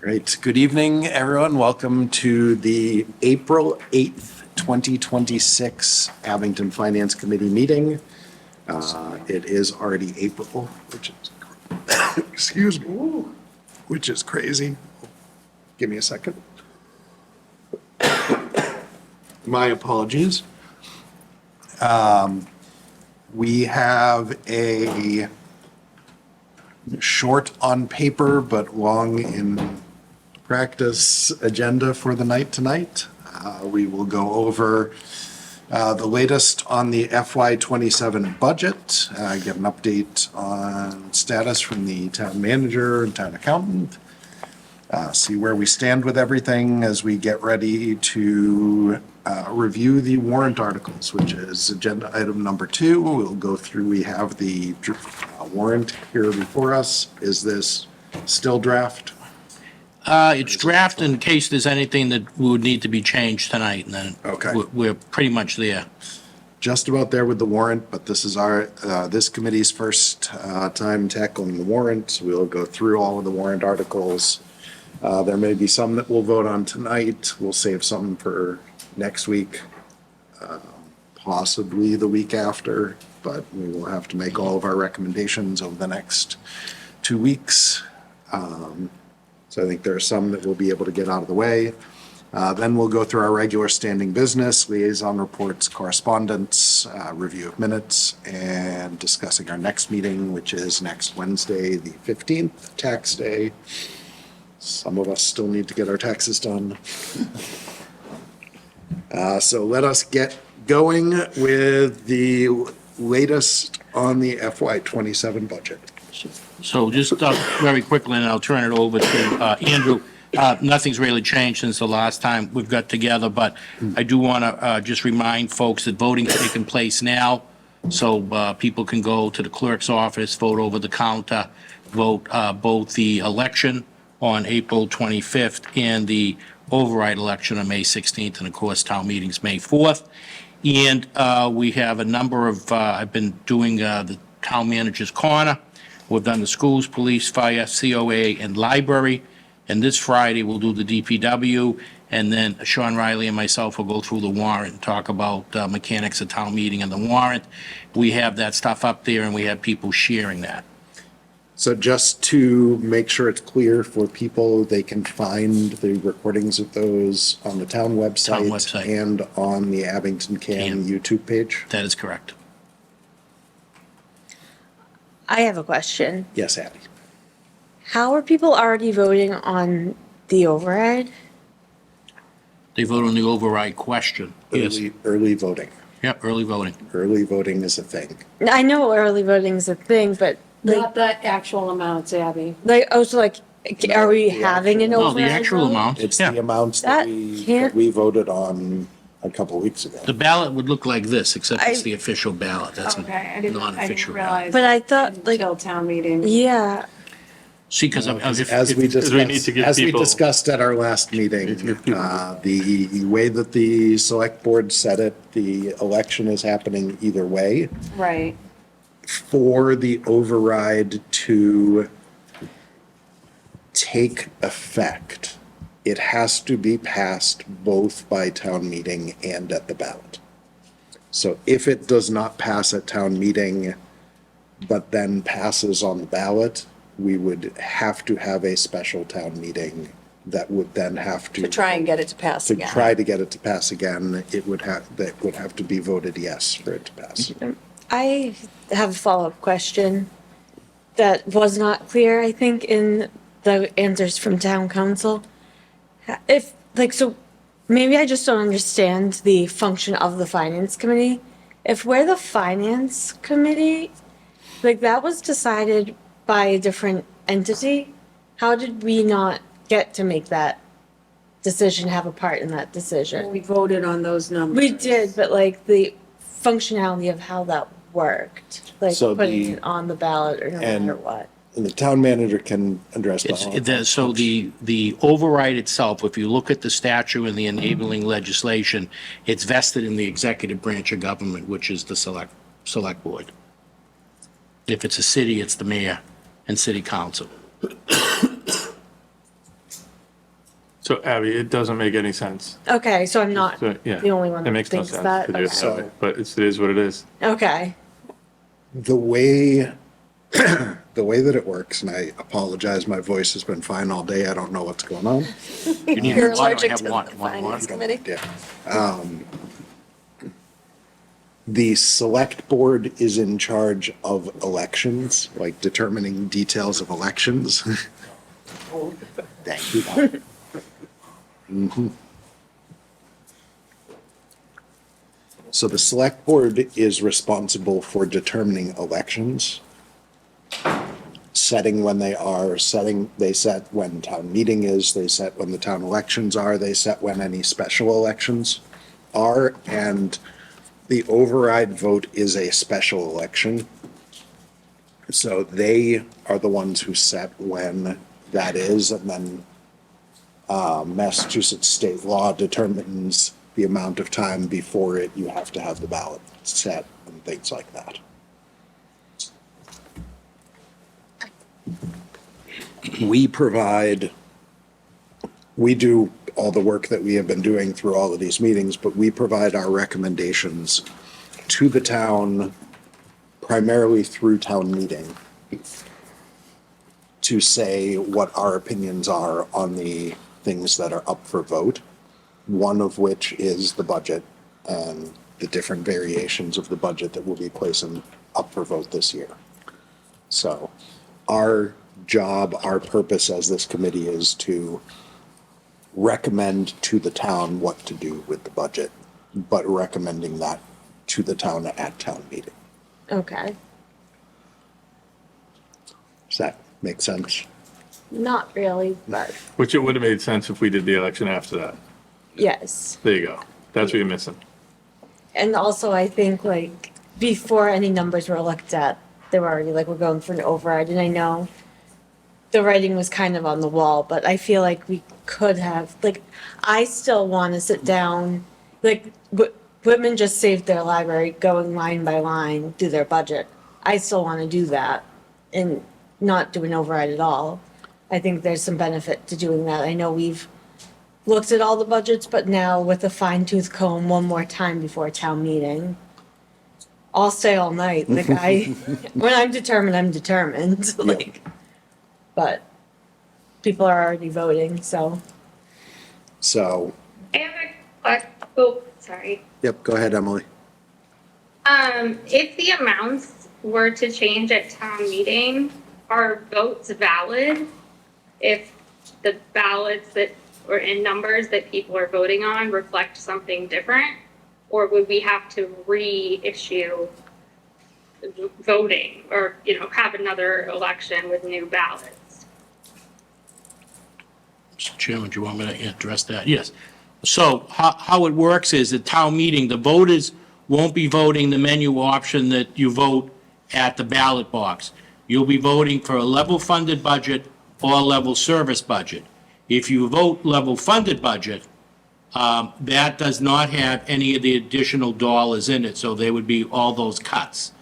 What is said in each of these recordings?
Great. Good evening, everyone. Welcome to the April 8th, 2026 Abington Finance Committee meeting. It is already April, which is, excuse me, which is crazy. Give me a second. My apologies. We have a short on paper but long in practice agenda for the night tonight. We will go over the latest on the FY27 budget, get an update on status from the town manager and town accountant, see where we stand with everything as we get ready to review the warrant articles, which is agenda item number 2. We'll go through, we have the warrant here before us. Is this still draft? It's draft in case there's anything that would need to be changed tonight, and then Okay. we're pretty much there. Just about there with the warrant, but this is this committee's first time tackling the warrant. We'll go through all of the warrant articles. There may be some that we'll vote on tonight. We'll save some for next week, possibly the week after, but we will have to make all of our recommendations over the next 2 weeks. So I think there are some that we'll be able to get out of the way. Then we'll go through our regular standing business, liaison reports, correspondence, review of minutes, and discussing our next meeting, which is next Wednesday, the 15th, tax day. Some of us still need to get our taxes done. So let us get going with the latest on the FY27 budget. So just very quickly, and I'll turn it over to Andrew. Nothing's really changed since the last time we've got together, but I do want to just remind folks that voting's taking place now, so people can go to the clerk's office, vote over the counter, vote both the election on April 25th and the override election on May 16th, and of course, town meeting's May 4th. And we have a number of, I've been doing the town manager's corner. We've done the schools, police, fire, COA, and library. And this Friday, we'll do the DPW. And then Sean Riley and myself will go through the warrant and talk about mechanics of town meeting and the warrant. We have that stuff up there, and we have people sharing that. So just to make sure it's clear for people, they can find the recordings of those on the town website. And on the Abington Can YouTube page. That is correct. I have a question. Yes, Abby. How are people already voting on the override? They vote on the override question. Yes. Early voting. Yep, early voting. Early voting is a thing. I know early voting is a thing, but Not the actual amounts, Abby. are we having an No, override? the actual vote? amount. It's Yeah. the amounts That that can't- we voted on a couple of weeks ago. The ballot would look like this, except it's I- the official ballot. That's a Okay, I didn't non-official ballot. realize. But I thought, Until town meeting. yeah, See, because As we need to give people- discussed at our last meeting, the way that the select board said it, the election is happening either way. Right. For the override to take effect, it has to be passed both by town meeting and at the ballot. So if it does not pass at town meeting, but then passes on the ballot, we would have to have a special town meeting that would then have to. To try and get it to pass To again. try to get it to pass again, that would have to be voted yes for it to pass. I have a follow-up question that was not clear, I think, in the answers from town council. So maybe I just don't understand the function of the finance committee. If we're the finance committee, that was decided by a different entity, how did we not get to make that decision, have a part in that decision? We voted on those numbers. We did, but the functionality of how that worked, So putting the- it on the ballot or no and- matter what. And the town manager can address that. So the override itself, if you look at the statute and the enabling legislation, it's vested in the executive branch of government, which is the select board. If it's a city, it's the mayor and city council. So Abby, it doesn't make any sense. Okay, so I'm not So, yeah, the only one it that makes no thinks sense that? to do it Okay. that way, but it is what it is. Okay, The way, the way that it works, and I apologize, my voice has been fine all day. I don't know what's going on. You need You're water, I allergic have to the water. Want finance water? committee? Yeah. The select board is in charge of elections, like determining details of elections. Thank you. Mhm. So the select board is responsible for determining elections, setting when they are, they set when town meeting is, they set when the town elections are, they set when any special elections are, and the override vote is a special election. So they are the ones who set when that is, and then Massachusetts state law determines the amount of time before it, you have to have the ballot set and things like that. We do all the work that we have been doing through all of these meetings, but we provide our recommendations to the town primarily through town meeting to say what our opinions are on the things that are up for vote, one of which is the budget and the different variations of the budget that we'll be placing up for vote this year. So our job, our purpose as this committee is to recommend to the town what to do with the budget, but recommending that to the town at town meeting. okay. Does that make sense? Not really, but Which it would have made sense if we did the election after that. yes. There you go. That's what you're missing. And also, I think like before any numbers were looked at, they were already like, we're going for an override. And I know the writing was kind of on the wall, but I feel like we could have, like, I still want to sit down, like, Whitman just saved their library going line by line through their budget. I still want to do that and not do an override at all. I think there's some benefit to doing that. I know we've looked at all the budgets, but now with a fine tooth comb one more time before a town meeting. I'll stay all night. Like when I'm determined, like, but people are already voting, so. So, I have a question. Oh, sorry. yep, go ahead, Emily. If the amounts were to change at town meeting, are votes valid? If the ballots that, or in numbers that people are voting on reflect something different? Or would we have to reissue voting or, have another election with new ballots? Mr. Chairman, do you want me to address that? Yes. So how it works is at town meeting, the voters won't be voting the menu option that you vote at the ballot box. You'll be voting for a level funded budget or a level service budget. If you vote level funded budget, that does not have any of the additional dollars in it, so there would be all those cuts.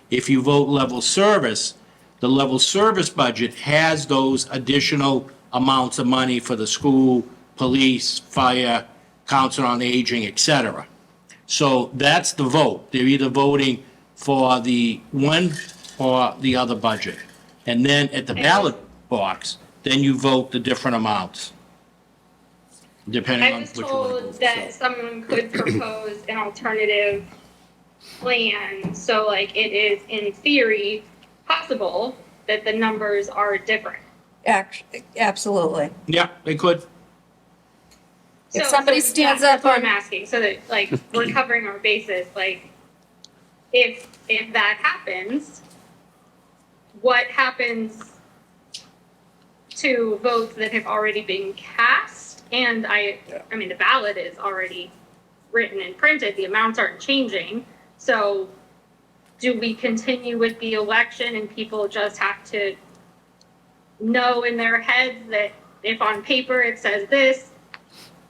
If you vote level service, the level service budget has those additional amounts of money for the school, police, fire, council on aging, et cetera. So that's the vote. They're either voting for the one or the other budget. And then at the ballot box, then you vote the different amounts, depending I on was which one. you told vote that for. someone could propose an alternative plan, so like it is in theory possible that the numbers are different. Absolutely. Yeah, they could. If somebody stands that's up what I'm and- asking, so that like we're covering our bases, like if that happens, what happens to votes that have already been cast? And I mean, the ballot is already written and printed, the amounts aren't changing. So do we continue with the election and people just have to know in their heads that if on paper it says this,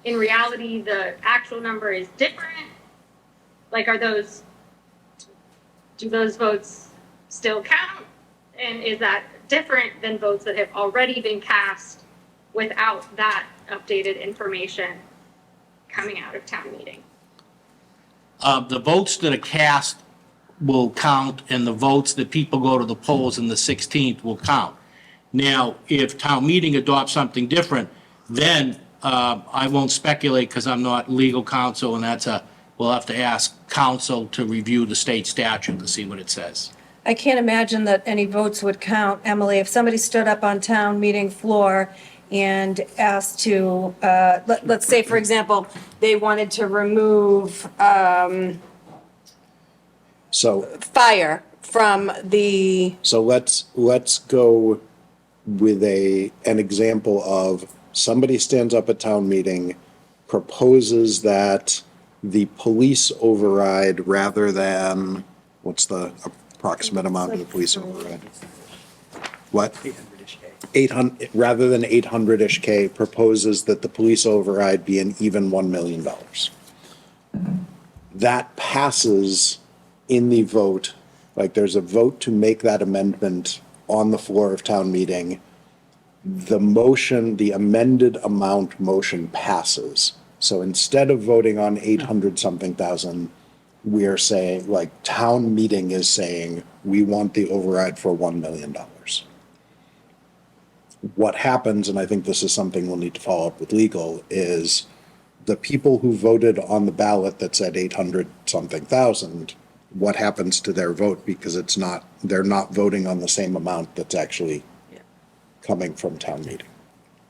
in reality, the actual number is different? Like, do those votes still count? And is that different than votes that have already been cast without that updated information coming out of town meeting. The votes that are cast will count, and the votes that people go to the polls on the 16th will count. Now, if town meeting adopts something different, then I won't speculate because I'm not legal counsel, and we'll have to ask counsel to review the state statute to see what it says. I can't imagine that any votes would count, Emily. If somebody stood up on town meeting floor and asked to, let's say, for example, they wanted to remove So, fire from the, so let's go with an example of somebody stands up at town meeting, proposes that the police override rather than, what's the approximate amount of the police override? What? 800, rather than 800-ish K, proposes that the police override be an even $1 million. That passes in the vote, like there's a vote to make that amendment on the floor of town meeting. The motion, the amended amount motion passes. So instead of voting on 800-something thousand, we are saying, like, town meeting is saying, we want the override for $1 million. What happens, and I think this is something we'll need to follow up with legal, is the people who voted on the ballot that said 800-something thousand, what happens to their vote? Because they're not voting on the same amount that's actually coming from town meeting.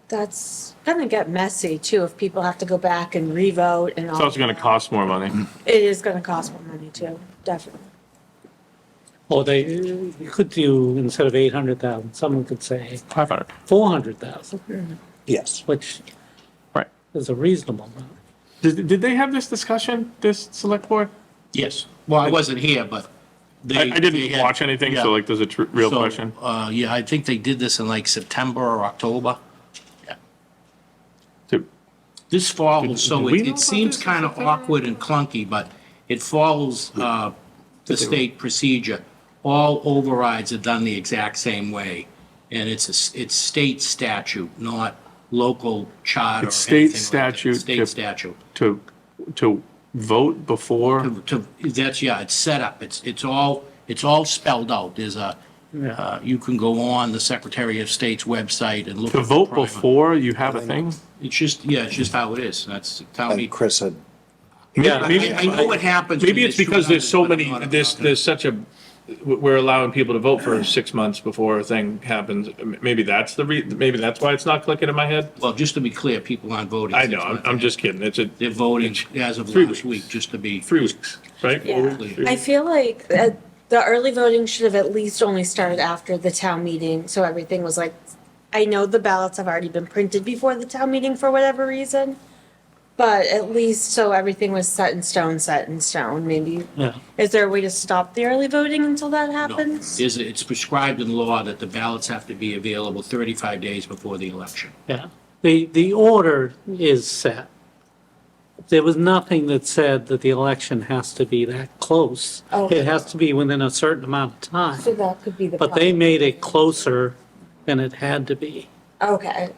That's gonna get messy too, if people have to go back and re-vote and all. It's also going to cost more money. It is gonna cost more money too, definitely. Or you could do, instead of 800,000, someone could say 500. 400,000, Yes. which Right. is a reasonable amount. Did they have this discussion, this select board? Yes. Well, I wasn't here, but I they didn't had- watch anything, yeah. so like, there's a real So, question. Yeah, I think they did this in like September or October. Yeah. To- This follows, so did we it know about seems this in kind of September? awkward and clunky, but it follows the state procedure. All overrides are done the exact same way, and it's state statute, not local charter or It's anything state like that. statute State to- statute. To vote before, It's set up, it's all spelled out. There's you can go on the Secretary of State's website and look. to at the vote private- before you have a thing? It's just how it is. That's tell And me. Chris had, Yeah, Maybe- I know what happens. when Maybe it's there's because there's so 200, but many, I'm not- there's such a, we're allowing people to vote for 6 months before a thing happens. Maybe that's maybe that's why it's not clicking in my head. Well, just to be clear, people aren't voting. I know, I'm just kidding. It's They're voting as of 3 last week, just to be. 3 weeks, right? Yeah. 4 weeks? I feel like the early voting should have at least only started after the town meeting, so everything was like, I know the ballots have already been printed before the town meeting for whatever reason, but at least so everything was set in stone, maybe. Yeah. Is there a way to stop the early voting until that No, happens? it's prescribed in law that the ballots have to be available 35 days before the election. Yeah. The order is set. There was nothing that said that the election has to be that close. Okay. It has to be within a certain amount of time. So that could be the. But they made it closer than it had to be. Okay.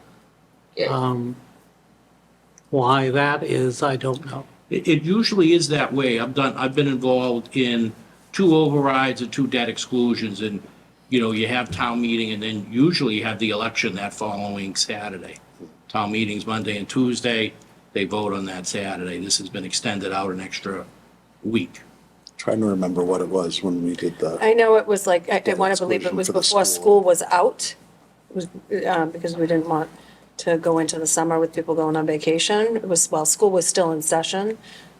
Why that is, I don't know. It usually is that way. I've been involved in 2 overrides and 2 debt exclusions, and, you have town meeting, and then usually you have the election that following Saturday. Town meeting's Monday and Tuesday, they vote on that Saturday. This has been extended out an extra week. trying to remember what it was when we did the, I know it was like, I want to believe it exclusion was for the before school. school was out. It was, because we didn't want to go into the summer with people going on vacation. It was, while school was still in session,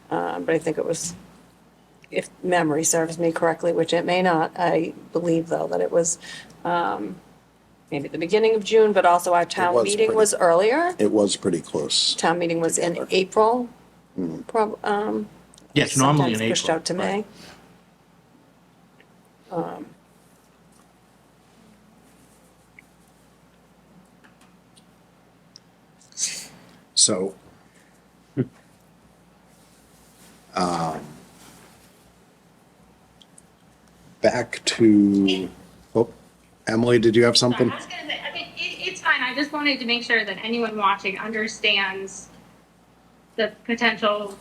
but I think it was, if memory serves me correctly, which it may not, I believe though that it was, maybe the beginning of June, but also our town was meeting pretty- was earlier. it was pretty close. Town meeting was in Together. April, Yes, normally in sometimes April. pushed out to May. So, back to, oh, Emily, did you have something? I was gonna say, I mean, it's fine, just wanted to make sure that anyone watching understands the potential,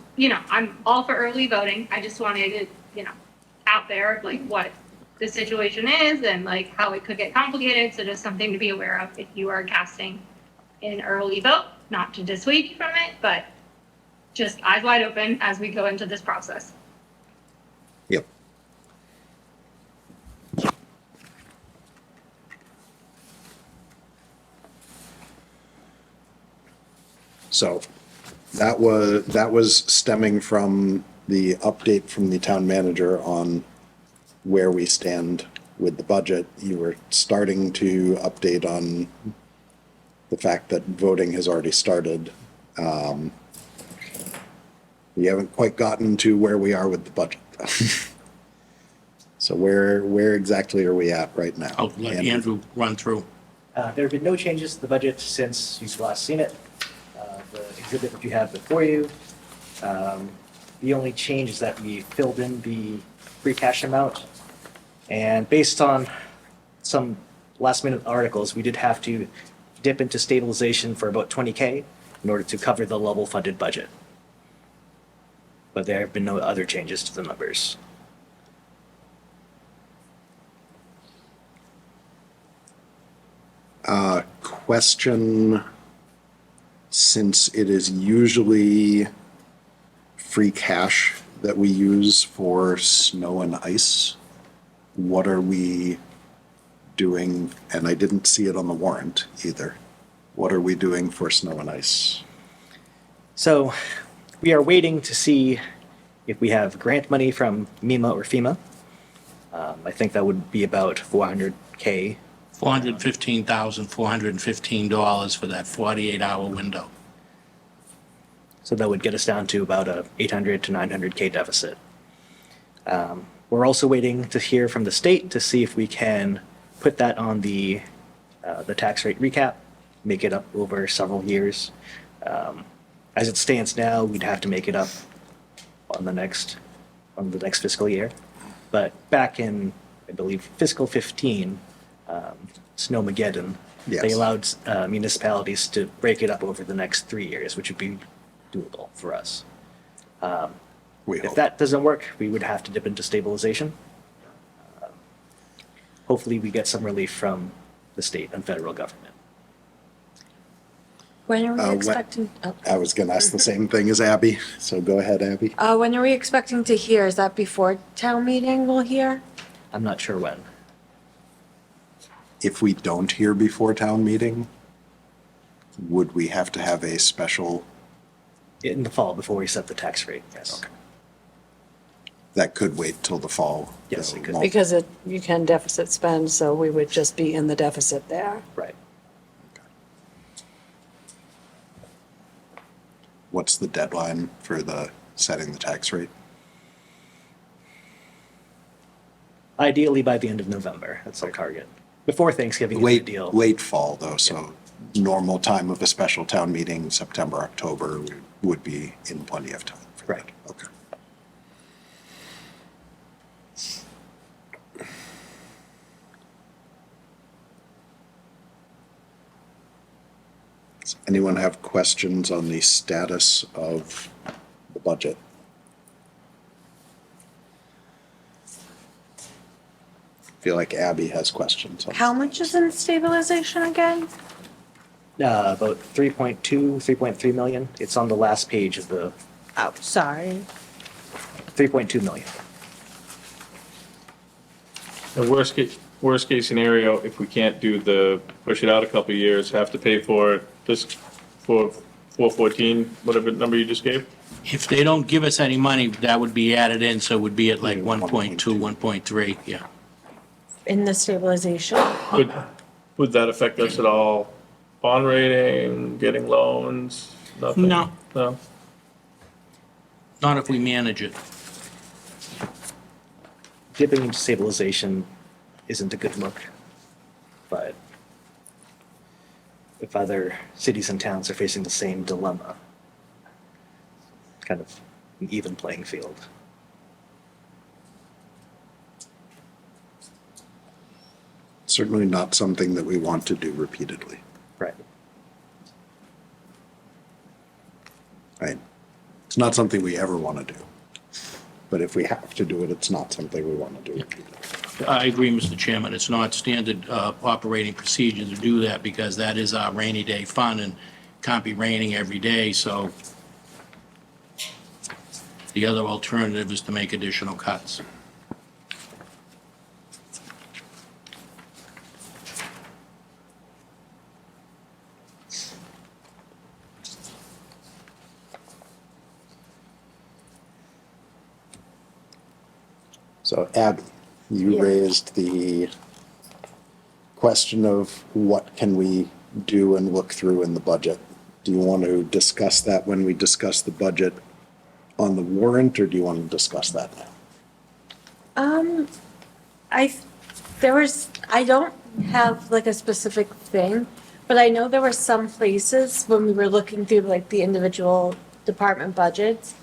I'm all for early voting. I just wanted it, out there, like what the situation is and like how it could get complicated. So just something to be aware of if you are casting an early vote, not to dissuade you from it, but just eyes wide open as we go into this process. Yep. So that was stemming from the update from the town manager on where we stand with the budget. You were starting to update on the fact that voting has already started. We haven't quite gotten to where we are with the budget. So where exactly are we at right now? I'll let Andrew run through. There have been no changes to the budget since you've last seen it. The exhibit that you have before you. The only change is that we filled in the free cash amount. And based on some last minute articles, we did have to dip into stabilization for about 20K in order to cover the level funded budget. But there have been no other changes to the numbers. Question, since it is usually free cash that we use for snow and ice, what are we doing? And I didn't see it on the warrant either. What are we doing for snow and ice? So we are waiting to see if we have grant money from MEMA or FEMA. I think that would be about 400K. $415,415 for that 48-hour window. So that would get us down to about a 800 to 900K deficit. We're also waiting to hear from the state to see if we can put that on the tax rate recap, make it up over several years. As it stands now, we'd have to make it up on the next fiscal year. But back in, I believe, fiscal 15, Snowmageddon, Yes. they allowed municipalities to break it up over the next 3 years, which would be doable for us. We If hope. that doesn't work, we would have to dip into stabilization. Hopefully, we get some relief from the state and federal government. When are we when- expecting, I was going to ask the same thing as Abby, so go ahead, Abby. when are we expecting to hear? Is that before town meeting we'll hear? I'm not sure when. If we don't hear before town meeting, would we have to have a special, In the fall, before we set the tax rate, yes. Okay. That could wait till the fall? Yes, it though, could. won't- Because you can deficit spend, so we would just be in the deficit there. Right. What's the deadline for setting the tax rate? Ideally, by the end of November, that's our target. Before Thanksgiving is the Late, deal. late fall, though, so normal time of a special town meeting, September, October, would be in plenty of time for that. Right. Okay. Does anyone have questions on the status of the budget? I feel like Abby has questions. on How much is in stabilization again? About 3.2, 3.3 million. It's on the last page of the Oh, sorry. 3.2 million. The worst case scenario, if we can't do push it out a couple of years, have to pay for it for 414, whatever number you just gave? If they don't give us any money, that would be added in, so it would be at like 1.2, 1.3, yeah. In the stabilization? Would that affect us at all? Bond rating, getting loans, nothing? No. No? Not if we manage it. Dipping into stabilization isn't a good look, but if other cities and towns are facing the same dilemma, it's kind of an even playing field. Certainly not something that we want to do repeatedly. Right. Right? It's not something we ever want to do. But if we have to do it, it's not something we want to do. I agree, Mr. Chairman. It's not standard operating procedure to do that because that is our rainy day fund and can't be raining every day, so the other alternative is to make additional cuts. So Abby, you Yeah. raised the question of what can we do and look through in the budget. Do you want to discuss that when we discuss the budget on the warrant, or do you want to discuss that now? I don't have like a specific thing, but I know there were some places when we were looking through like the individual department budgets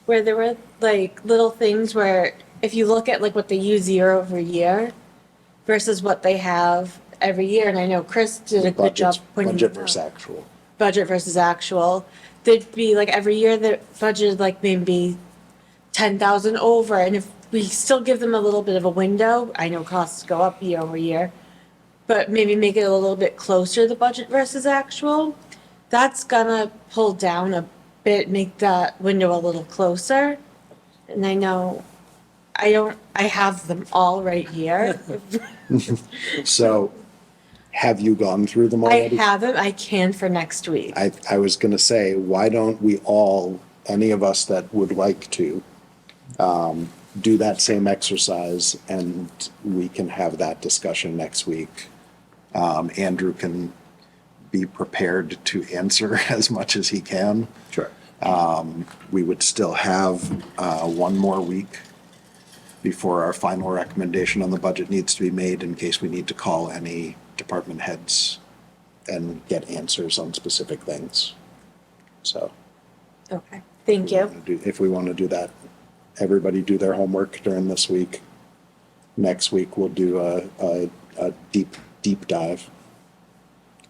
where there were like little things where if you look at like what they use year over year versus what they have every year, and I know Chris did a good job pointing Budget it out. versus actual. Budget versus actual, there'd be like every year the budget like maybe 10,000 over, and if we still give them a little bit of a window, I know costs go up year over year, but maybe make it a little bit closer, the budget versus actual, that's gonna pull down a bit, make that window a little closer. And I know, I have them all right here. So have you gone through them I already? haven't, I can for next week. I was gonna say, why don't we all, any of us that would like to, do that same exercise, and we can have that discussion next week. Andrew can be prepared to answer as much as he can. Sure. We would still have one more week before our final recommendation on the budget needs to be made in case we need to call any department heads and get answers on specific things. So Okay, thank you. if we want to do that, everybody do their homework during this week. Next week, we'll do a deep dive,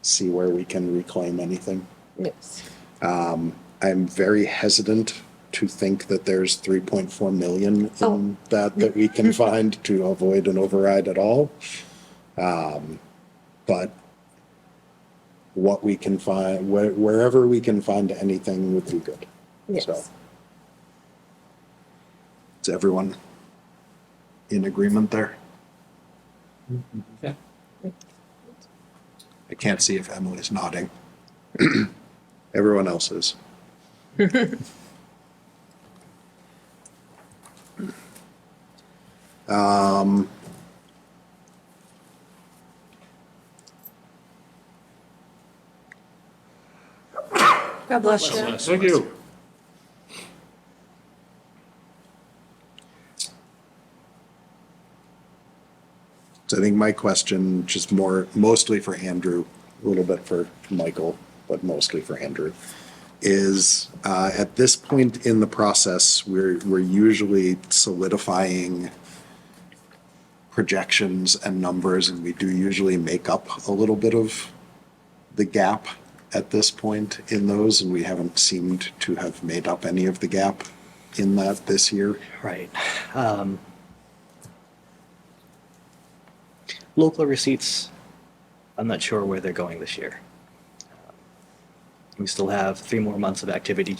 see where we can reclaim anything. Yes. I'm very hesitant to think that there's 3.4 million Oh. in that we can find to avoid an override at all. But what we can find, wherever we can find anything would be good. Yes. So, is everyone in agreement there? Yeah. I can't see if Emily's nodding. Everyone else is. God bless you. Thank you. So I think my question, just mostly for Andrew, a little bit for Michael, but mostly for Andrew, is at this point in the process, we're usually solidifying projections and numbers, and we do usually make up a little bit of the gap at this point in those, and we haven't seemed to have made up any of the gap in that this year. Right. Local receipts, I'm not sure where they're going this year. We still have 3 more months of activity.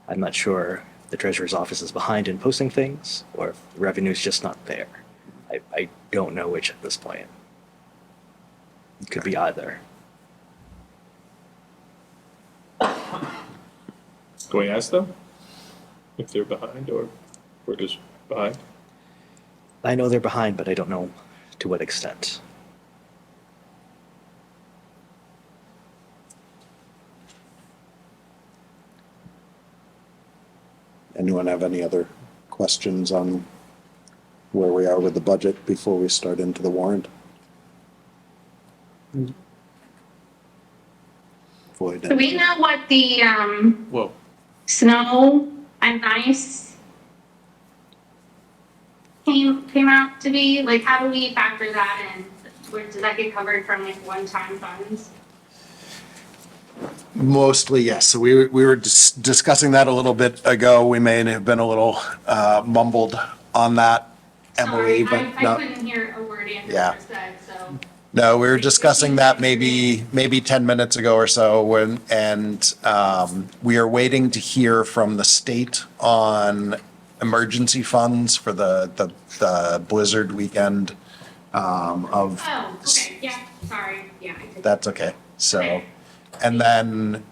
I'm not sure the treasurer's office is behind in posting things, or if the revenue's just not there. I don't know which at this point. It could be either. Can we ask them if they're behind or we're just behind? I know they're behind, but I don't know to what extent. Anyone have any other questions on where we are with the budget before we start into the warrant? Floyd? Do we know what the, Whoa. snow and ice came out to be? Like, how do we factor that in? Where, does that get covered from like one-time funds? Mostly, yes. So we were discussing that a little bit ago. We may have been a little mumbled on that, Emily, Sorry, but I no. couldn't hear a word Andrew Yeah. just said, so. No, we were discussing that maybe 10 minutes ago or so and we are waiting to hear from the state on emergency funds for the blizzard weekend of. Oh, okay, yeah, sorry, yeah. I did. That's okay. So, Okay. and then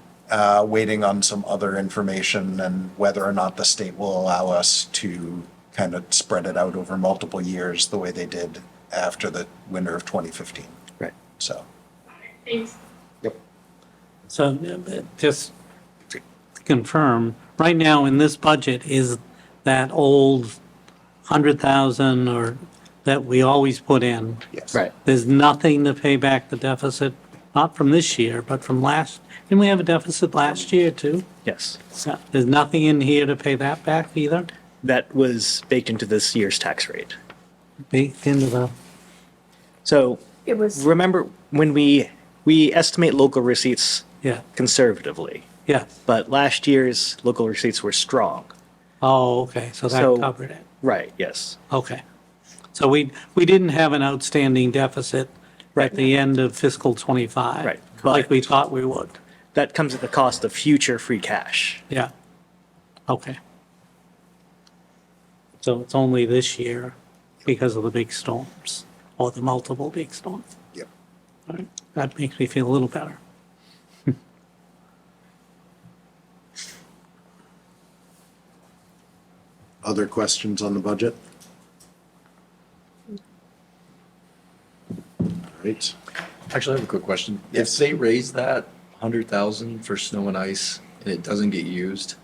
waiting on some other information and whether or not the state will allow us to kind of spread it out over multiple years the way they did after the winter of 2015. Right. So, Thanks. yep. So just to confirm, right now in this budget is that old 100,000 or that we always put in. Yes. Right. There's nothing to pay back the deficit, not from this year, but from last, didn't we have a deficit last year too? Yes. So there's nothing in here to pay that back either? That was baked into this year's tax rate. Baked into the, So It was, remember when we estimate local receipts yeah, conservatively, yeah. but last year's local receipts were strong. Oh, okay, so that So- covered it. Right, yes. Okay. So we didn't have an outstanding deficit at the end of fiscal '25. Right. Like we thought we would. That comes at the cost of future free cash. Yeah. Okay. So it's only this year because of the big storms, or the multiple big storms. Yep. All right. That makes me feel a little better. Other questions on the budget? All right. Actually, I have a quick question. Yes. If they raise that 100,000 for snow and ice and it doesn't get used,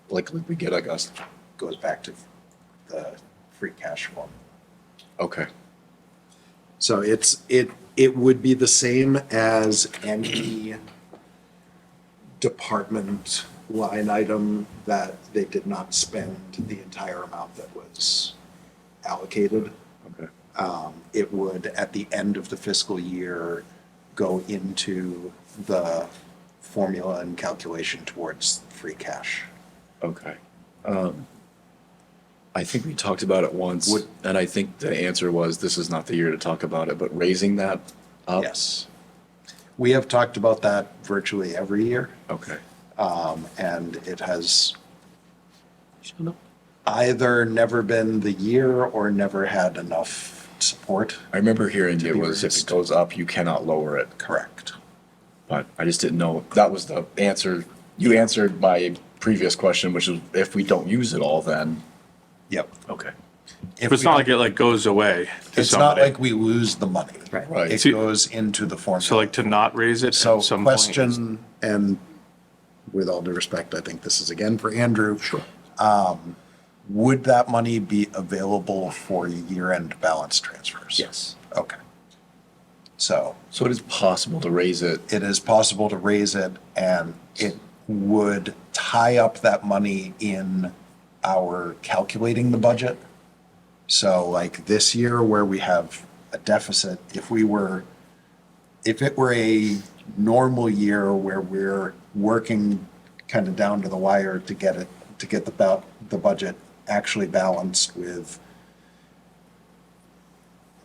like we get, I guess, Goes back to the free cash form. okay. So it would be the same as any department line item that they did not spend the entire amount that was allocated. Okay. It would, at the end of the fiscal year, go into the formula and calculation towards free cash. Okay. I think we talked about it once, Would- and I think the answer was this is not the year to talk about it, but raising that up? Yes. We have talked about that virtually every year, Okay. and it has Shut up. either never been the year or never had enough support. I remember hearing To it be was if raised. it goes up, you cannot lower it, Correct. but I just didn't know. That was the answer. You answered my previous question, which is if we don't use it all, then, Yep. okay. If But it's we not like don't- it like goes away to It's not somebody. like we lose the money. Right. Right. It See- goes into the formula. So like to not raise it So at some point. is- question, and with all due respect, I think this is again for Andrew. Sure. Would that money be available for year-end balance transfers? Yes. Okay. So So it is possible to raise it. it is possible to raise it, and it would tie up that money in our calculating the budget. So like this year where we have a deficit, if it were a normal year where we're working kind of down to the wire to get the budget actually balanced with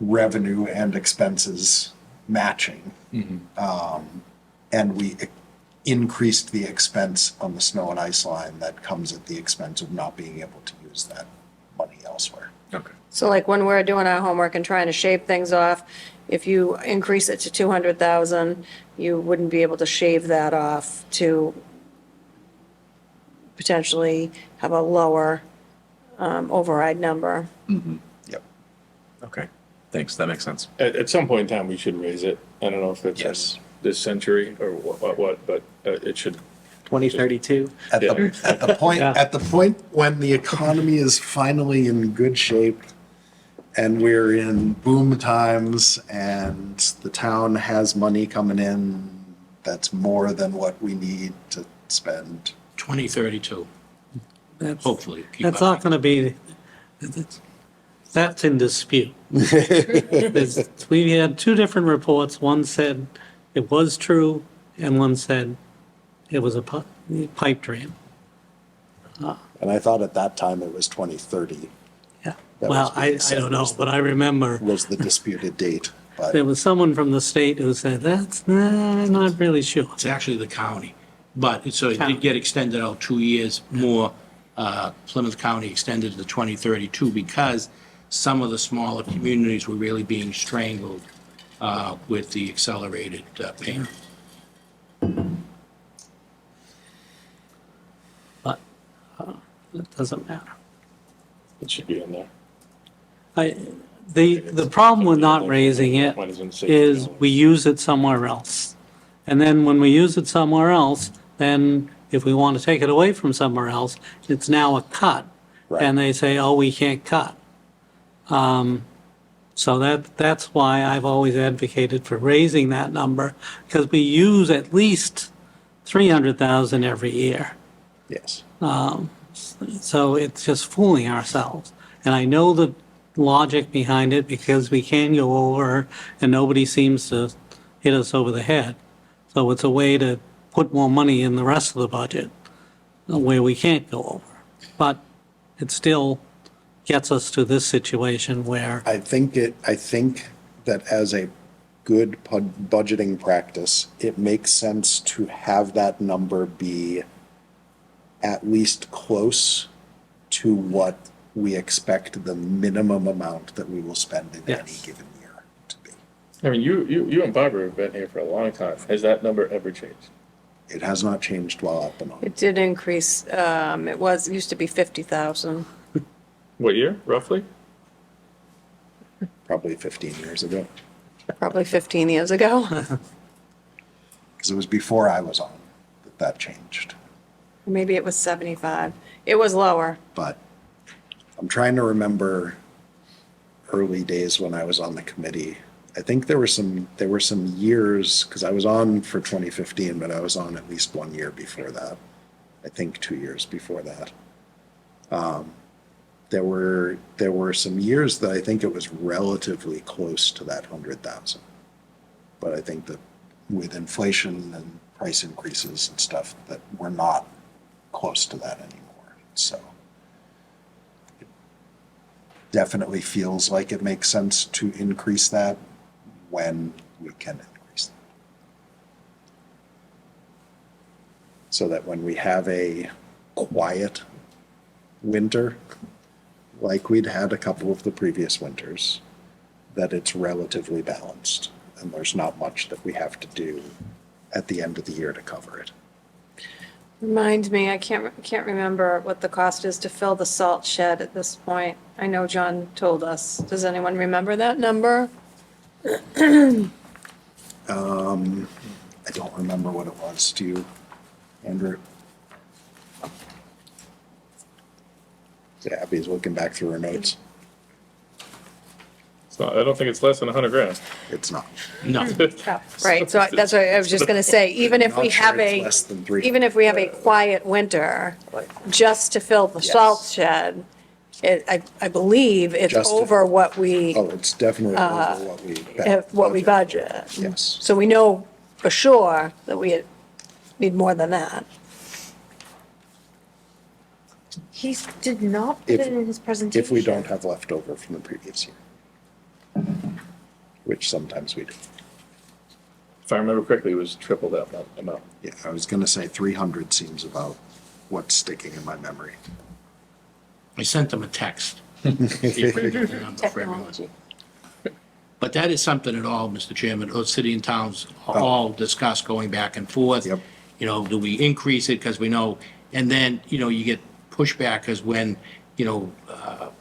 revenue and expenses matching. And we increased the expense on the snow and ice line, that comes at the expense of not being able to use that money elsewhere. Okay. so like when we're doing our homework and trying to shave things off, if you increase it to 200,000, you wouldn't be able to shave that off to potentially have a lower override number. Yep. Okay. Thanks. That makes sense. At some point in time, we should raise it. I don't know if it's Yes. this century or what, but it should. 2032? At the point, Yeah. at the point when the economy is finally in good shape and we're in boom times and the town has money coming in that's more than what we need to spend. 2032, That's, hopefully. Keep that's up. not going to be, that's in dispute. We had two different reports. One said it was true and one said it was a pipe dream. And I thought at that time it was 2030 Yeah. That Well, was being I said don't know, was but I remember was the disputed date, but there was someone from the state who said, that's, nah, I'm not really sure. It's actually the county. But, so it did get extended out 2 years more. Plymouth County extended to 2032 because some of the smaller communities were really being strangled with the accelerated payment. But it doesn't matter. It should be in there. The problem with not raising it is we use it somewhere else. And then when we use it somewhere else, then if we want to take it away from somewhere else, it's now a cut. Right. And they say, oh, we can't cut. So that's why I've always advocated for raising that number, because we use at least 300,000 every year. yes. So it's just fooling ourselves. And I know the logic behind it because we can go over and nobody seems to hit us over the head. So it's a way to put more money in the rest of the budget where we can't go over. But it still gets us to this situation where, I think that as a good budgeting practice, it makes sense to have that number be at least close to what we expect the minimum amount that we will spend in any Yes. given year to be. I mean, you and Barbara have been here for a long time. Has that number ever changed? It has not changed while I've been on. It did increase, it used to be 50,000. What year, roughly? Probably 15 years ago, Probably 15 years ago. because it was before I was on that changed. Maybe it was 75. It was lower. But I'm trying to remember early days when I was on the committee. I think there were some years, because I was on for 2015, but I was on at least 1 year before that. I think 2 years before that. There were some years that I think it was relatively close to that 100,000. But I think that with inflation and price increases and stuff, that we're not close to that anymore. So it definitely feels like it makes sense to increase that when we can increase that. So that when we have a quiet winter, like we'd had a couple of the previous winters, that it's relatively balanced and there's not much that we have to do at the end of the year to cover it. Remind me, I can't remember what the cost is to fill the salt shed at this point. I know John told us. Does anyone remember that number? I don't remember what it was. Do you, Andrew? Abby's looking back through her notes. I don't think it's less than 100 grand. It's not. No. Right, so that's what I was just gonna say, even if we Not sure have it's less than 300. even if we have a quiet winter, just to fill the salt shed, I believe it's Just to- over what we, Oh, it's definitely over what we budget. Yes. So we know for sure that we need more than that. He did not put If- it in his presentation. If we don't have leftover from the previous year, which sometimes we do. If I remember correctly, it was triple that amount. Yeah, I was gonna say 300 seems about what's sticking in my memory. I sent them a text. See if we can get the number for everyone. But that is something at all, Mr. Chairman, or city and towns all discuss going back and forth. Yep. You know, do we increase it because we know, and then, you know, you get pushback because when, you know,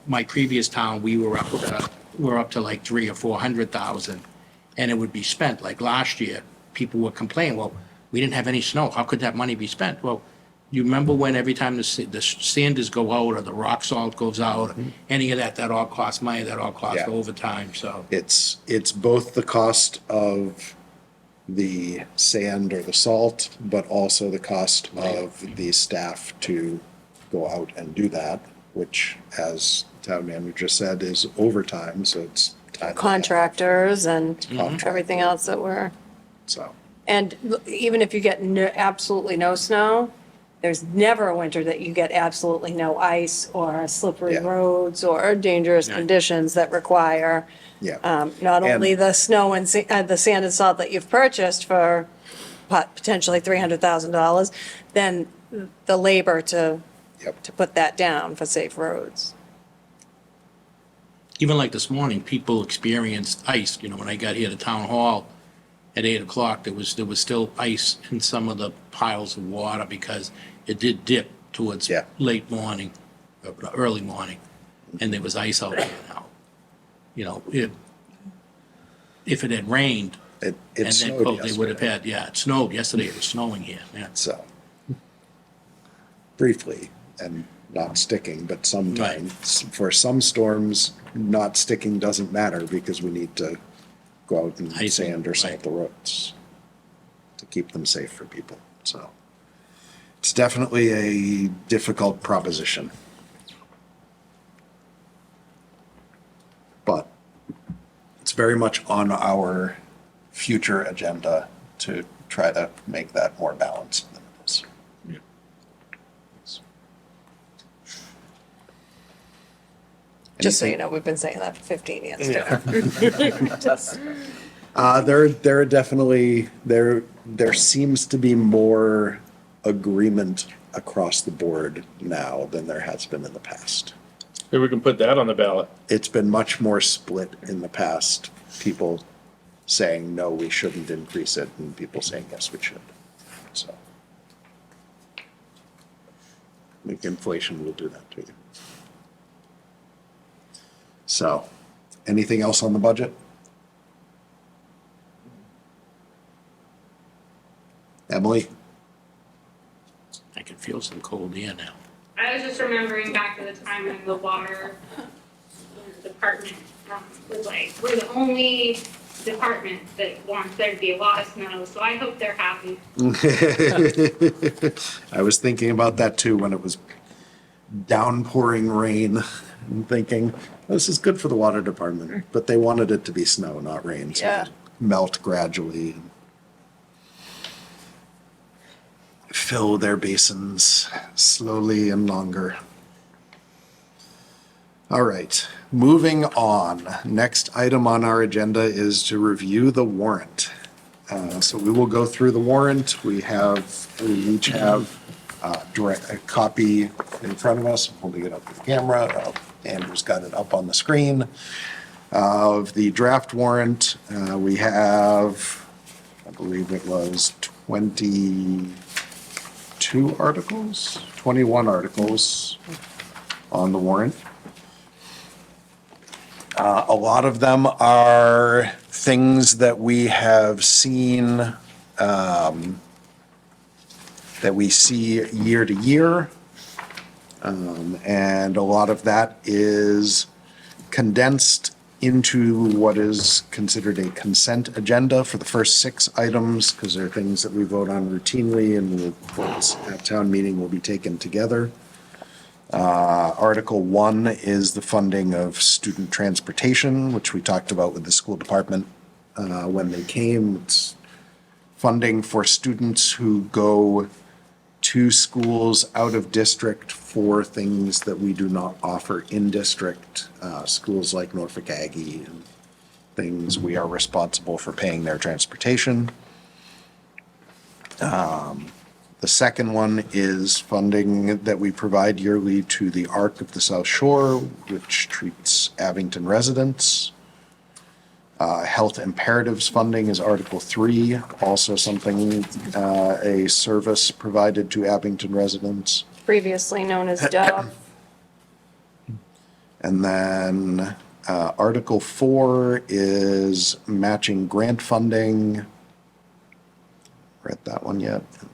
my previous town, we were up to like 300,000 or 400,000 and it would be spent. Like last year, people were complaining, well, we didn't have any snow. How could that money be spent? Well, you remember when every time the sanders go out or the rock salt goes out, any of that all costs money, that all costs Yeah. overtime, so. It's both the cost of the sand or the salt, but also the cost of the staff to go out and do that, which, as town manager said, is overtime, so it's time. and a half. Contractors and Contract. everything else that we're, So, And even if you get absolutely no snow, there's never a winter that you get absolutely no ice or slippery Yeah. roads or dangerous Right. conditions that require Yeah. not only And- the snow and the sand and salt that you've purchased for potentially $300,000, then the labor to Yep. put that down for safe roads. Even like this morning, people experienced ice, when I got here to town hall at 8 o'clock, there was still ice in some of the piles of water because it did dip towards Yeah. late morning, early morning, and there was ice out there now. If it had rained It and then snowed cold, they would have yesterday, had, it snowed yesterday, it was snowing here, yeah. so. Briefly, and not sticking, but sometimes, for some storms, not sticking doesn't matter because we need to go out and Icing, sand or salt right. the roads to keep them safe for people, so. It's definitely a difficult proposition. But it's very much on our future agenda to try to make that more balanced than it is. Just so you know, we've been saying that for 15 years. too. There are definitely, there seems to be more agreement across the board now than there has been in the past. Maybe we can put that on the ballot. It's been much more split in the past. People saying, no, we shouldn't increase it, and people saying, yes, we should. So. I think inflation will do that to you. So, anything else on the budget? Emily? I can feel some cold air now. I was just remembering back to the time when the water department was like, we're the only department that wants there to be a lot of snow, so I hope they're happy. I was thinking about that too when it was downpouring rain and thinking, this is good for the water department, but they wanted it to be snow, not rain, so Yeah. it'd melt gradually and fill their basins slowly and longer. All right, moving on. Next item on our agenda is to review the warrant. So we will go through the warrant. We each have a copy in front of us. I'm holding it up with the camera. Andrew's got it up on the screen of the draft warrant. We have, I believe it was 21 articles on the warrant. A lot of them are things that we have seen, that we see year to year. And a lot of that is condensed into what is considered a consent agenda for the first 6 items, because they're things that we vote on routinely and votes at town meeting will be taken together. Article 1 is the funding of student transportation, which we talked about with the school department when they came. It's funding for students who go to schools out of district for things that we do not offer in district. Schools like Norfolk Aggie and things, we are responsible for paying their transportation. The second one is funding that we provide yearly to the Arc of the South Shore, which treats Abington residents. Health imperatives funding is Article 3, also something, a service provided to Abington residents. Previously known as Dove. And then Article 4 is matching grant funding. Read that one yet? It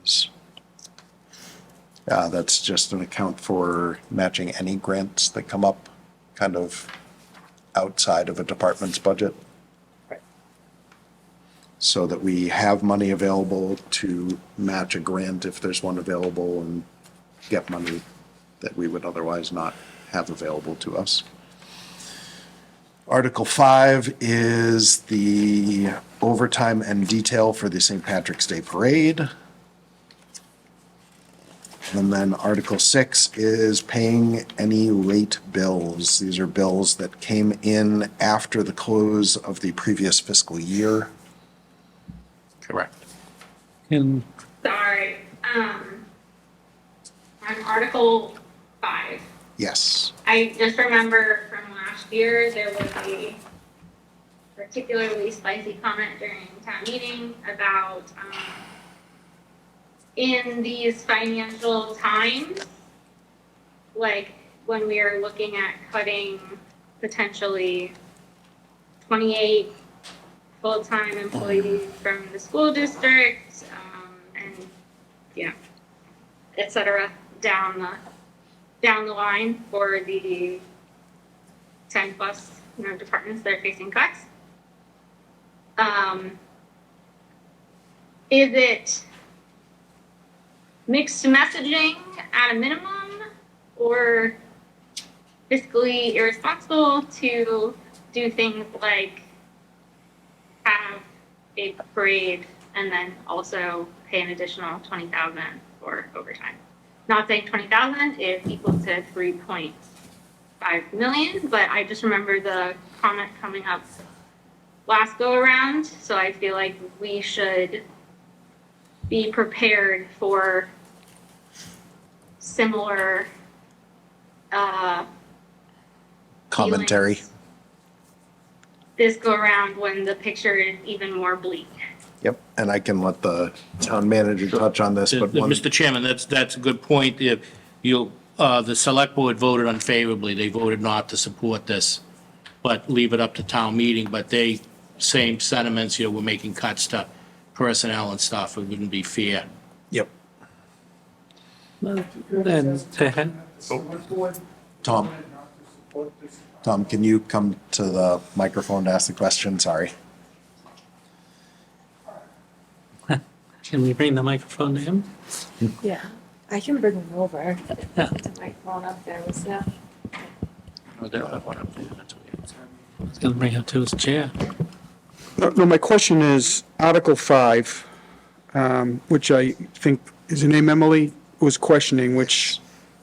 was, that's just an account for matching any grants that come up kind of outside of a department's budget. Right. So that we have money available to match a grant if there's one available and get money that we would otherwise not have available to us. Article 5 is the overtime and detail for the St. Patrick's Day Parade. And then Article 6 is paying any late bills. These are bills that came in after the close of the previous fiscal year. Correct. And Sorry, on Article 5, Yes. I just remember from last year, there was a particularly spicy comment during town meeting about, in these financial times, like when we are looking at cutting potentially 28 full-time employees from the school district, and, et cetera, down the line for the 10 plus, departments that are facing cuts. Is it mixed messaging at a minimum, or fiscally irresponsible to do things like have a parade and then also pay an additional 20,000 for overtime? Not saying 20,000 is equal to 3.5 million, but I just remember the comment coming up last go around, so I feel like we should be prepared for similar Commentary. feelings this go around when the picture is even more bleak. Yep. And I can let the town manager touch on this, but one, Mr. Chairman, that's a good point. If the select board voted unfavorably, they voted not to support this, but leave it up to town meeting, but they, same sentiments, we're making cuts to personnel and stuff, it wouldn't be fair. yep. then to Tom, can you come to the microphone to ask the question? Sorry. can we bring the microphone to him? Yeah, I can bring them over. Yeah. The microphone up there was, yeah. Oh, they don't have one up there, that's weird. He's gonna bring it to his chair. No, my question is Article 5, which I think, is her name Emily, was questioning, which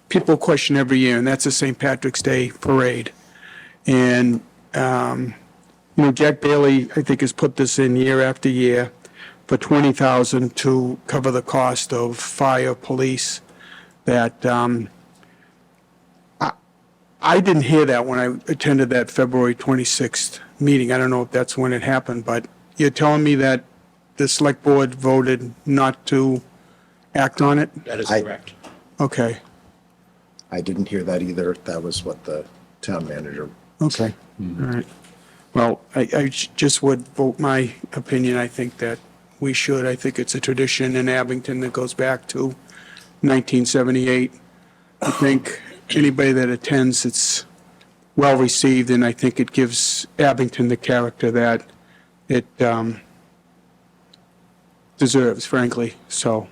people question every year, and that's the St. Patrick's Day Parade. And, Jack Bailey, I think, has put this in year after year for 20,000 to cover the cost of fire, police, that, I didn't hear that when I attended that February 26th meeting. I don't know if that's when it happened, but you're telling me that the select board voted not to act on it? That is I- correct. Okay, I didn't hear that either. That was what the town manager. okay, all right. Well, I just would vote my opinion. I think that we should. I think it's a tradition in Abington that goes back to 1978. I think anybody that attends, it's well-received, and I think it gives Abington the character that it deserves, frankly, so.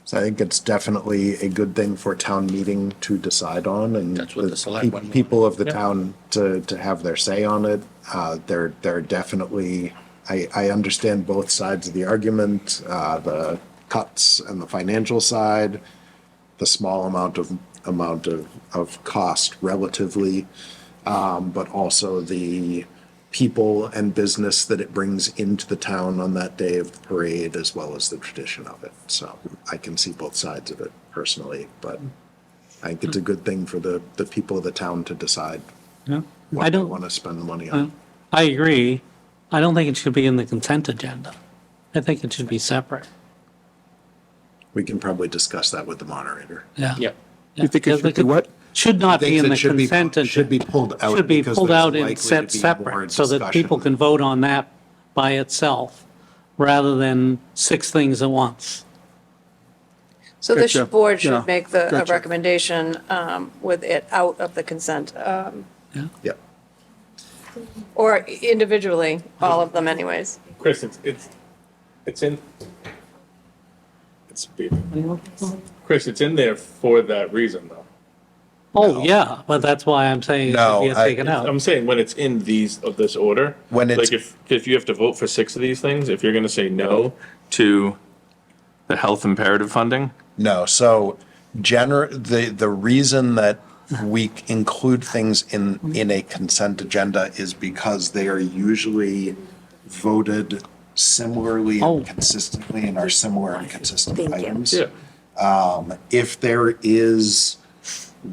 So I think it's definitely a good thing for town meeting to decide on, and That's what the select one people of the Yeah. town to have their say on it. They're definitely, I understand both sides of the argument, the cuts and the financial side, the small amount of cost relatively, but also the people and business that it brings into the town on that day of the parade, as well as the tradition of it. So I can see both sides of it personally, but I think it's a good thing for the people of the town to decide Yeah. what I they don't, want to spend the money on. I agree. I don't think it should be in the consent agenda. I think it should be separate. We can probably discuss that with the moderator. Yeah. Yep. You think it should be what? Should not be Thinks in it the should be- consent agenda. should be pulled out Should be because pulled there's out likely and to set be more separate so that people discussion. can vote on that by itself rather than 6 things at once. So this Gotcha. board Yeah, should make a gotcha. recommendation with it out of the consent, Yep. or individually, all of them anyways. Chris, it's in, Chris, it's in there for that reason, though. Oh, yeah, but that's why I'm saying it No, should be I- taken out. I'm saying when it's in this order. When it's- Like if you have to vote for 6 of these things, if you're gonna say no to the health imperative funding, No, so the reason that we include things in a consent agenda is because they are usually voted similarly Oh. and consistently and are similar and consistent Thank you. items. yeah. If there is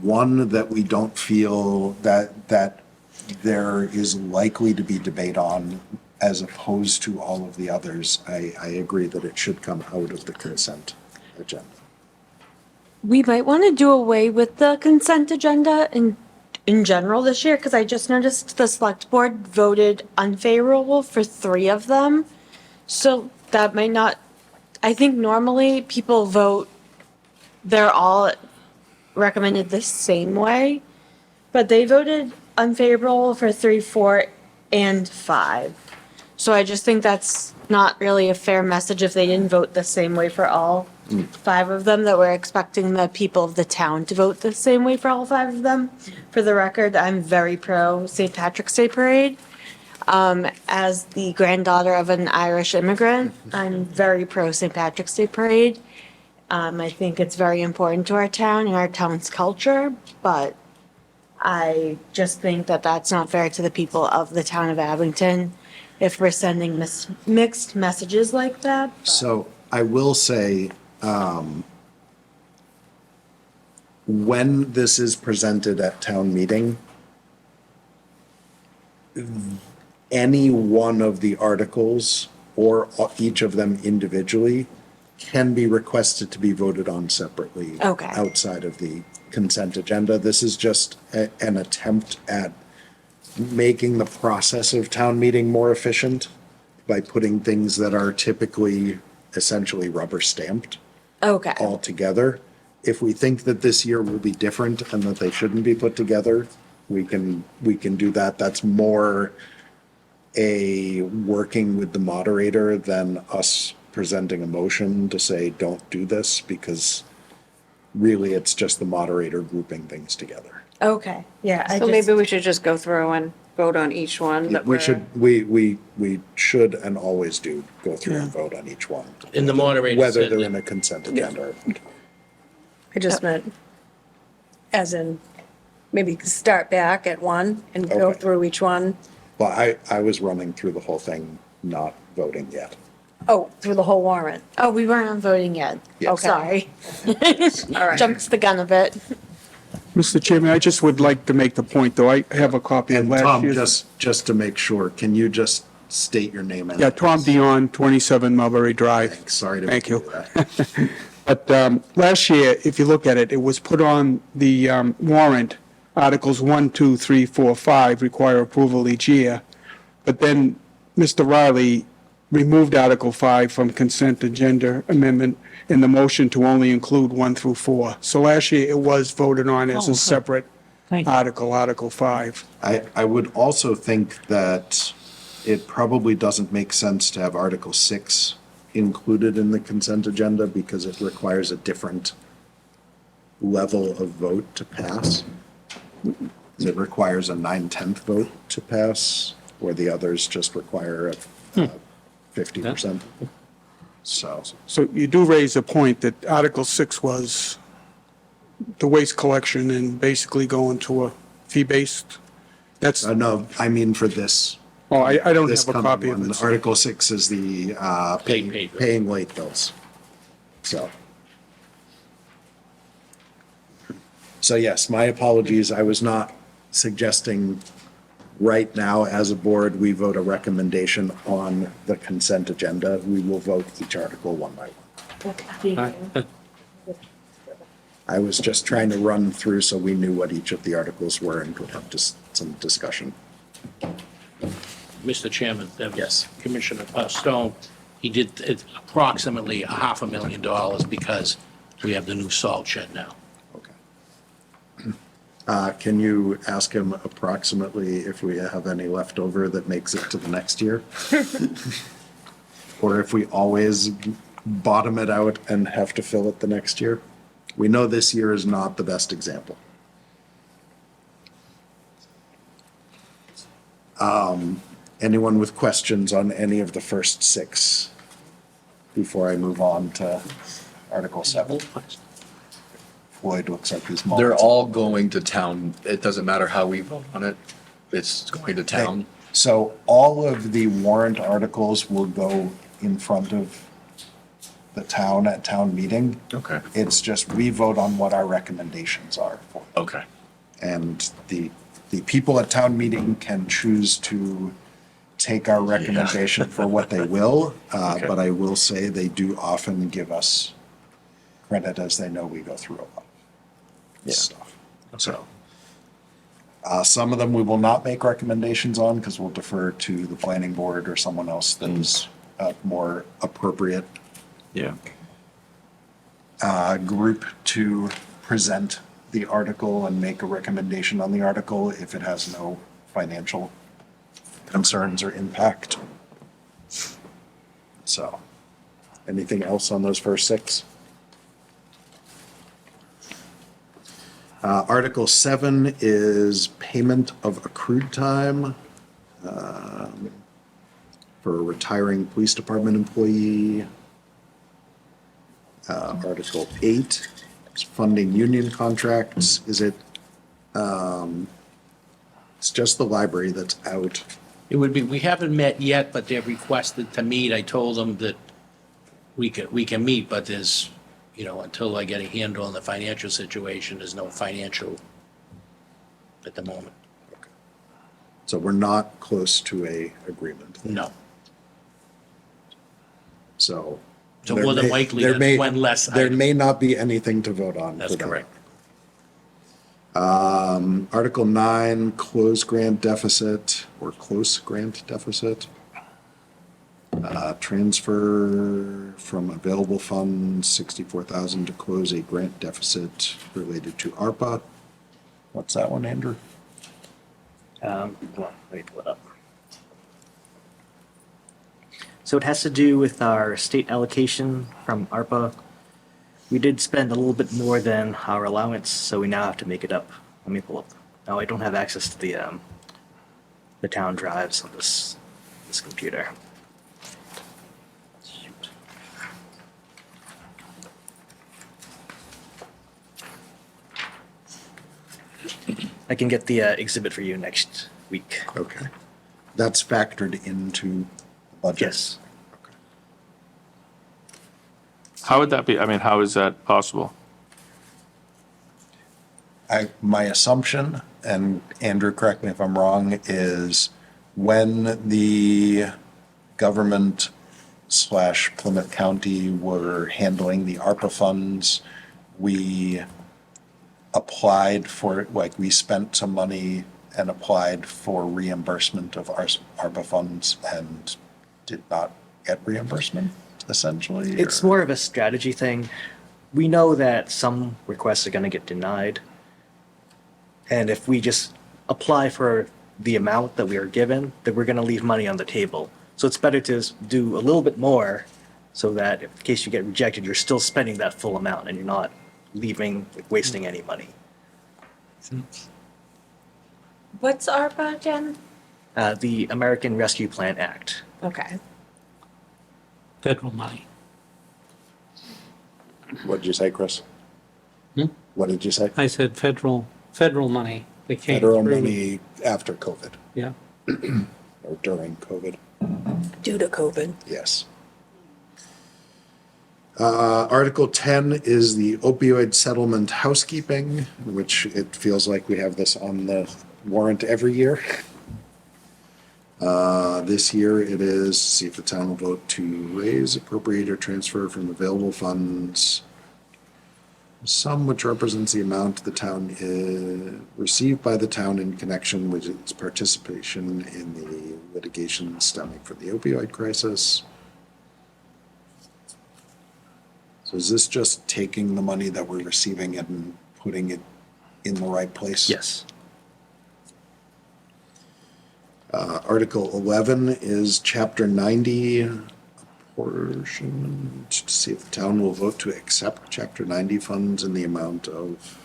one that we don't feel that there is likely to be debate on as opposed to all of the others, I agree that it should come out of the consent agenda. We might want to do away with the consent agenda in general this year, because I just noticed the select board voted unfavorable for 3 of them. So that might not, I think normally people vote, they're all recommended the same way, but they voted unfavorable for 3, 4, and 5. So I just think that's not really a fair message if they didn't vote the same way for all 5 of them, that we're expecting the people of the town to vote the same way for all 5 of them. For the record, I'm very pro St. Patrick's Day Parade. As the granddaughter of an Irish immigrant, I'm very pro St. Patrick's Day Parade. I think it's very important to our town and our town's culture, but I just think that that's not fair to the people of the town of Abington if we're sending mixed messages like that. So I will say, when this is presented at town meeting, any one of the articles or each of them individually can be requested to be voted on separately. Okay. Outside of the consent agenda. This is just an attempt at making the process of town meeting more efficient by putting things that are typically essentially rubber stamped Okay. all together. If we think that this year will be different and that they shouldn't be put together, we can do that. That's more a working with the moderator than us presenting a motion to say, don't do this, because really it's just the moderator grouping things together. Okay, yeah, I So just, maybe we should just go through and vote on each one that We we're. should and always do go through and vote on each one. And the moderator Whether said they're that- in a consent agenda. I just meant, as in, maybe start back at 1 and go Okay. through each one. Well, I was running through the whole thing, not voting yet. Oh, through the whole warrant. oh, we weren't on voting yet. Yeah. Okay. Sorry. All right. Jumped the gun a bit. Mr. Chairman, I just would like to make the point, though, I have a copy of And last Tom, year's. just to make sure, can you just state your name and? Yeah, Tom address? Dion, 27 Mulberry Drive. Thanks, sorry to Thank make you you. do that. But last year, if you look at it, it was put on the warrant, Articles 1, 2, 3, 4, 5 require approval each year. But then Mr. Riley removed Article 5 from consent agenda amendment in the motion to only include 1 through 4. So last year, it was voted on as Oh, a separate Thank you. Article 5. I would also think that it probably doesn't make sense to have Article 6 included in the consent agenda because it requires a different level of vote to pass. It requires a 9/10 vote to pass, where the others just require a 50%. So, So you do raise a point that Article 6 was the waste collection and basically going to a fee-based. That's, no, I mean for this. I don't This have a coming copy of one. it. Article 6 is the Late pay bill. paying late bills. So yes, my apologies. I was not suggesting right now as a board, we vote a recommendation on the consent agenda. We will vote each article one by one. I was just trying to run through so we knew what each of the articles were and could have just some discussion. Mr. Chairman. Yes. Commissioner Stone, he did approximately $500,000 because we have the new salt shed now. Okay. Can you ask him approximately if we have any left over that makes it to the next year? Or if we always bottom it out and have to fill it the next year? We know this year is not the best example. Anyone with questions on any of the first six before I move on to Article 7? Floyd looks like he's mulling. They're all going to town. It doesn't matter how we vote on it. It's going to town. So all of the warrant articles will go in front of the town at town meeting. Okay. It's just we vote on what our recommendations are for. Okay. And the people at town meeting can choose to take our recommendation for what they will. Okay. But I will say they do often give us credit as they know we go through a lot of stuff. So some of them we will not make recommendations on because we'll defer to the planning board or someone else that is more appropriate Yeah. group to present the article and make a recommendation on the article if it has no financial concerns or impact. So, anything else on those first six? Article 7 is payment of accrued time for a retiring police department employee. Article 8 is funding union contracts. Is it, it's just the library that's out. It would be, we haven't met yet, but they've requested to meet. I told them that we can meet, but there's, until I get a handle on the financial situation, there's no financial at the moment. So we're not close to a agreement. No. So. So there more than may- likely, there that's may- one less There item. may not be anything to vote on. That's for that. correct. Article 9, close grant deficit or close grant deficit. Transfer from available funds, 64,000 to close a grant deficit related to ARPA. What's that one, Andrew? Hold on, let me pull it up. So it has to do with our state allocation from ARPA. We did spend a little bit more than our allowance, so we now have to make it up. Let me pull up. No, I don't have access to the town drives on this computer. Shoot. I can get the exhibit for you next week. Okay. That's factored into the budget? Yes. How would that be? I mean, how is that possible? My assumption, and Andrew, correct me if I'm wrong, is when the government / Plymouth County were handling the ARPA funds, we applied for, we spent some money and applied for reimbursement of our ARPA funds and did not get reimbursement, essentially? It's or- more of a strategy thing. We know that some requests are going to get denied. And if we just apply for the amount that we are given, then we're going to leave money on the table. So it's better to do a little bit more so that in case you get rejected, you're still spending that full amount and you're not wasting any money. What's ARPA again? The American Rescue Plan Act. Okay. Federal money. What did you say, Chris? Hmm? What did you say? I said federal money. They came Federal through. money after COVID, Yeah. or during COVID, Due to COVID. yes. Article 10 is the opioid settlement housekeeping, which it feels like we have this on the warrant every year. This year it is, see if the town will vote to raise, appropriate, or transfer from available funds sum which represents the amount the town received by the town in connection with its participation in the litigation stemming from the opioid crisis. So is this just taking the money that we're receiving and putting it in the right place? Yes. Article 11 is Chapter 90 portion, to see if the town will vote to accept Chapter 90 funds in the amount of,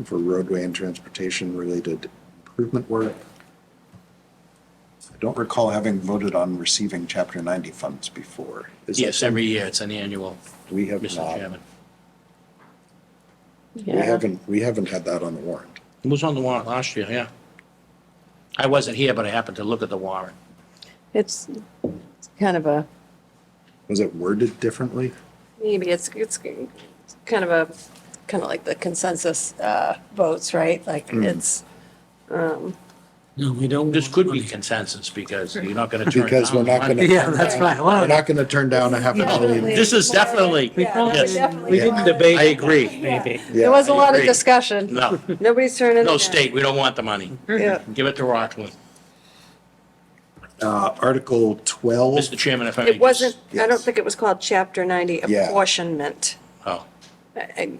for roadway and transportation related improvement work. I don't recall having voted on receiving Chapter 90 funds before. Is that Yes, something every year, it's an annual, We have Mr. not. Chairman. We haven't had that on the warrant. It was on the warrant last year, yeah. I wasn't here, but I happened to look at the warrant. It's kind of a, Was it worded differently? maybe it's kind of like the consensus votes, right? Like it's, No, we don't. This want could be money. consensus because you're not gonna turn down. Because we're not money. gonna. Yeah, that's right. Well, We're not gonna turn down a half a million. This is definitely, We probably yes, didn't, we didn't debate. I agree. Maybe. there was a I lot of agree. discussion. No, Nobody's turning it no down. state, we don't want the money. Yeah. Give it to Rockland. Article 12. Mr. Chairman, if I may It wasn't, just- I don't think it was called Chapter 90 Yeah. apportionment. Oh, I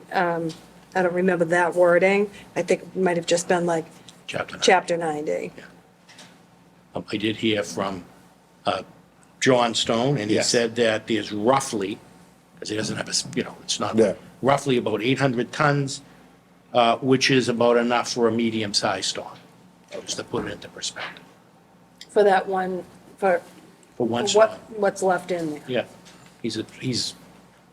don't remember that wording. I think it might have just been like chapter nine. Chapter 90. I did hear from John Stone, and he Yes. said that there's roughly, because he doesn't have it's not, Yeah. roughly about 800 tons, which is about enough for a medium-sized storm, just to put it into perspective. For that one, for For one storm, what's left in there. yeah. He's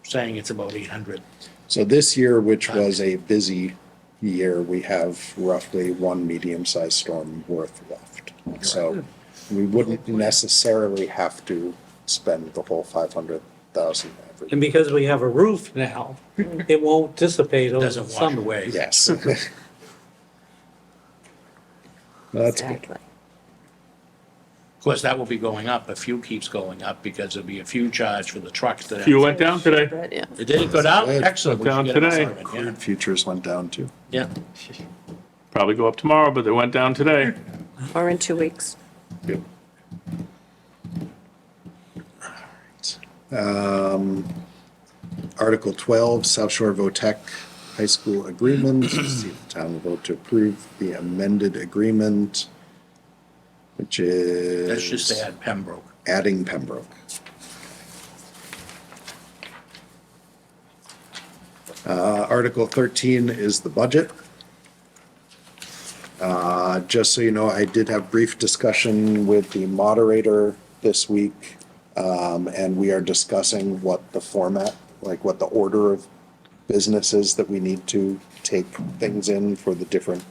saying it's about 800. So this year, which was a busy year, we have roughly one medium-sized storm worth left. So we wouldn't necessarily have to spend the whole 500,000 every. And because we have a roof now, it won't dissipate over the Doesn't wash summer. away. Yes. That's good. Exactly. Of course, that will be going up if fuel keeps going up, because there'll be a fuel charge for the trucks that. Fuel went down today. But, yeah. It didn't go down? Good. Excellent. We Down should get an today. assignment, yeah. Crude futures went down too. Yeah. Probably go up tomorrow, but it went down today. Or in 2 weeks. Good. Article 12, South Shore VOTEC High School Agreement. See if the town will vote to approve the amended agreement, which is. Let's just add Pembroke. Adding Pembroke. Article 13 is the budget. Just so you know, I did have brief discussion with the moderator this week, and we are discussing what the format, like what the order of businesses that we need to take things in for the different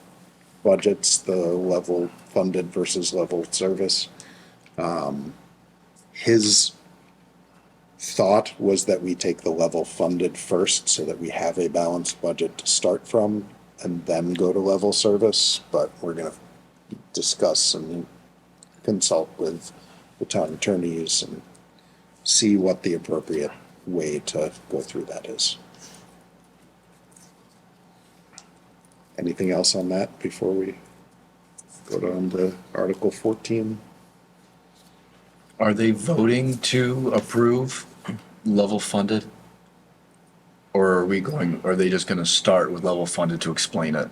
budgets, the level funded versus level service. His thought was that we take the level funded first so that we have a balanced budget to start from and then go to level service, but we're gonna discuss and consult with the town attorneys and see what the appropriate way to go through that is. Anything else on that before we go down to Article 14? Are they voting to approve level funded? Or are they just gonna start with level funded to explain it?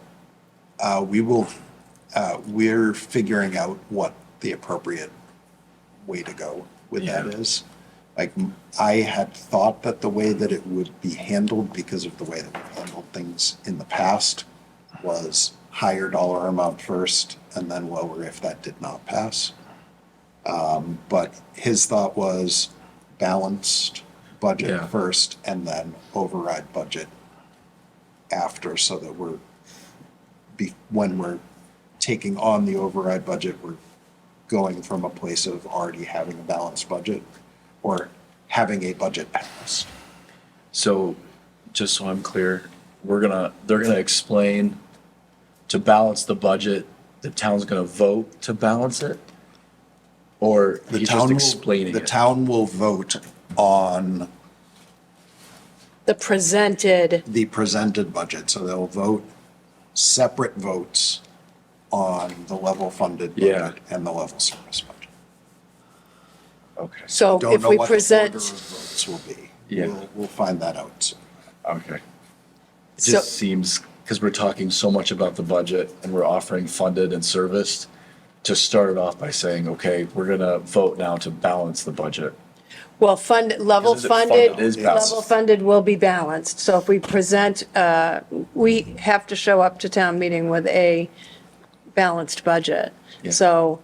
We're figuring out what the appropriate way to go with that is. Like, I had thought that the way that it would be handled, because of the way that we've handled things in the past, was higher dollar amount first and then lower if that did not pass. But his thought was balanced budget Yeah. first and then override budget after, so that when we're taking on the override budget, we're going from a place of already having a balanced budget or having a budget passed. So, just so I'm clear, they're gonna explain to balance the budget, the town's gonna vote to balance it? Or The he's town just will- explaining The it? town will vote on The presented, the presented budget, so they'll vote separate votes on the level funded Yeah. budget and the level service budget. Okay, so Don't if know we what the order of present, votes will be. Yeah. We'll find that out soon. okay. It So- just seems, because we're talking so much about the budget and we're offering funded and serviced, to start it off by saying, okay, we're gonna vote now to balance the budget. well, level Because is it funded? It is balanced. level funded will be balanced. So if we present, we have to show up to town meeting with a balanced budget. Yeah. So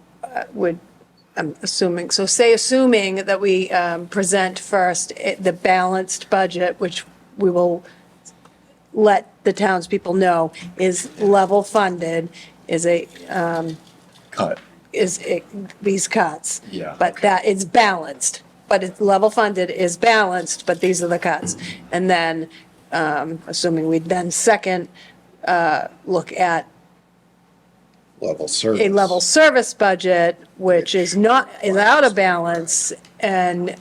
I'm assuming, so assuming that we present first the balanced budget, which we will let the townspeople know is level funded, is Cut. these cuts. Yeah, But that it's balanced, but it's level funded is balanced, but these are the cuts. And then, assuming we then second, look at Level service. a level service budget, which is out of balance and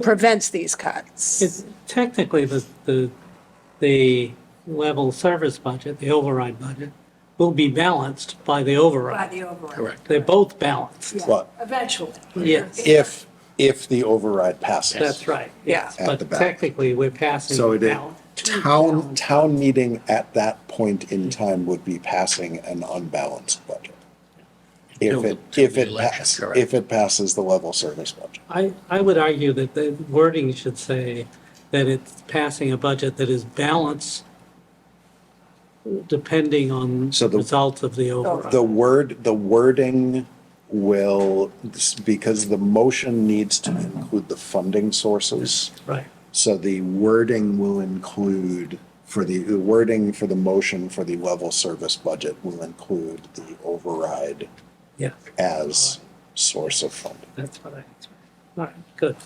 prevents these cuts. It's technically the level service budget, the override budget, will be balanced by the override. the override. Correct. They're both balanced. But Eventually. Yes, if the override passes. that's right. Yeah. At the But ballot. technically, we're passing So the it, ballot. town meeting at that point in time would be passing an unbalanced budget. If it passes the level service budget. I would argue that the wording should say that it's passing a budget that is balanced depending on So the- results of the override. The wording will, because the motion needs to include the funding sources. Right. So the wording will include, the wording for the motion for the level service budget will include the override Yeah, as source of funding, that's what I, all right, good.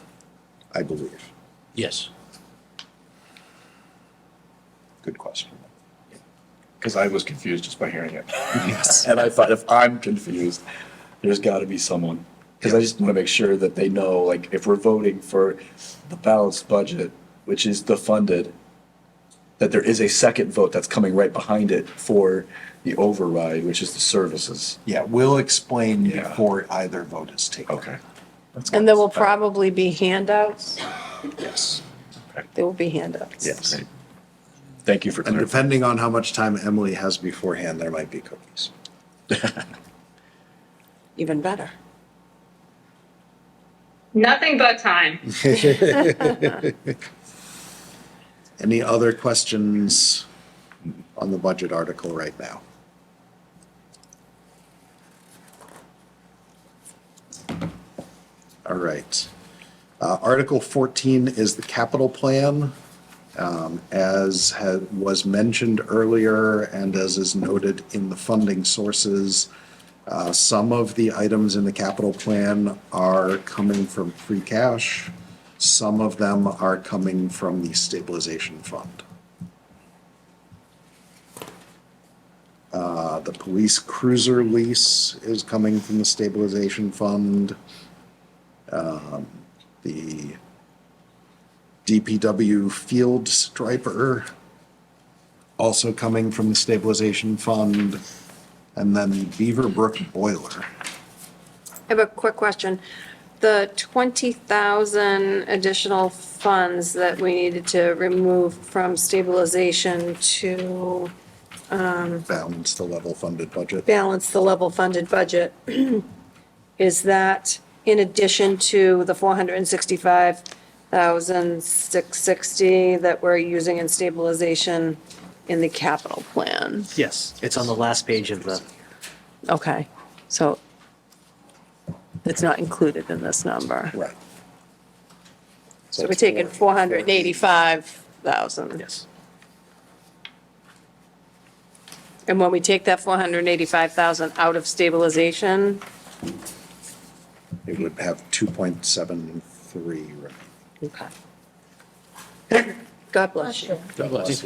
I believe. Yes. Good question. Because I was confused just by hearing it. Yes. And I thought, if I'm confused, there's got to be someone. Because I just want to make sure that they know, like, if we're voting for the balanced budget, which is the funded, that there is a second vote that's coming right behind it for the override, which is the services. Yeah, we'll explain Yeah. before either vote is taken. Okay. And there will probably be handouts. Yes, There will be handouts. yes. Great. Thank you for And clarifying. depending on how much time Emily has beforehand, there might be cookies. Even better. Nothing but time. Any other questions on the budget article right now? All right. Article 14 is the capital plan. As was mentioned earlier and as is noted in the funding sources, some of the items in the capital plan are coming from free cash. Some of them are coming from the stabilization fund. The police cruiser lease is coming from the stabilization fund. The DPW field striper also coming from the stabilization fund. And then the Beaver Brook boiler. I have a quick question. The 20,000 additional funds that we needed to remove from stabilization to Balance the level funded budget. balance the level funded budget, is that in addition to the 465,660 that we're using in stabilization in the capital plan? Yes, it's on the last page of the, Okay, so it's not included in this number. Right. So we're taking 485,000. yes. And when we take that 485,000 out of stabilization, It would have 2.73, right? okay. God bless you. God bless.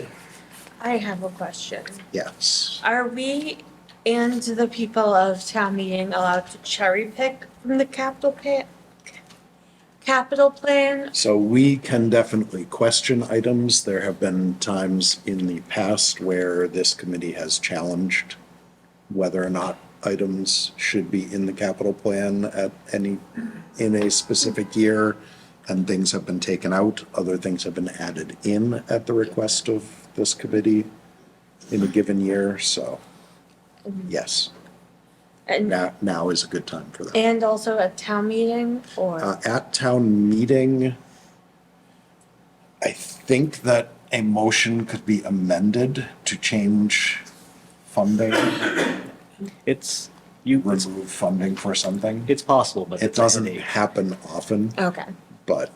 I have a question. Yes. Are we and the people of town meeting allowed to cherry pick from the capital plan? So we can definitely question items. There have been times in the past where this committee has challenged whether or not items should be in the capital plan in a specific year, and things have been taken out. Other things have been added in at the request of this committee in a given year, so yes, And, now is a good time for that. and also at town meeting or? At town meeting, I think that a motion could be amended to change funding. It's, You, remove funding for something. it's possible, but It it's a doesn't headache. happen often, Okay. but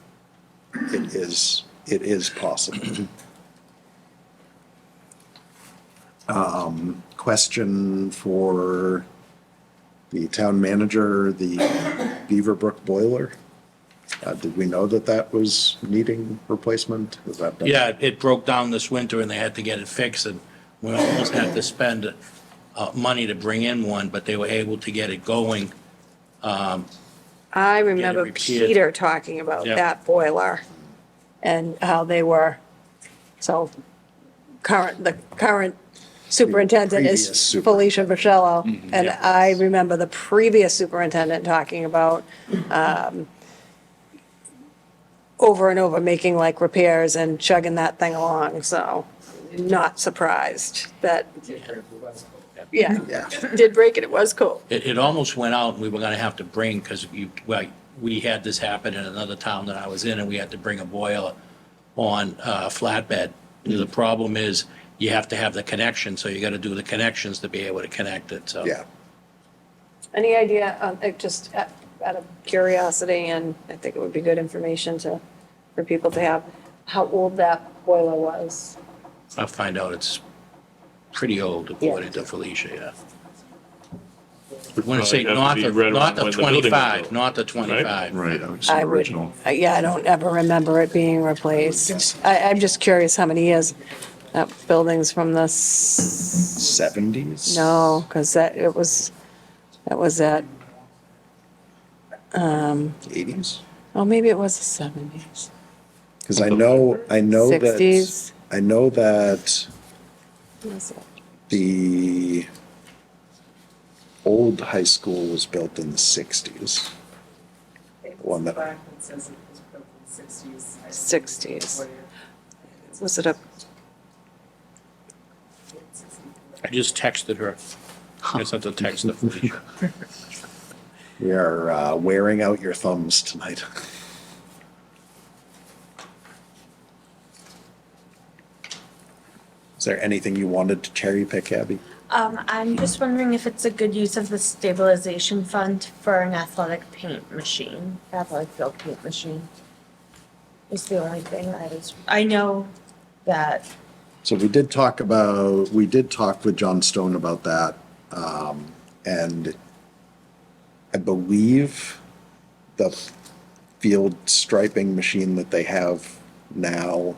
it is possible. Question for the town manager, the Beaverbrook boiler. Did we know that that was needing replacement? Is that done? Yeah, it broke down this winter and they had to get it fixed, and we almost had to spend money to bring in one, but they were able to get it going. I remember repaired. Peter talking about Yep. that boiler and how they were, so the current superintendent Previous is super- Felicia Vichello. And Yep. I remember the previous superintendent talking about, over and over, making like repairs and chugging that thing along, so not surprised that, yeah, Yeah. did break it, it was cool. It almost went out, and we were gonna have to bring, because we had this happen in another town that I was in, and we had to bring a boiler on flatbed. The problem is, you have to have the connection, so you gotta do the connections to be able to connect it, so. Yeah. Any idea, just out of curiosity, and I think it would be good information for people to have, how old that boiler was? I'll find out, it's pretty old according to Felicia, yeah. I want to say Probably have not to the, be right not around the when the building was 25, built, not the 25. Right, I was I would, original. yeah, I don't ever remember it being replaced. I'm just curious how many years. That building's from the, 70s? no, because that was at, 80s? oh, maybe it was the 70s. Because I know that, 60s. I know that Was it? the old high school was built in the 60s. One that, 60s. Was it a, I just texted her. I sent a text to Felicia. we are wearing out your thumbs tonight. Is there anything you wanted to cherry pick, Abby? I'm just wondering if it's a good use of the stabilization fund for an athletic paint machine, athletic field paint machine. Is the only thing that is, I know that, So we did talk with John Stone about that. And I believe the field striping machine that they have now,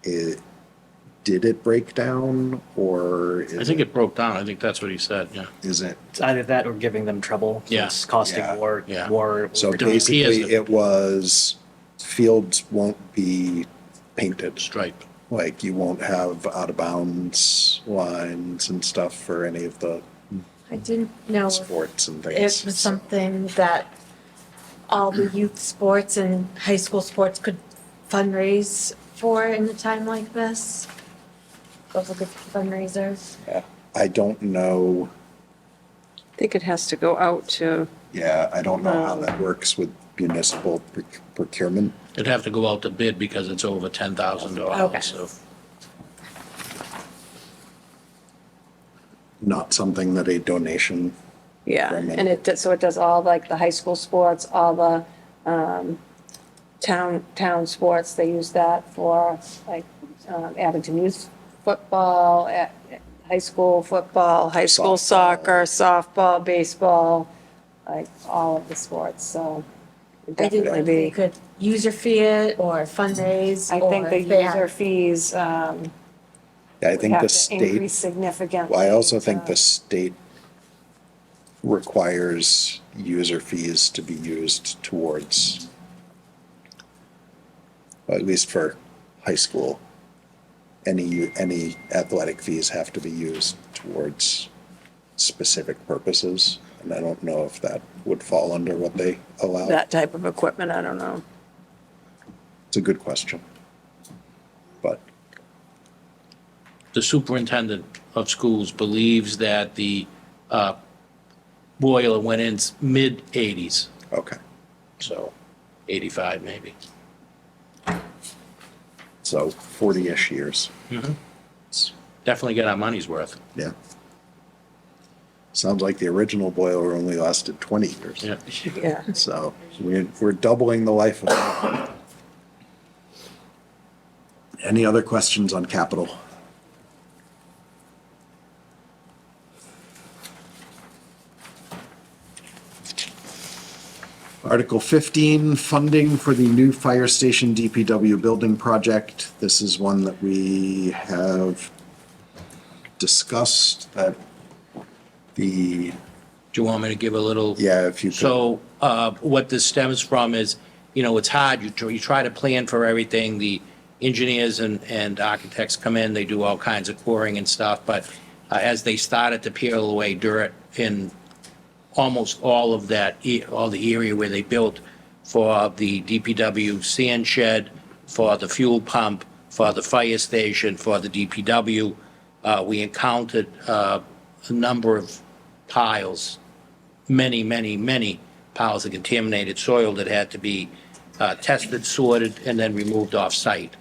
did it break down or I think it broke down. I think that's what he said, yeah. is it? It's either that or giving them trouble. So Yeah. It's costing Yeah. more, Yeah. more. So To repair basically it. it was fields won't be painted. Stripe. Like you won't have out of bounds lines and stuff for any of the I didn't know if sports and it things. was something that all the youth sports and high school sports could fundraise for in a time like this. Those are good fundraisers. Yeah. I don't know. I think it has to go out to, Yeah, I don't know how that works with municipal procurement. It'd have to go out to bid because it's over Okay. $10,000, so. Not something that a donation. yeah, From it. and so it does all like the high school sports, all the, town sports, they use that for like, Abington youth football, high school football, high school Softball. soccer, softball, baseball, like all of the sports, so it'd I didn't know definitely if they be. could user fee it or fundraise. I think or the if they had- user fees, I think have the to increase state, significantly. well, I also think to- the state requires user fees to be used towards, well, at least for high school. Any athletic fees have to be used towards specific purposes. And I don't know if that would fall under what they allow. That type of equipment, I don't know. It's a good question. But The superintendent of schools believes that the boiler went in mid-80s, okay, so 85 maybe. so 40-ish years. Definitely get our money's worth. Yeah. Sounds like the original boiler only lasted 20 years. Yeah. Yeah. So we're doubling the life of it. Any other questions on capital? Article 15, funding for the new fire station DPW building project. This is one that we have discussed that the, Do you want me to give a little? yeah, if you could. So, what this stems from is, it's hard, you try to plan for everything, the engineers and architects come in, they do all kinds of coring and stuff, but as they started to peel away dirt in almost all of that, all the area where they built for the DPW sand shed, for the fuel pump, for the fire station, for the DPW, we encountered a number of piles, many piles of contaminated soil that had to be tested, sorted, and then removed off-site.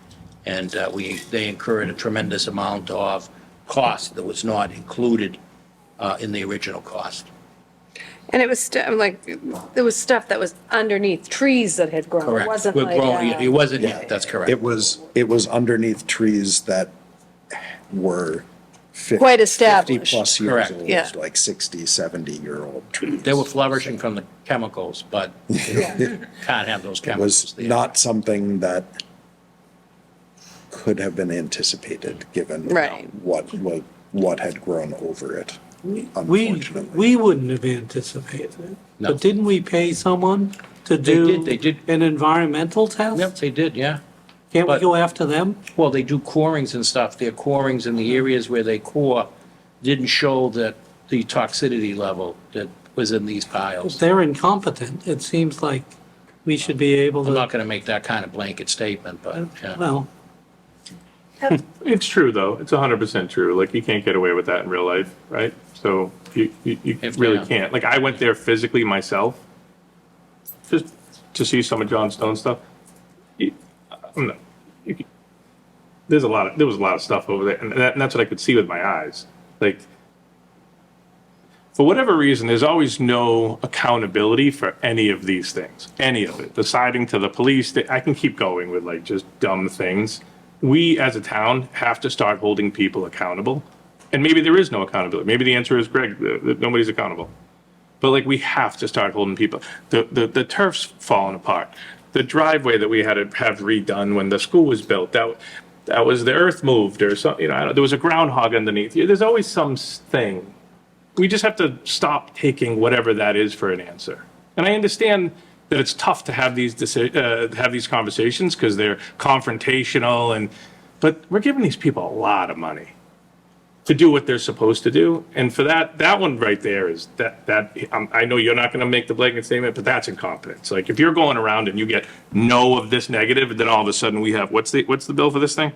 And they incurred a tremendous amount of cost that was not included in the original cost. And it was there was stuff that was underneath trees that had grown. It Correct. wasn't We're like, growing- It wasn't, Yeah. that's correct. It was underneath trees that were Quite 50 established. plus years Correct. old, Yeah. like 60, 70-year-old trees. They were flourishing from the chemicals, but can't have those It chemicals was there. not something could have been anticipated, given Right. what had grown over it, We unfortunately. wouldn't have anticipated it. No. But didn't we pay someone to do? They did. An environmental test? Yep, they did, yeah. Can't we but- go after them? Well, they do corings and stuff. Their corings in the areas where they core didn't show that the toxicity level that was in these If piles. they're incompetent, it seems like we should be able I'm not to, gonna make that kind of blanket statement, but, yeah. well, It's true, though. It's 100% true. Like, you can't get away with that in real life, right? So you really Yeah. can't. Like, I went there physically myself, just to see some of John Stone's stuff. I'm not, there was a lot of stuff over there, and that's what I could see with my eyes. Like, for whatever reason, there's always no accountability for any of these things, any of it. Deciding to the police, I can keep going with like just dumb things. We as a town have to start holding people accountable. And maybe there is no accountability. Maybe the answer is, Greg, that nobody's accountable. But like, we have to start holding people. The turf's falling apart. The driveway that we had to have redone when the school was built, that was the earth moved or something, there was a groundhog underneath. There's always some thing. We just have to stop taking whatever that is for an answer. And I understand that it's tough to have these conversations because they're confrontational but we're giving these people a lot of money to do what they're supposed to do. And for that one right there is I know you're not going to make the blanket statement, but that's incompetence. Like, if you're going around and you get no of this negative, and then all of a sudden we have, what's the bill for this thing?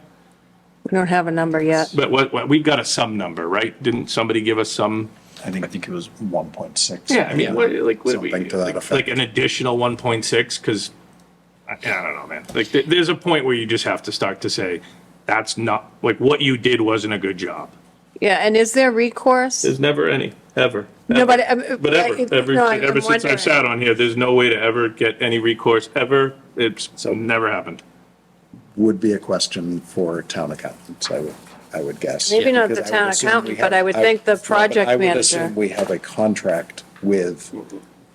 we don't have a number yet. But what we got some number, right? Didn't somebody give us some? I think it was 1.6. Yeah, I mean, what do we, Something to that effect. like an additional 1.6? Because I don't know, man. Like, there's a point where you just have to start to say, that's not, like, what you did wasn't a good job. Yeah, and is there recourse? There's never any, ever. No, but, But ever since I've sat on here, there's no way to ever get any recourse, ever. It's never happened. Would be a question for town accountants, I would guess. Maybe not the Because I town would assume accountant, we but have- I would think the but project I would manager. assume we have a contract with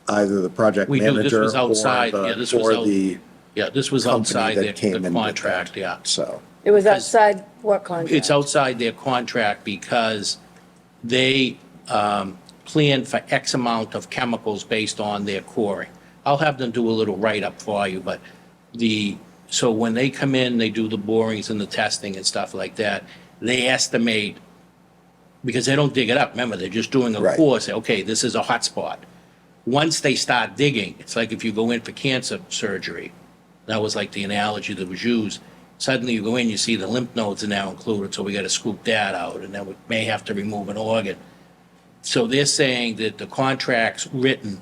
either the project We do. This manager was outside. Yeah, this was or out- the Yeah, this was company outside that came the in with contract, that. yeah. So, It was outside what contract? It's outside their contract because they plan for X amount of chemicals based on their coring. I'll have them do a little write-up for you, but so when they come in, they do the borings and the testing and stuff like that, they estimate, because they don't dig it up, remember, they're just doing a Right. core, say, okay, this is a hot spot. Once they start digging, it's like if you go in for cancer surgery, that was like the analogy that was used. Suddenly you go in, you see the lymph nodes are now included, so we gotta scoop that out, and then we may have to remove an organ. So they're saying that the contract's written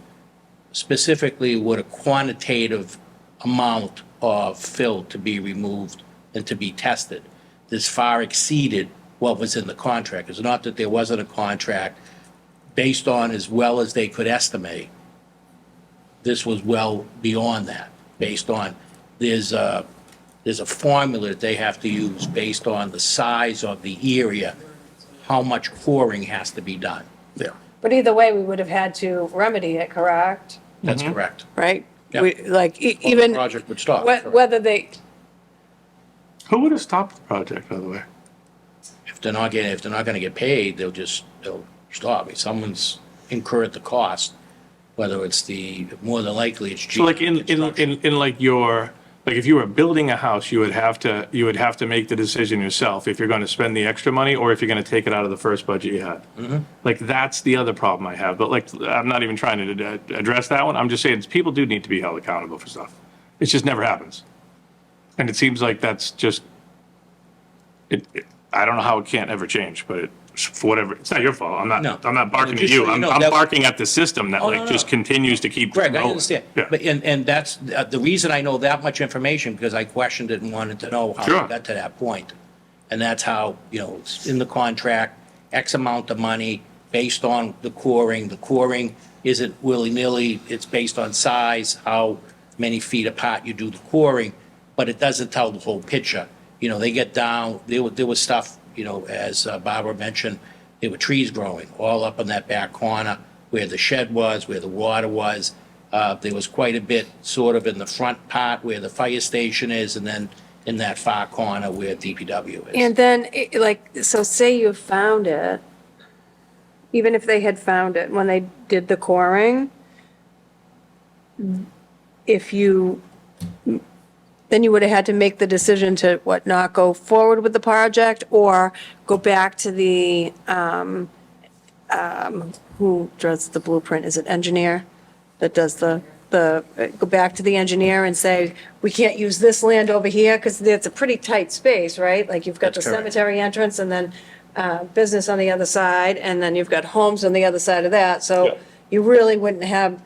specifically with a quantitative amount of fill to be removed and to be tested. This far exceeded what was in the contract. It's not that there wasn't a contract, based on as well as they could estimate. This was well beyond that, based on, there's a formula that they have to use based on the size of the area, how much coring has to be done. Yeah. But either way, we would have had to remedy it, correct? That's correct. Right? Yep. We, like, Or the even, project would stop. whether they, Who would have stopped the project, by the way? If they're not gonna get paid, they'll stop. If someone's incurred the cost, whether it's more than likely it's cheap. So like in like like if you were building a house, you would have to make the decision yourself if you're going to spend the extra money or if you're going to take it out of the first budget you had. Like that's the other problem I have. But like, I'm not even trying to address that one. I'm just saying people do need to be held accountable for stuff. It just never happens. And it seems like that's just, I don't know how it can't ever change, but for whatever, it's not your fault. I'm No. not barking at Just you. so you know, I'm that- barking at the system that Oh, like no, just no. continues to keep Greg, I going. understand. Yeah. But, and that's, the reason I know that much information, because I questioned it and wanted to know how Sure. it got to that point. And that's how, it's in the contract, X amount of money based on the coring. The coring isn't willy-nilly, it's based on size, how many feet apart you do the coring, but it doesn't tell the whole picture. They get down, there was stuff, as Barbara mentioned, there were trees growing all up in that back corner where the shed was, where the water was. There was quite a bit sort of in the front part where the fire station is, and then in that far corner where DPW is. and then, so say you found it, even if they had found it when they did the coring, then you would have had to make the decision to, not go forward with the project or go back to the, who does the blueprint? Is it engineer that does go back to the engineer and say, we can't use this land over here because it's a pretty tight space, right? Like you've got the That's correct. cemetery entrance and then business on the other side, and then you've got homes on the other side of that. Yeah. So you really wouldn't have,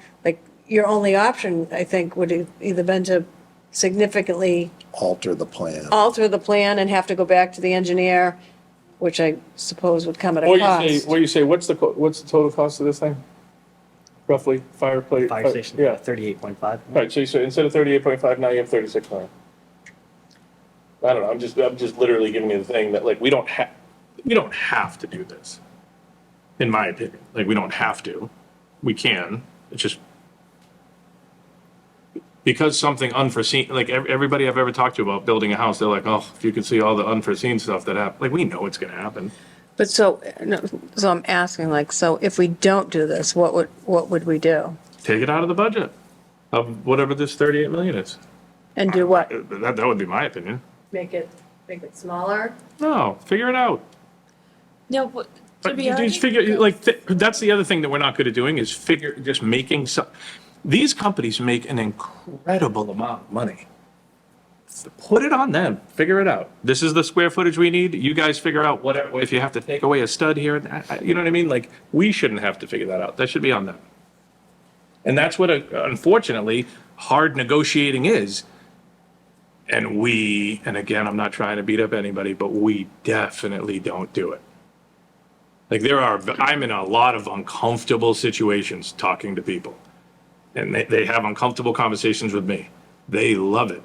your only option, I think, would have either been to significantly Alter the plan. alter the plan and have to go back to the engineer, which I suppose would come at a cost. What you say, what's the total cost of this thing? Roughly, fireplace? Fire station, Yeah. 38.5. Right, so instead of 38.5, now you have 36 million. I don't know, I'm just literally giving you the thing that like, we don't have to do this. In my opinion, like, we don't have to. We can, it's just, because something unforeseen, like everybody I've ever talked to about building a house, they're like, oh, if you could see all the unforeseen stuff that happened, like, we know it's gonna happen. But so I'm asking, so if we don't do this, what would we do? Take it out of the budget of whatever this 38 million is. And do what? That would be my opinion. Make it smaller? No, figure it out. No, but to But be you just honest, figure, like, that's the other thing that we're not good at doing is just making some, these companies make an incredible amount of money. Put it on them, figure it out. This is the square footage we need. You guys figure out whatever, if you have to take away a stud here, you know what I mean? Like, we shouldn't have to figure that out. That should be on them. And that's what, unfortunately, hard negotiating is. And again, I'm not trying to beat up anybody, but we definitely don't do it. Like I'm in a lot of uncomfortable situations talking to people. And they have uncomfortable conversations with me. They love it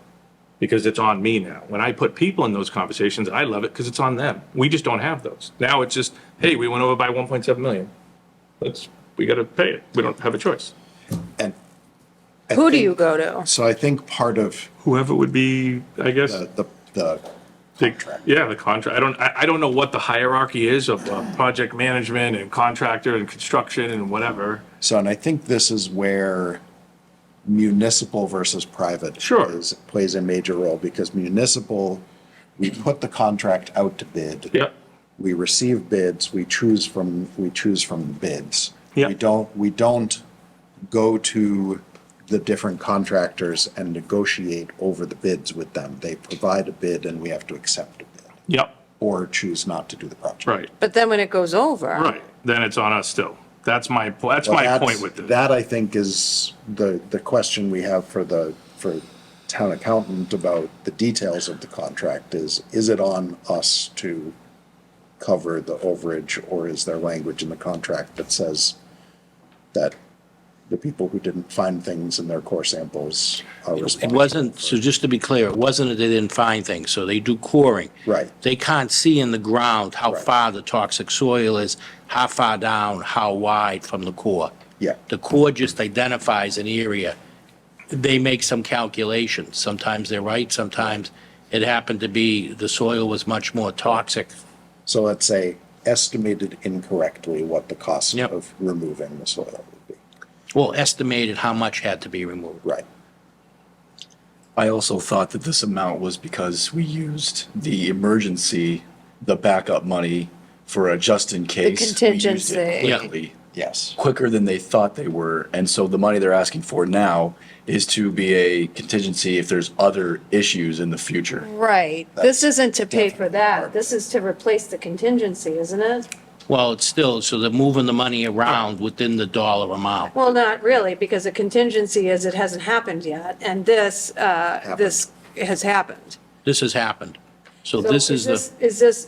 because it's on me now. When I put people in those conversations, I love it because it's on them. We just don't have those. Now it's just, hey, we went over by 1.7 million. We got to pay it. We don't have a choice. And I Who do think- you go to? So I think part of Whoever would be, I guess. the contract. Yeah, the contract. I don't know what the hierarchy is of project management and contractor and construction and whatever. So, and I think this is where municipal versus private Sure. plays a major role, because municipal, we put the contract out to bid. Yep. We receive bids, we choose from the bids. Yep. We don't go to the different contractors and negotiate over the bids with them. They provide a bid and we have to accept a bid Yep. or choose not to do the project. Right. But then when it goes over. Right. Then it's on us still. That's my point. Well, Point with this. That, I think, is the question we have for town accountant about the details of the contract is it on us to cover the overage, or is there language in the contract that says that the people who didn't find things in their core samples are It responsible? wasn't, so just to be clear, it wasn't that they didn't find things, so they do coring. Right. They can't see in the ground how Right. far the toxic soil is, how far down, how wide from the core. Yeah, The core just identifies an area. They make some calculations. Sometimes they're right, sometimes it happened to be the soil was much more toxic. so let's say estimated incorrectly what the cost Yep. of removing the soil would be. Well, estimated how much had to be removed. Right. I also thought that this amount was because we used the emergency, the backup money for a just in case. We used it contingency. Yeah. quickly, Yes. quicker than they thought they were. And so the money they're asking for now is to be a contingency if there's other issues in the future. Right. This That's isn't to pay for definitely that. part. This is to replace the contingency, isn't it? Well, it's still, so they're moving the money around within the dollar amount. Well, not really, because a contingency is it hasn't happened yet, and this has happened. This has happened. So So this is the, Is this,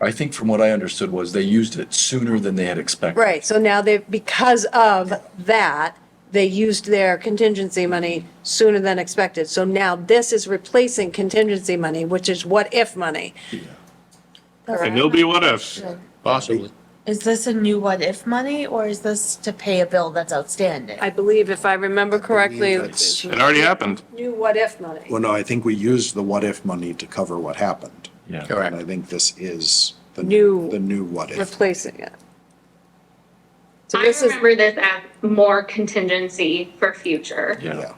I think from what I understood was they used it sooner than they had expected. right, so now they, because of that, they used their contingency money sooner than expected. So now this is replacing contingency money, which is what-if money. And there'll be what ifs. possibly. Is this a new what-if money, or is this to pay a bill that's outstanding? I believe, if I remember correctly, it's- It already happened. new what-if money. Well, no, I think we used the what-if money to cover what happened. Yeah. Correct. And I think this is the New- the new what-if. Replacing it. So I this is, remember this as more contingency for future. Yeah.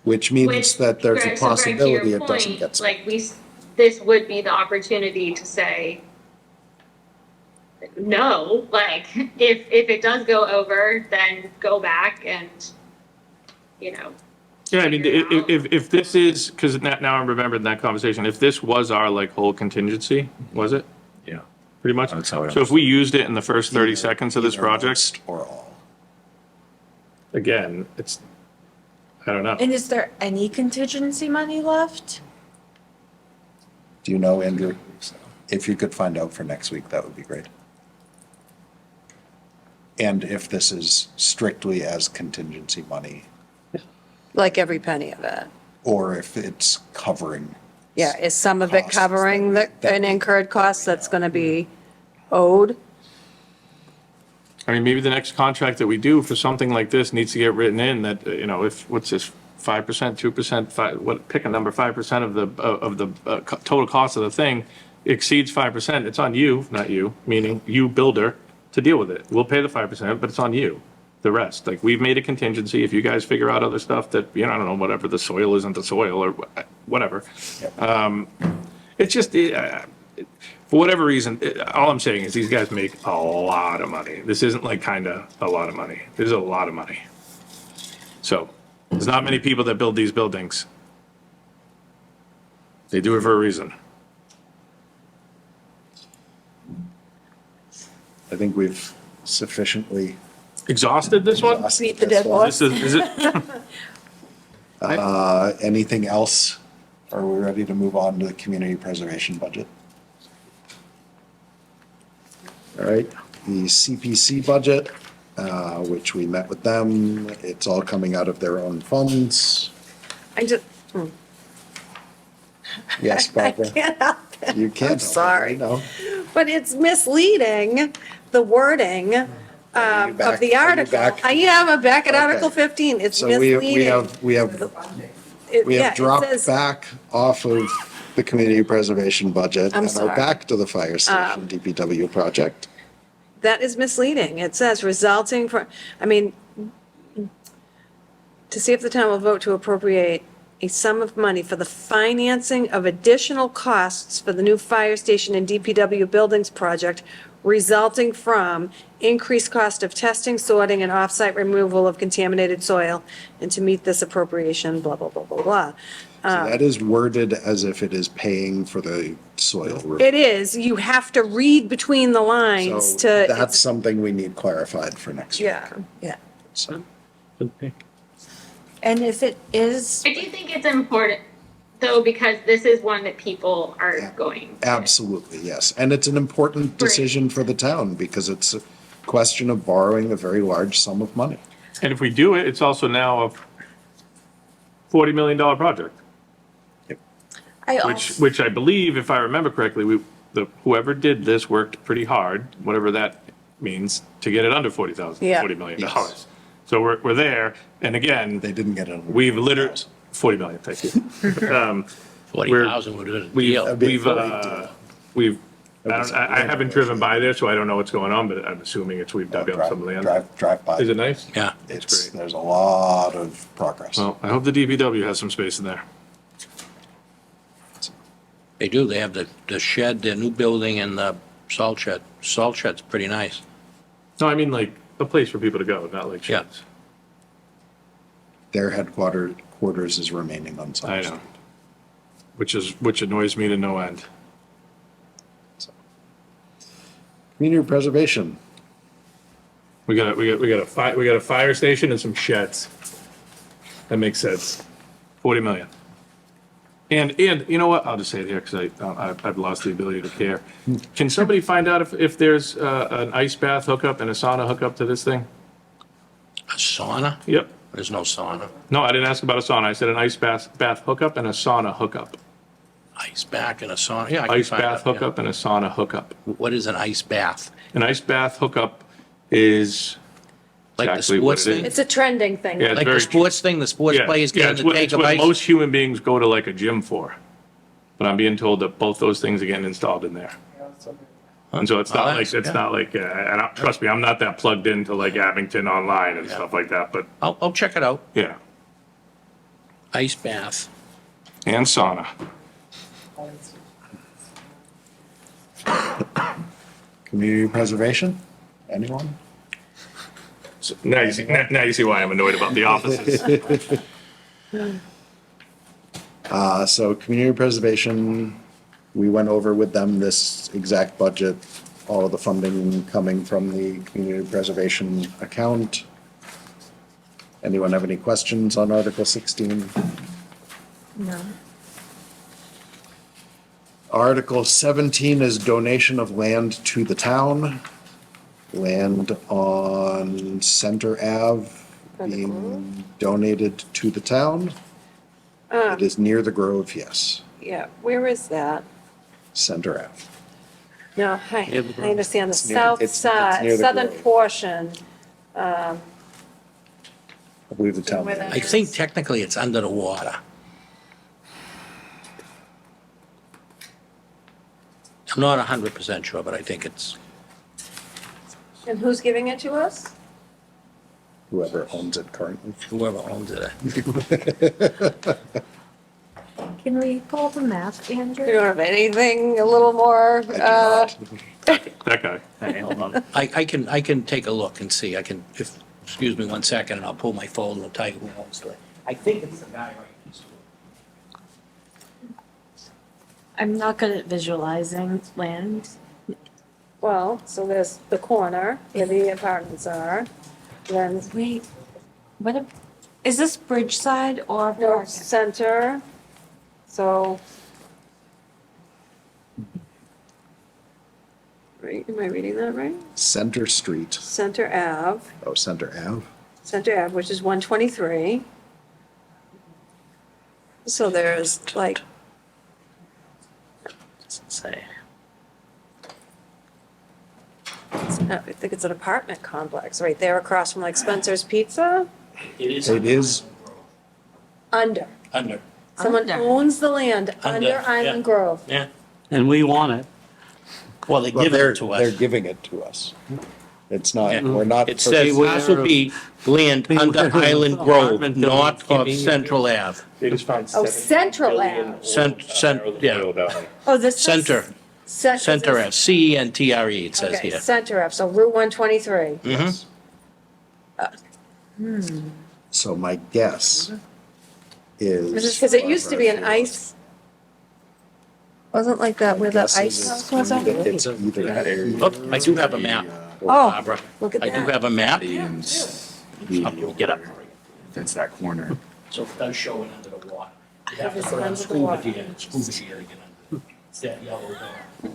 Which means Which, that there's a Greg, so Greg, to your possibility it doesn't point, get spent. like this would be the opportunity to say, no, like, if it does go over, then go back and, you know. Yeah, I mean, figure it out. if this is, because now I'm remembering that conversation, if this was our like whole contingency, was it? Yeah. Pretty much? That's how I So if we used it in the first 30 Either- seconds of this either project, most or all. again, it's, I don't know. And is there any contingency money left? Do you know, Andrew? If you could find out for next week, that would be great. And if this is strictly as contingency money, like every penny of it. or if it's covering. Yeah, is some of it Costs covering an incurred cost that's gonna be owed? I mean, maybe the next contract that we do for something like this needs to get written in that, you know, if, what's this, 5%, 2%, pick a number, 5% of the total cost of the thing exceeds 5%, it's on you, not you, meaning you builder, to deal with it. We'll pay the 5%, but it's on you, the rest. Like, we've made a contingency. If you guys figure out other stuff that, you know, I don't know, whatever, the soil isn't the soil or whatever. It's just, for whatever reason, all I'm saying is these guys make a lot of money. This isn't like kinda a lot of money. This is a lot of money. So, there's not many people that build these buildings. They do it for a reason. I think we've sufficiently Exhausted this one? exhausted Beat the this dead one. horse. Is it? Anything else? Are we ready to move on to the community preservation budget? All right, the CPC budget, which we met with them, it's all coming out of their own funds. I just, Yes, I Barbara, can't help it. you can. I'm sorry. No, But it's misleading, the wording of back? the Are you article. back? I am, I'm back at Okay. Article 15. It's so misleading. we have Yeah, it dropped says- back off of the community preservation budget I'm and are sorry. back to the fire station DPW project. That is misleading. It says resulting from, I mean, to see if the town will vote to appropriate a sum of money for the financing of additional costs for the new fire station and DPW buildings project resulting from increased cost of testing, sorting, and off-site removal of contaminated soil, and to meet this appropriation, blah, blah, blah, blah, blah. So that is worded as if it is paying for the soil. It is, you have to read between the lines So to. that's something we need clarified for next week. Yeah. So, And if it is, I do think it's important, though, because this is one that people are going. to- Absolutely, yes. And it's an important decision for the town because it's a question of borrowing a very large sum of money. And if we do it, it's also now a $40 million project, which I believe, if I remember correctly, whoever did this worked pretty hard, whatever that means, to get it under Yeah. $40 million. Yes. So we're there, and again, They didn't get it. we've literally, 40 million, thank you. 40,000 would have been a deal. We've, I haven't driven by there, so I don't know what's going on, but I'm assuming we've dug up some land. Drive by. Is it nice? Yeah. It's, there's a lot of progress. Well, I hope the DPW has some space in there. They do. They have the shed, their new building, and the salt shed. Salt shed's pretty nice. No, I mean like a place for people to go, not like Yeah. sheds. Their quarters is remaining on Summer I Street. know. Which annoys me to no end. Community preservation. We got a fire station and some sheds. That makes sense. 40 million. And you know what? I'll just say it here because I've lost the ability to care. Can somebody find out if there's an ice bath hookup and a sauna hookup to this thing? A sauna? Yep. There's no sauna. No, I didn't ask about a sauna. I said an ice bath hookup and a sauna hookup. Ice bath and a sauna. Yeah, I can Ice find bath out, yeah. hookup and a sauna hookup. What is an ice bath? An ice bath hookup is Like the exactly what sports it is. thing? It's a trending thing. Yeah, it's Like the very- sports thing, the sports players get in it's the what- tank it's of what ice? most human beings go to like a gym for. But I'm being told that both those things are getting installed in there. And so it's not like, and trust me, I'm not that plugged into like Abington online and stuff like that, but I'll check it out. yeah. Ice bath. And sauna. Community preservation? Anyone? So now you see why I'm annoyed about the offices. So community preservation, we went over with them this exact budget, all of the funding coming from the community preservation account. Anyone have any questions on Article 16? No. Article 17 is donation of land to the town. Land on Center Ave being donated to the town. It is near the Grove, yes. Yeah, where is that? Center Ave. No, I understand the It's near- south it's side, near the southern Grove. portion. I believe the town. Where that I think technically it's under the water. I'm not 100% sure, but I think it's, And who's giving it to us? Whoever owns it currently. whoever owns it. Can we pull the map, Andrew? We don't have anything a little more, That guy. Hey, hold on. I can take a look and see. Excuse me 1 second, and I'll pull my phone and I'll tell you who owns it. I think it's the guy right next to it. I'm not good at visualizing land. well, so there's the corner where the apartments are. Then, Wait, is this Bridgeside or north Park? center. So. Right, am I reading that right? Center Street, Center Ave. Center Ave. Center Ave, which is 123. So there's like, Doesn't say. I think it's an apartment complex right there across from like Spencer's Pizza. It is. It is, Under. Under. Someone Under. owns the land under yeah. Island Grove. Yeah. And we want it. Well, they well, give they're, it to they're us. giving it to us. It's not, Yeah. we're not. It says parcel B, land under Island Grove, Apartment north of buildings. Central Ave. They just found Oh, Central Ave. Yeah. Oh, this says. Center, Cen- Center this- Ave, CENTRE it says Okay, here. Center Ave, so Route 123. Mhm. So my guess is. Because it used to be an ice. Wasn't like that where the Guess ice is house was up? It's either that area. Oh, I do have a map, Oh, Barbara. look at I do that. have a map. Means Get up. that's that corner. So it does show it under the water. Scuba gear to get under. It's that yellow door.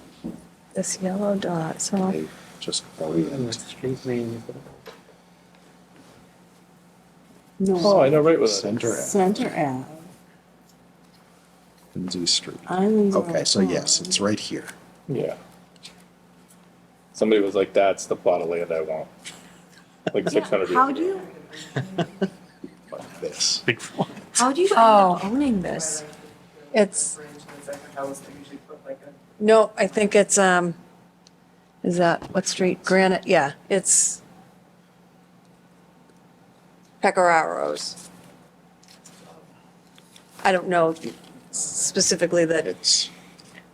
This yellow dot, so. I just orient. Street name. Oh, I know right with it. Center Ave, Center Ave. Lindsay Street. Islands on Okay, so the yes, it's right here. Yeah. Somebody was like, that's the plot of land I want. Like 600 years How ago. do you, Like this. how do you end up owning this? It's. No, I think it's, is that, what street? Granite, yeah, it's Pecoraro's. I don't know specifically that, It's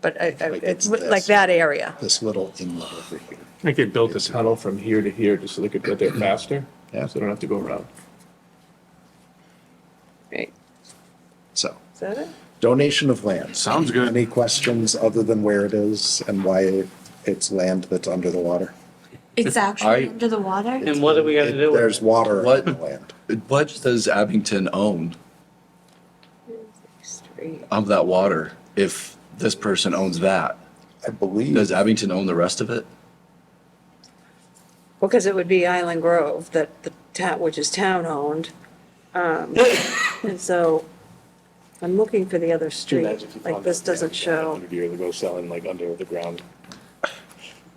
but Like it's it's like this. that area. this little inlet over here. I think they built a tunnel from here to here just so they could get there faster. Yeah. So they don't have to go around. Right. So, Is that it? donation of land. Sounds good. Any questions other than where it is and why it's land that's under the water? It's actually under the water? And what do we gotta do with There's it? water What? on the land. What does Abington own Street. of that water if this person owns that? I believe. Does Abington own the rest of it? Well, because it would be Island Grove that the town, which is town-owned. And so I'm looking for the other street, like this doesn't show. 100 years ago selling like under the ground.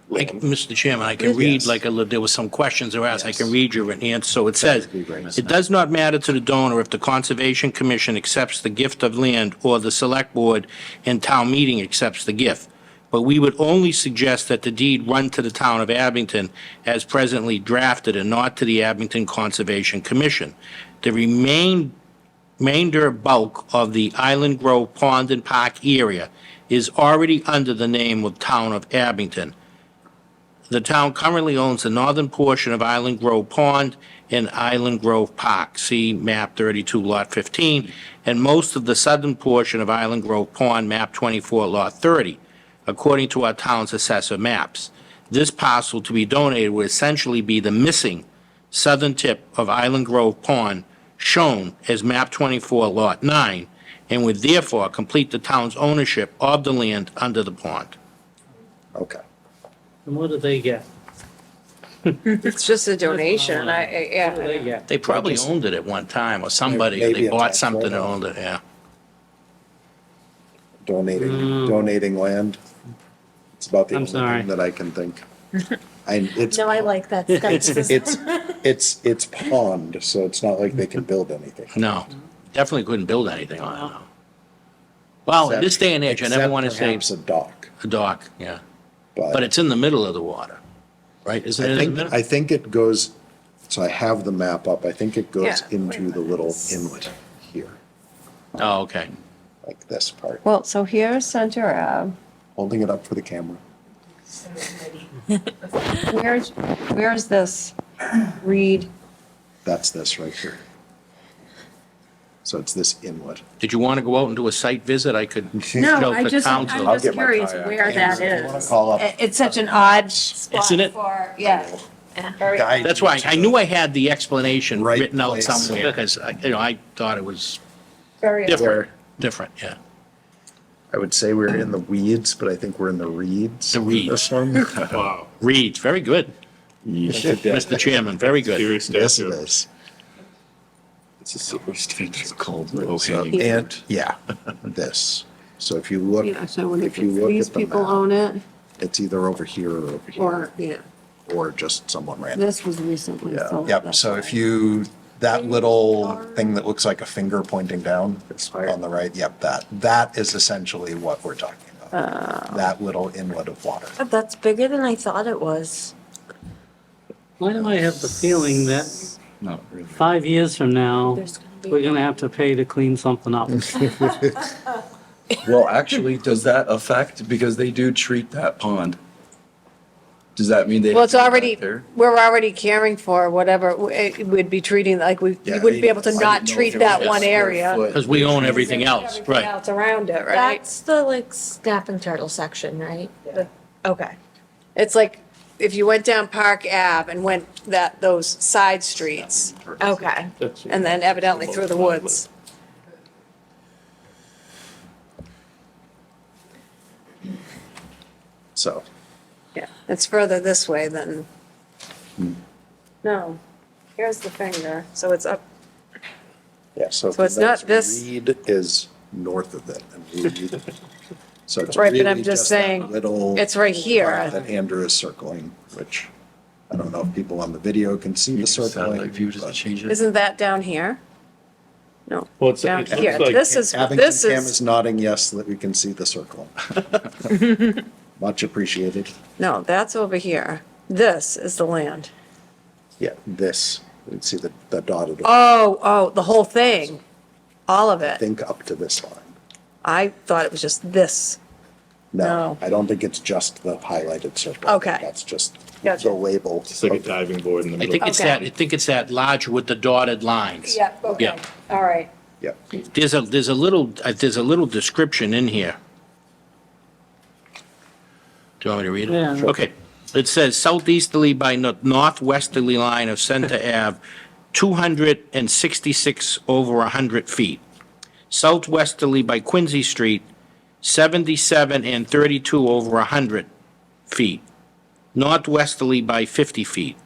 Like, Mr. Chairman, I can read, Yes. like, there was some questions that were asked, I can Yes. read your answer. So it says, That'd be great. it does not matter to the donor if the Conservation Commission accepts the gift of land or the Select Board and Town Meeting accepts the gift. But we would only suggest that the deed run to the town of Abington as presently drafted and not to the Abington Conservation Commission. The remainder bulk of the Island Grove Pond and Park area is already under the name of Town of Abington. The town currently owns the northern portion of Island Grove Pond and Island Grove Park, see map 32, lot 15, and most of the southern portion of Island Grove Pond, map 24, lot 30, according to our town's assessor maps. This parcel to be donated would essentially be the missing southern tip of Island Grove Pond, shown as map 24, lot 9, and would therefore complete the town's ownership of the land under the pond. Okay. And what do they get? It's just a donation, What do they yeah. get? They probably owned it at one time, or somebody, Maybe they a bought tax something and write-off. owned it, yeah. Donating land. It's about the I'm only sorry. thing that I can think. It's, No, I like that skepticism. it's pond, so it's not like they can build anything. No, definitely couldn't build anything on it, no. Well, in this day and age, I never Except want to say perhaps a dock, a dock, yeah, but but it's in the middle of the water, right? Isn't it in the middle? I think it goes, so I have the map up, I think it goes Yeah, wait a into the minute. little inlet here, Oh, okay. like this part. Well, so here's Center Ave. Holding it up for the camera. Where's this? Reed. That's this right here. So it's this inlet. Did you want to go out and do a site visit? I could No, show I the just, I'm council. just get my curious kayak. where that You wanna is. call up- It's such an odd spot Isn't it? for, yeah. Very- Guide That's you why, to I the knew I had the explanation right written out place. somewhere, because, I thought it was Very different, yeah. I would say we're in the weeds, but I think we're in the reeds. The reeds. This one. Wow. Reeds, very good, Mr. Chairman, very good. Serious Yes, it statue. is. It's a silver statue called So, low-hanging. and, yeah, this. So if you look, Yeah, so when if you look these at the people map, own it, it's either over here or over here, or, yeah, or just someone random. this was recently sold. Yep, that's so why. if you, that little thing that looks like a finger pointing down on the right, yep, that is essentially what we're talking about. That little inlet of water. But that's bigger than I thought it was. Why do I have the feeling that Not really. 5 years from now, There's gonna be. we're gonna have to pay to clean something up? Well, actually, does that affect, because they do treat that pond? Does that mean they? Well, it's have to go already, back there? we're already caring for whatever, it would be treating, like, we Yeah, wouldn't be able I to didn't not know if treat it that was one square area. foot. Because we own everything else, Everything right. else around it, right? That's the like snapping turtle section, right? Okay. It's like, if you went down Park Ave and went those side streets, Okay. That's- and then evidently through the woods. So, Yeah, it's further this way than, no, here's the finger, so it's up, yeah, so. So it's not this- Reed is north of it, and Reed, so it's Right, but I'm really just that saying, little it's right part here. that Andrew is circling, which I don't know if people on the video can see the circling. but Isn't that down here? No, Well, it's, down it looks here. like, This is, Abington this Cam is, is nodding yes so that we can see the circle. Much appreciated. no, that's over here. This is the land. Yeah, this, you can see the dotted, Oh, the whole thing, all of I it. think up to this line. I thought it was just this. No, No. I don't think it's just the highlighted circle. Okay. That's just Gotcha. the label. it's like a diving board in the I middle. think it's Okay. that, I think it's that large with the dotted lines. Yeah, okay, Yeah. all right. Yeah, There's a little description in here. Do you want me to read it? Yeah. Okay. It says southeasterly by northwesterly line of Center Ave, 266 over 100 feet. Southwesterly by Quincy Street, 77 and 32 over 100 feet. Northwesterly by 50 feet.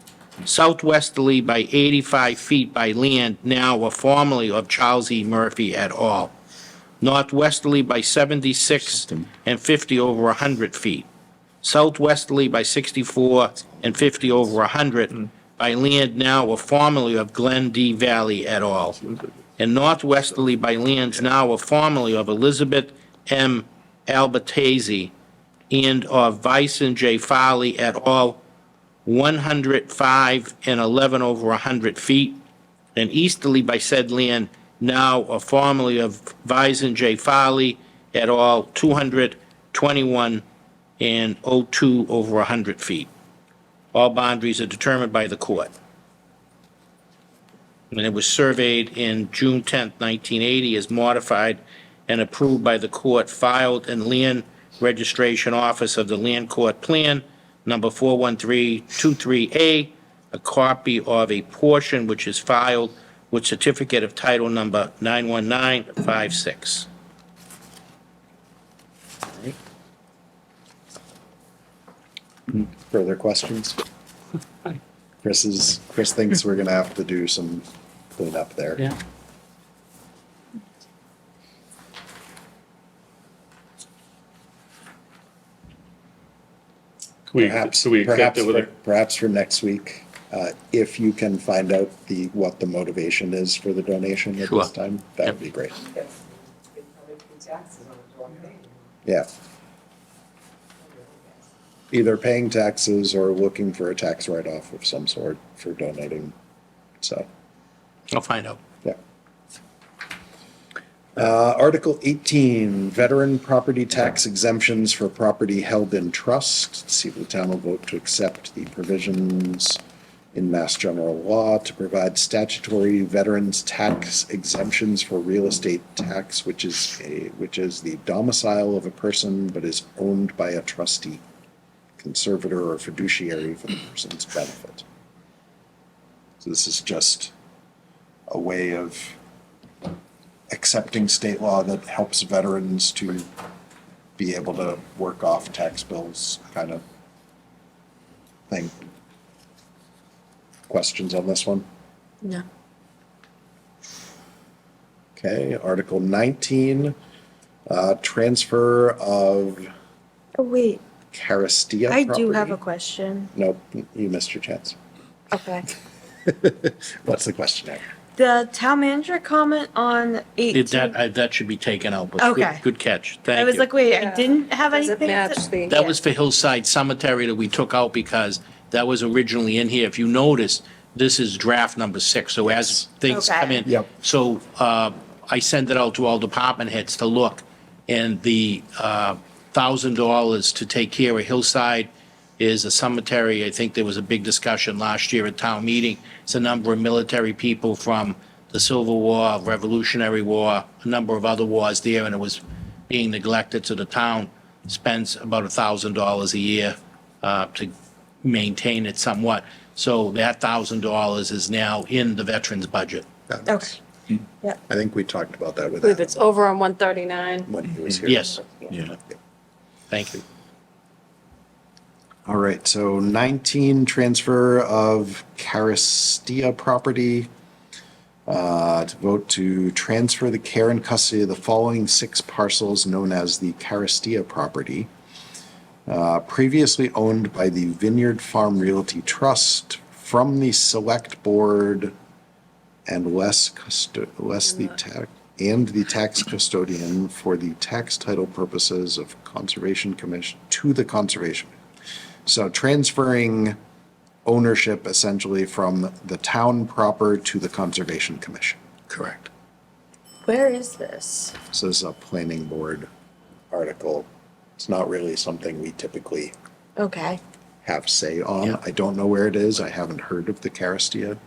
Southwesterly by 85 feet by land now or formerly of Charles E. Murphy et al. Northwesterly by 76 and 50 over 100 feet. Southwesterly by 64 and 50 over 100 by land now or formerly of Glen D. Valley et al. And northwesterly by lands now or formerly of Elizabeth M. Albertazzi and of Vyson J. Farley et al., 105 and 11 over 100 feet, and easterly by said land now or formerly of Vyson J. Farley et al., 221 and 02 over 100 feet. All boundaries are determined by the court. And it was surveyed in June 10th, 1980, as modified and approved by the court, filed in Land Registration Office of the Land Court Plan, number 41323A, a copy of a portion which is filed with certificate of title number 91956. further questions? Chris thinks we're gonna have to do some cleanup there. Yeah. Perhaps, So we accept perhaps, it with a, perhaps for next week, if you can find out what the motivation is for the donation at Sure. this time, that would be great. Yeah. Either paying taxes or looking for a tax write-off of some sort for donating, so, I'll find out. yeah. Article 18, veteran property tax exemptions for property held in trust. See if the town will vote to accept the provisions in Mass General Law to provide statutory veterans tax exemptions for real estate tax, which is the domicile of a person but is owned by a trustee, conservator, or fiduciary for the person's benefit. So this is just a way of accepting state law that helps veterans to be able to work off tax bills kind of thing. Questions on this one? No. Okay, Article 19, transfer of Oh, wait, Caristia I property. do have a question. Nope, you missed your chance. Okay. What's the question, Aaron? The town manager comment on 18. That should be taken out, but good- Okay. good catch. Thank I you. was like, wait, I Yeah. didn't have Does it anything. match the? That was for Hillside Cemetery that we took out because that was originally in here. If you notice, this is draft number 6, so as things come Okay. in. Yep. So I send it out to all department heads to look, and the $1,000 to take care of Hillside is a cemetery. I think there was a big discussion last year at town meeting. It's a number of military people from the Civil War, Revolutionary War, a number of other wars there, and it was being neglected, so the town spends about $1,000 a year to maintain it somewhat. So that $1,000 is now in the veterans' budget. Okay. I think we talked about that with I believe Adam it's over on 139. when he was here. Yes. Yeah. Thank you. All right, so 19, transfer of Caristia property. To vote to transfer the care and custody of the following 6 parcels known as the Caristia property, previously owned by the Vineyard Farm Realty Trust from the Select Board and the tax custodian for the tax title purposes of Conservation Commission to the Conservation. So transferring ownership essentially from the town proper to the Conservation Commission. Correct. Where is this? So this is a planning board article. It's not really something we typically Okay. have say on. Yeah. I don't know where it is. I haven't heard of the Caristia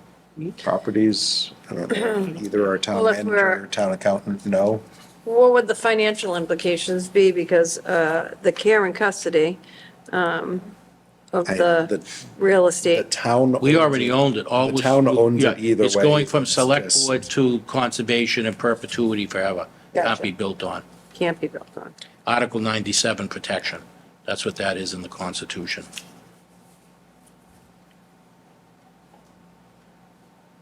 properties. I don't know if either our town Well, if manager we're- or town accountant know. What would the financial implications be? Because the care and custody of the real The estate, town. We owns already it. owned it. All The was- town owns yeah, it either way. It's going from It's select just- board to conservation in perpetuity forever. Can't Gotcha. be built on. can't be built on. Article 97, protection. That's what that is in the Constitution.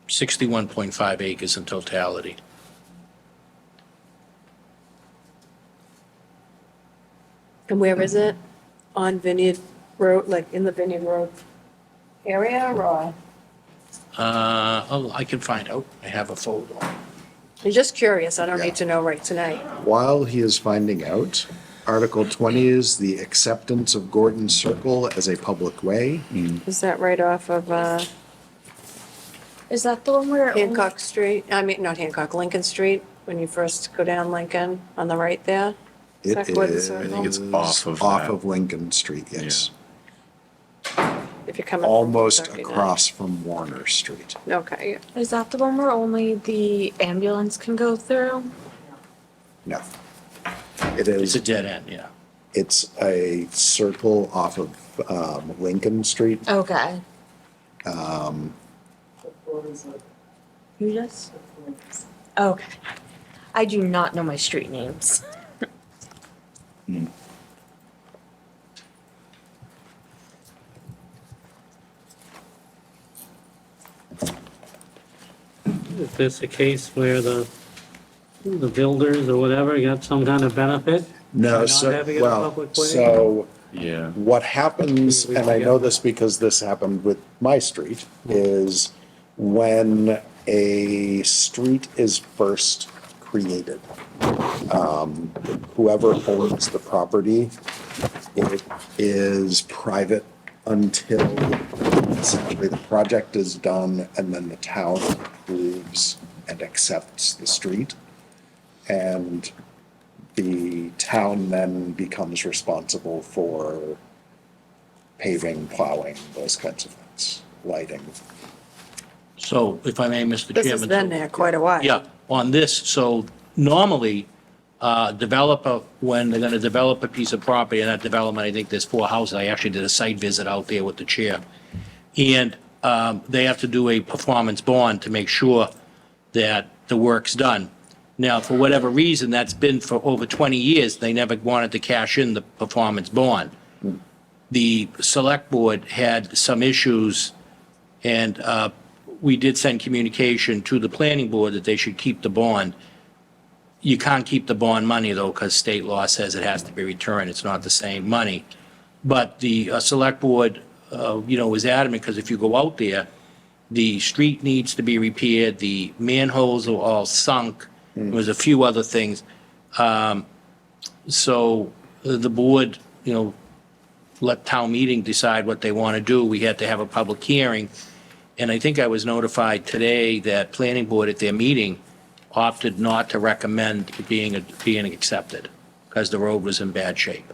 61.5 acres in totality. And where is it? On Vineyard Road, like in the Vineyard Road area, or? I can find out. I have a photo. I'm just curious, I don't Yeah. need to know right tonight. While he is finding out, Article 20 is the acceptance of Gordon Circle as a public way. Is that right off of Is that the one where? Hancock Street? I mean, not Hancock, Lincoln Street, when you first go down Lincoln, on the right there? Is that It Gordon is. Circle? I think it's off of Off that. of Lincoln Street, yes. If you're coming. from Almost 39. across from Warner Street. Okay, Is that the one where only the ambulance can go through? No. It It's is, a dead end, yeah. it's a circle off of Lincoln Street. Okay. You just? Okay. I do not know my street names. Is this a case where the builders or whatever got some kind of benefit? No, Not so, having it a well, public way? so Yeah. what happens, and I know this because this happened with my street, is when a street is first created, whoever owns the property, it is private until essentially the project is done and then the town approves and accepts the street. And the town then becomes responsible for paving, plowing, those kinds of things, lighting. So if I may, Mr. Chairman. this has been there quite a while. Yeah, on this, so normally, developer, when they're gonna develop a piece of property, and that development, I think there's 4 houses, I actually did a site visit out there with the chair. And, they have to do a performance bond to make sure that the work's done. Now, for whatever reason, that's been for over 20 years, they never wanted to cash in the performance bond. The select board had some issues, and, we did send communication to the planning board that they should keep the bond. You can't keep the bond money, though, because state law says it has to be returned. It's not the same money. But the select board, was adamant, because if you go out there, the street needs to be repaired, the manholes are all sunk, there's a few other things. So the board, let town meeting decide what they want to do. We had to have a public hearing. And I think I was notified today that planning board at their meeting opted not to recommend it being accepted because the road was in bad shape.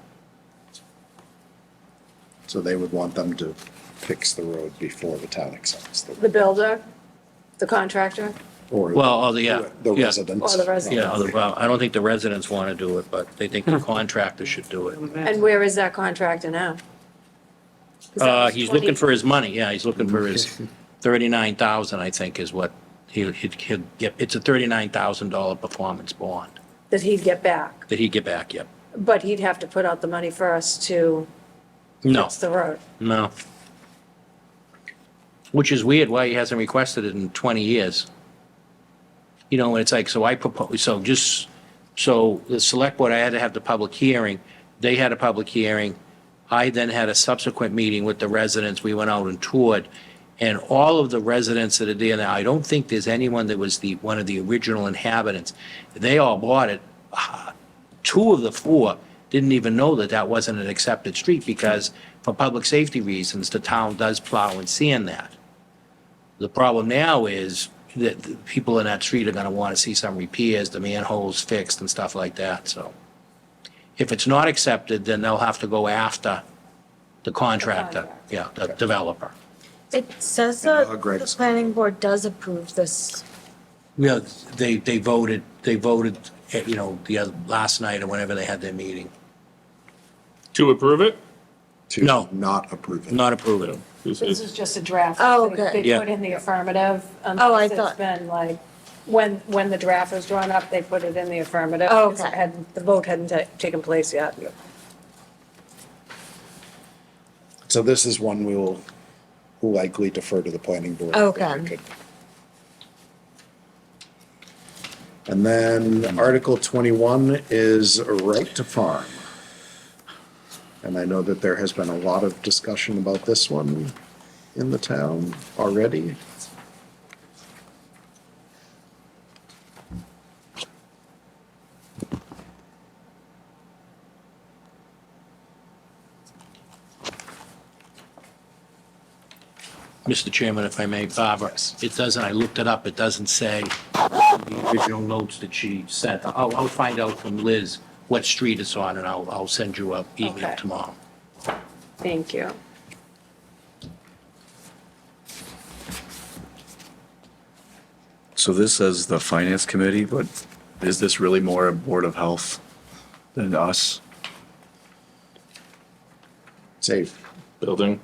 So they would want them to fix the road before the town accepts the The builder, the contractor, or Well, yeah. the yeah. residents. or the resident. Yeah, well, I don't think the residents want to do it, but they think the contractor should do it. And where is that contractor now? 'Cause that was He's 20 looking for his money, yeah, he's looking for his 39,000, I think, is what he'll get. It's a $39,000 performance bond That he'd get back, that he'd get back, yep. but he'd have to put out the money first to No, fix the road. no. Which is weird why he hasn't requested it in 20 years. You know, it's like, so I propose, so the select board, I had to have the public hearing. They had a public hearing. I then had a subsequent meeting with the residents. We went out and toured. And all of the residents that are there now, I don't think there's anyone that was one of the original inhabitants. They all bought it. Two of the four didn't even know that that wasn't an accepted street because for public safety reasons, the town does plow and sand that. The problem now is that the people in that street are gonna wanna see some repairs, the manholes fixed and stuff like that, so. If it's not accepted, then they'll have to go after the contractor, yeah, the developer. It says that the Greg's. planning board does approve this. Yeah, they voted, you know, last night or whenever they had their meeting. To approve it? To No. not approve it. Not approve it. This is just a draft. Oh, They- okay. They Yeah. put in the affirmative. Oh, I unless thought- It's been like, when the draft was drawn up, they put it in the affirmative. Oh, because okay. The vote hadn't taken place yet. So this is one we will likely defer to the planning board. Okay. And then Article 21 is a right to farm. And I know that there has been a lot of discussion about this one in the town already. Mr. Chairman, if I may, Barbara, it doesn't, I looked it up, it doesn't say the original notes that she sent. I'll find out from Liz what street it's on, and I'll send you an email Okay. tomorrow. Thank you. So this says the finance committee, but is this really more a board of health than us? Safe. Building.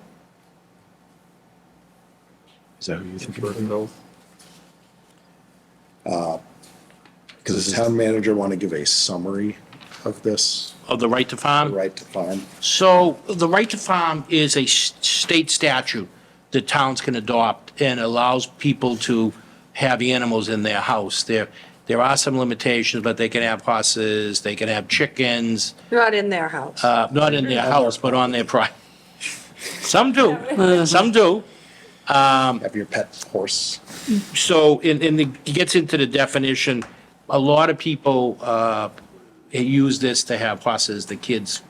Is that who you think? Building health. Does the town manager want to give a summary of this, Of the right to the farm? right to farm? So the right to farm is a state statute that towns can adopt and allows people to have animals in their house. There are some limitations, but they can have horses, they can have chickens, Not in their house. not in their house, but on their Some do, some do. Have your pet horse? So it gets into the definition, a lot of people use this to have horses, the kids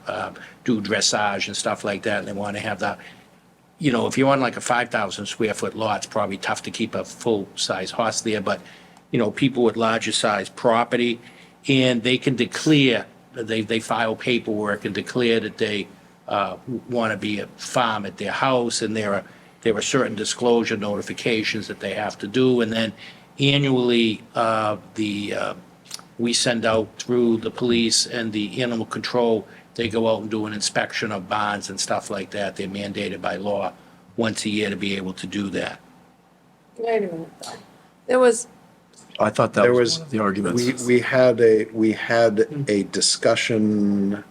do dressage and stuff like that, and they want to have that. You know, if you're on like a 5,000 square foot lot, it's probably tough to keep a full-size horse there, but, you know, people with larger size property, and they can declare, they file paperwork and declare that they want to be a farm at their house, and there are certain disclosure notifications that they have to do, and then annually, we send out through the police and the animal control, they go out and do an inspection of barns and stuff like that. They're mandated by law once a year to be able to do that. Wait a minute, though. There was, I thought that There was was, one of the arguments. we had a discussion,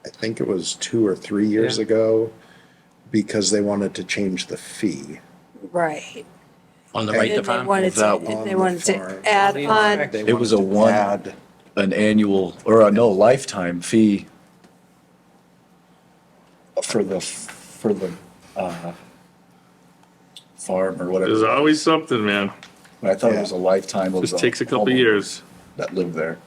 I think it was 2 or 3 years ago, because they wanted to change the fee. right. On the right to And they farm? wanted That to, one. and they wanted to add on, They It was a wanted to one, add- an annual, or a no, lifetime fee for the farm or There's whatever. always something, man. I thought it was a lifetime of Just the takes a couple homeowner years. that lived there.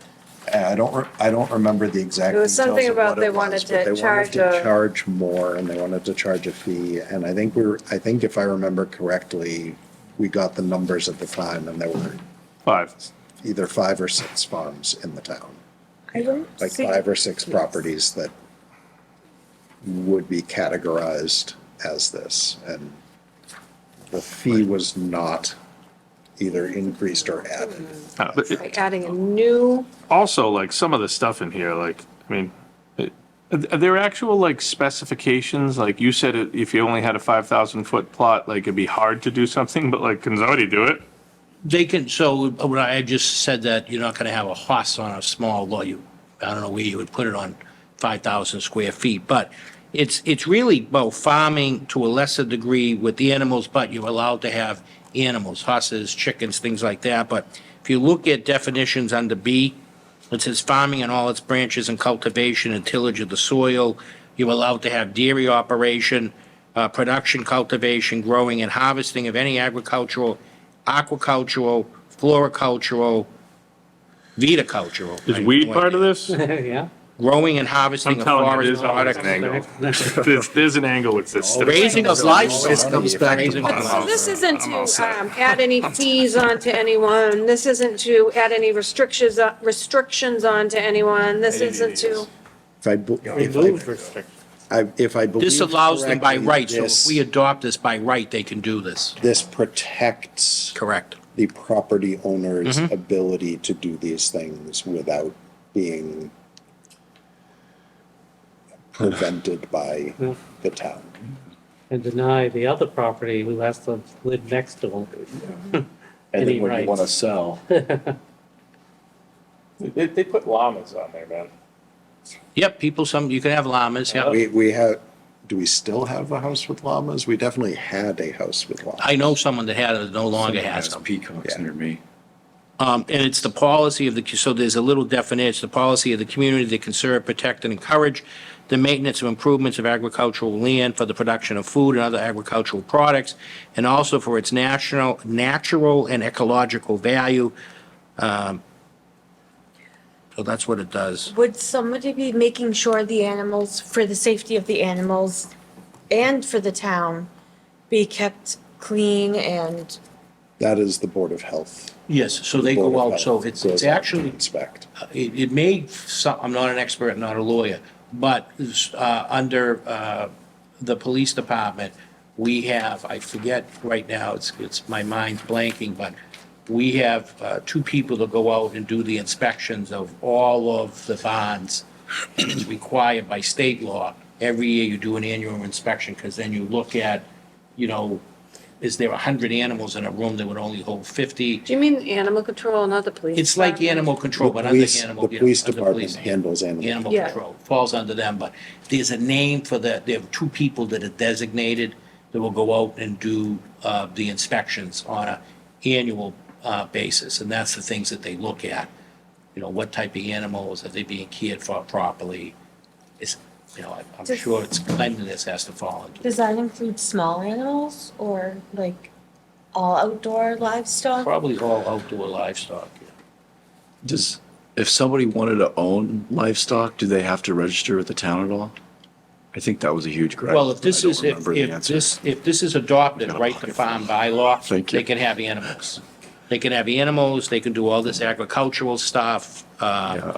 I don't remember the exact There was details something of about what they it wanted was, to but they charge wanted to a- charge more, and they wanted to charge a fee, and I think if I remember correctly, we got the numbers at the time, and there were 5. either 5 or 6 farms in the town. I don't Like see. 5 or 6 properties that would be categorized as this, and the fee was not either increased or added. But by adding a new, also, like, some of the stuff in here, like, I mean, are there actual, like, specifications? Like, you said if you only had a 5,000 foot plot, like, it'd be hard to do something, but like, can somebody do it? They can, so when I just said that you're not gonna have a horse on a small lot, I don't know where you would put it on 5,000 square feet, but it's really about farming to a lesser degree with the animals, but you're allowed to have animals, horses, chickens, things like that. But if you look at definitions under B, it says farming in all its branches and cultivation and tillage of the soil. You're allowed to have dairy operation, production, cultivation, growing, and harvesting of any agricultural, aquacultural, floricultural, viticultural. Is weed part of this? Yeah. Growing and harvesting I'm of telling you, forest there's always products. an angle. There's an angle with this stuff. Raising of livestock. Always comes back to Raising of us. So livestock. this isn't I'm all set. to add any fees onto anyone, this isn't to add any restrictions onto anyone, this isn't to, Remove restrictions. If I believe This allows them by correctly, right, so if this- we adopt this by right, they can do this. This protects Correct. the property owner's Mm-hmm. ability to do these things without being prevented by the town. And deny the other property who has to live next to them. And Any then when you want to rights. sell, They put llamas on there, man. Yep, people, you can have llamas, yeah. We have, do we still have a house with llamas? We definitely had a house with llamas. I know someone that had it, no longer someone has has them. peacocks Yeah. near me. And it's the policy of the, so there's a little definition, it's the policy of the community to conserve, protect, and encourage the maintenance of improvements of agricultural land for the production of food and other agricultural products, and also for its natural and ecological value. So that's what it does. Would somebody be making sure the animals, for the safety of the animals and for the town, be kept clean and, That is the Board of Health. Yes, so they Board go of out, so Health it's goes out to actually, Inspect. it may, I'm not an expert, not a lawyer, but under the police department, we have, I forget right now, it's my mind's blanking, but we have two people that go out and do the inspections of all of the barns. And it's required by state law. Every year you do an annual inspection, because then you look at, is there 100 animals in a room that would only hold 50? do you mean animal control, not the police? It's like department? animal control, but The under police- animal. The police under department police. handles animal. Animal Yeah. control, falls under them, but there's a name for there are two people that are designated that will go out and do the inspections on a annual basis, and that's the things that they look at. What type of animals, are they being cared for properly? I'm Does- sure it's cleanliness has to fall into. does that include small animals or like all outdoor livestock? Probably all outdoor livestock. If somebody wanted to own livestock, do they have to register with the town at all? I think that was a huge gripe. Well, if this I don't is, if, remember the if answer. this is adopted, Gotta right to pocket farm for bylaw, Thank you. they can have animals. They can have animals, they can do all this agricultural stuff. Yeah.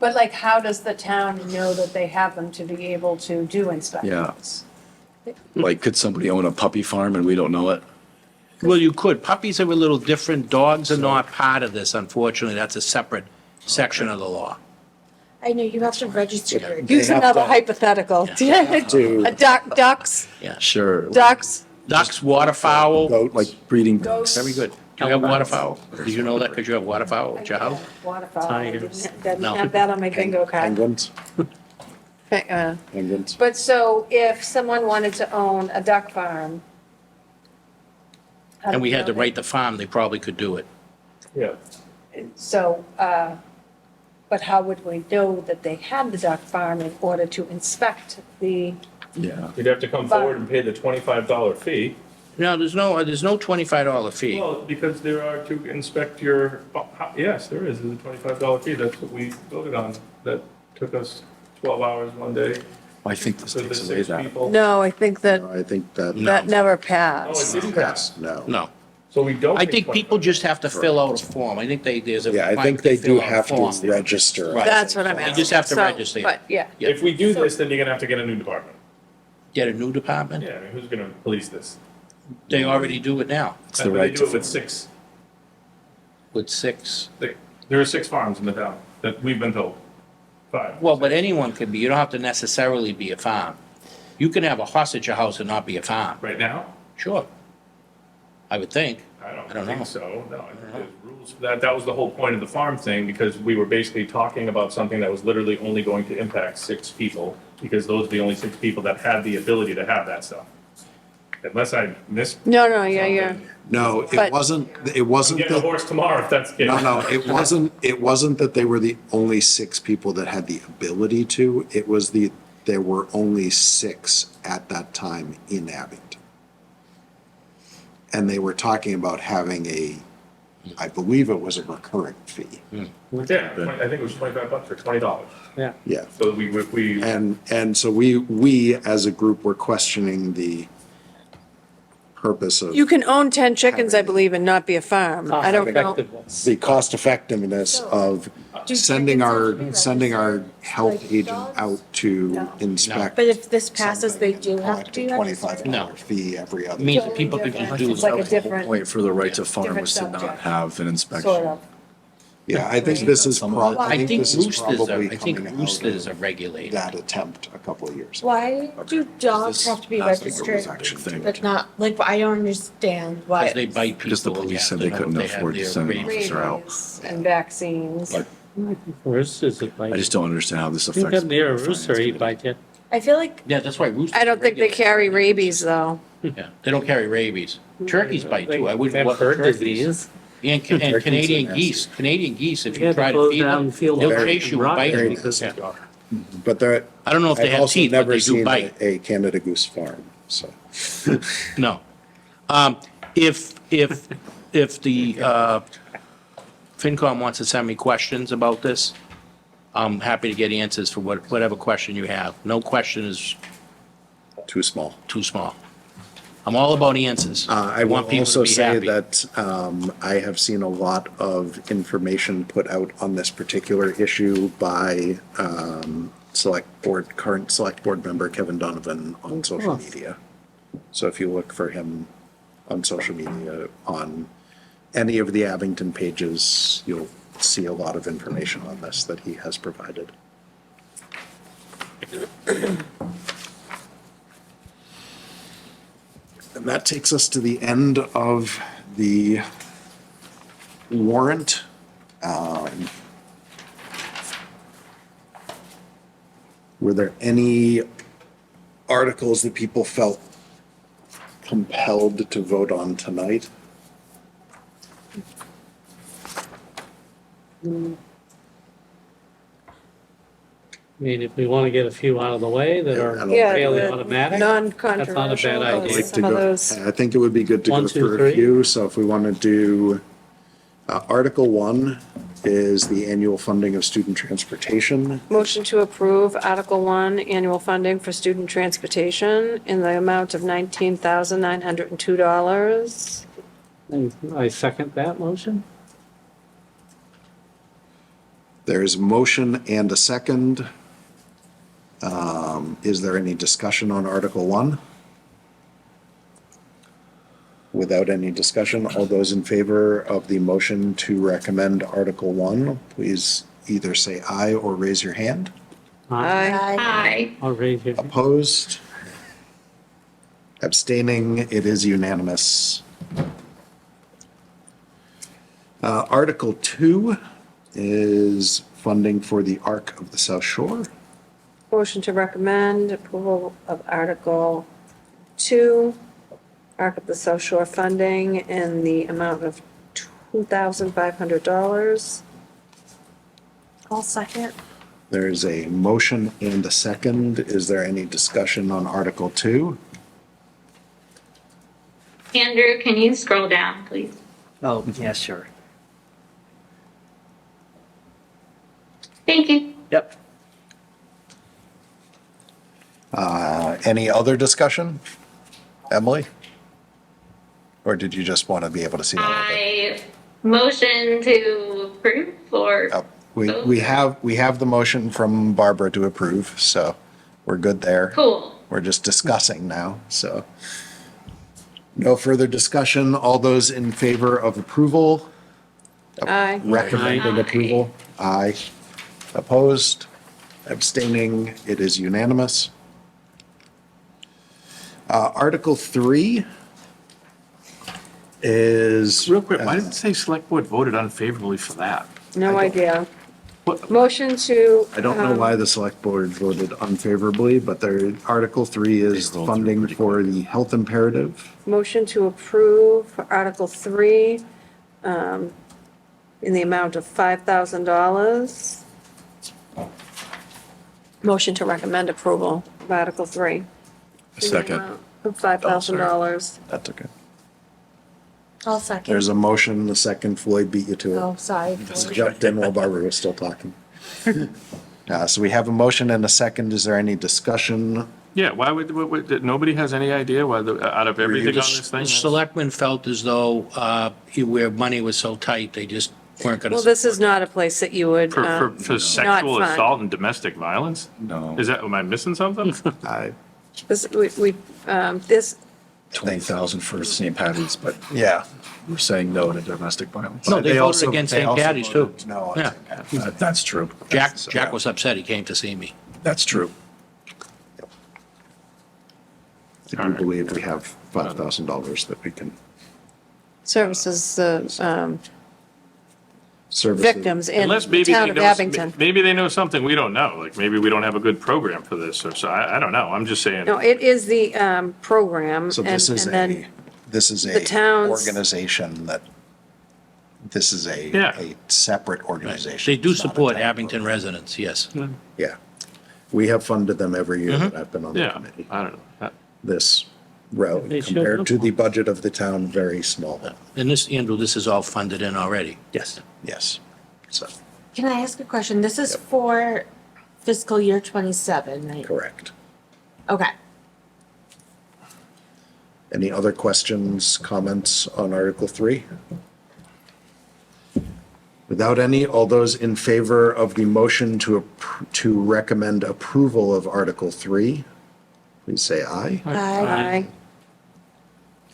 But like, how does the town know that they have them to be able to do inspections? Like, could somebody own a puppy farm and we don't know it? Well, you could. Puppies are a little different. Dogs are not part of this, unfortunately. That's a separate section of the law. I know you have to register your. Use have another to- hypothetical. To A ducks, Sure. ducks, Ducks, waterfowl. goats. Like breeding ducks. Very good. Do you have waterfowl? Did you know that because you have waterfowl at your house? waterfowl. I Tigers. didn't No. have that on my bingo card. Penguins, Uh, penguins. But so if someone wanted to own a duck farm. how do And we you had to know write the farm, they probably could do it. Yeah. that? So, but how would we know that they had the duck farm in order to inspect the, Yeah. You'd have to come forward and pay the $25 fee. No, there's no $25 fee. Well, because there are to inspect your, yes, there is, there's a $25 fee, that's what we voted on. That took us 12 hours one day I think this for the takes away 6 that. people. no, I think that, I think that. that never Oh, it passed. didn't pass. No. No. So we don't. I pay think people $25. just have to fill out a form. I think there's a. Yeah, I think requirement they fill do out a have form. to register. Right. That's what I'm You asking. just have to So, register. But, yeah. Yeah. If we do this, then you're gonna have to get a new department. Get a new department? Yeah, I mean, who's gonna police this? They already do it now It's the But right they do to it with farm. 6. with 6. There are 6 farms in the town that we've been told. 5. Well, but anyone can be, you don't have to necessarily be a farm. You can have a horse at your house and not be a farm. Right now? Sure. I would think. I I don't don't know. think so. No, I think there's rules That was the whole point of the farm thing, because we were basically talking about something that was literally only going to impact 6 people, because those are the only 6 people that had the ability to have that stuff. Unless I missed. No, yeah. No, But- it wasn't I'm getting a that, horse tomorrow if that's the case. no, it wasn't that they were the only 6 people that had the ability to. It was there were only 6 at that time in Abington. And they were talking about having I believe it was a recurring fee. Yeah, I think it was $25 or $20. Yeah. So we. And so we as a group were questioning the purpose of You can own 10 chickens, I believe, and not be a farm. I don't know. the cost effectiveness of sending our health agent out to inspect. But if this passes, they do have to do that? $25 No. fee every other. Means that people could just do. It's like a different, Wait for the right to farm Different was to not subject. have an inspection. sort of. Yeah, I think this is I think this is roosters probably I think coming roosters are out of regulated. that attempt a couple of years. Why do dogs This have to be has to go with registered, action thing. but not, like, I don't understand why. Because they bite people. Because the and you police have said to they know couldn't if have afford to their send an rabies. officer out. Rabies and vaccines. But Roosters would bite. I just don't understand how this You affects. got near a the rooster, finance he'd committee. bite you. I feel like, Yeah, that's why roosters. I don't think they regulated. carry rabies, though. Yeah, they don't carry rabies. Turkeys bite too. I They wouldn't. have want bird turkeys. disease. And Turkeys Canadian are geese, if Yeah, you they try to close feed down them, field they'll of chase you and rock bite you. because- Yeah. But there, I don't know if they I've have also teeth, but never they do seen bite. a Canada goose farm, so. No. If the FinCom wants to send me questions about this, I'm happy to get answers for whatever question you have. No question is Too small. too small. I'm all about answers. I will want people to also be say happy. that I have seen a lot of information put out on this particular issue by current select board member Kevin Donovan on social media. So if you look for him on social media, on any of the Abington pages, you'll see a lot of information on this that he has provided. And that takes us to the end of the warrant. Were there any articles that people felt compelled to vote on tonight? I mean, if we want to get a few out of the way that I are don't Yeah, fairly the automatic. non-controversial, That's not a bad idea. some of those. I think it would be good to One, go two, through a three. few. So if we want to do, Article 1 is the annual funding of student transportation. Motion to approve Article 1, annual funding for student transportation in the amount of $19,902. And I second that motion. There's a motion and a second. Is there any discussion on Article 1? Without any discussion, all those in favor of the motion to recommend Article 1, please either say aye or raise your hand. Aye. Hi. I'll raise your. Opposed? Abstaining, it is unanimous. Article 2 is funding for the Arc of the South Shore. Motion to recommend approval of Article 2, Arc of the South Shore funding in the amount of $2,500. I'll second. There's a motion and a second. Is there any discussion on Article 2? Andrew, can you scroll down, please? Oh, yeah, sure. Thank you. Yep. Any other discussion? Emily? Or did you just want to be able to see all of it? I motion to approve or Oh, We have the motion from Barbara to approve, so we're good there. cool. We're just discussing now, so. No further discussion. All those in favor of approval? Aye. Recommended Aye. approval? Aye. Opposed? Abstaining? It is unanimous. Article 3 is. Real quick, why did it say select board voted unfavorably for that? No idea. What- Motion to. I don't know why the select board voted unfavorably, but their Article 3 is They rolled through funding pretty for the health imperative. Motion to approve Article 3 in the amount of $5,000. Motion to recommend approval of Article 3. in the Second. amount Of $5,000. That's okay. I'll second. There's a motion, the second Floyd beat you to it. Oh, sorry. Jumped in while Barbara was still talking. So we have a motion and a second. Is there any discussion? Yeah, why nobody has any idea why, out of everything on this The thing? selectmen felt as though, where money was so tight, they just weren't gonna. Well, this is not a place that you would, For sexual fun. assault and domestic violence? No. Am I missing something? I, this, this, 20,000 for St. Patty's, but yeah. we're saying no to domestic violence. No, they voted also- against they St. also Patty's too. voted No, on Yeah. St. Patty's. That's true. Jack was upset, he came to see me. That's true. I do believe we have $5,000 that we can services, service. victims in Unless the maybe town they of know, Abington. maybe they know something we don't know, like maybe we don't have a good program for this, or so, I don't know, I'm just saying. No, it is the program, So and this is and then, this is the a towns- organization that, this is Yeah. a separate organization. They do It's not a support town Abington program. residents, yes. Yeah. We have funded them every year that I've been on the Yeah, committee. I don't know. This road, They should. compared to the budget of the town, very small. And this, Andrew, this is all funded in already. Yes. Yes. So, Can I ask a question? This is for fiscal year 27, right? correct. Okay. Any other questions, comments on Article 3? Without any, all those in favor of the motion to recommend approval of Article 3, please say aye. Aye.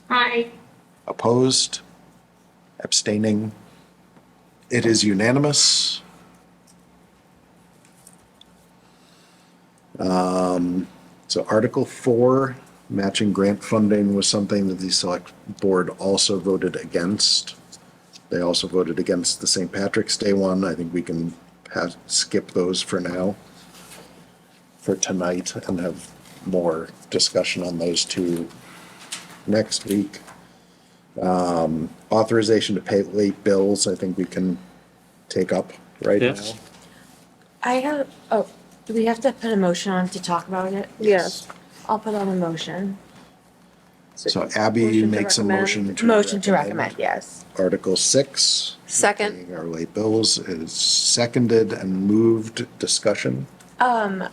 Hi. Opposed? Abstaining? It is unanimous. So Article 4, matching grant funding, was something that the select board also voted against. They also voted against the St. Patrick's Day one. I think we can skip those for now, for tonight, and have more discussion on those two next week. Authorization to pay late bills, I think we can take up right now. Yes. I have, do we have to put a motion on to talk about it? Yes. I'll put on a motion. So Abby Motion to makes a recommend. motion to. Motion to recommend, yes. Article 6. Second. paying our late bills is seconded and moved. Discussion. Are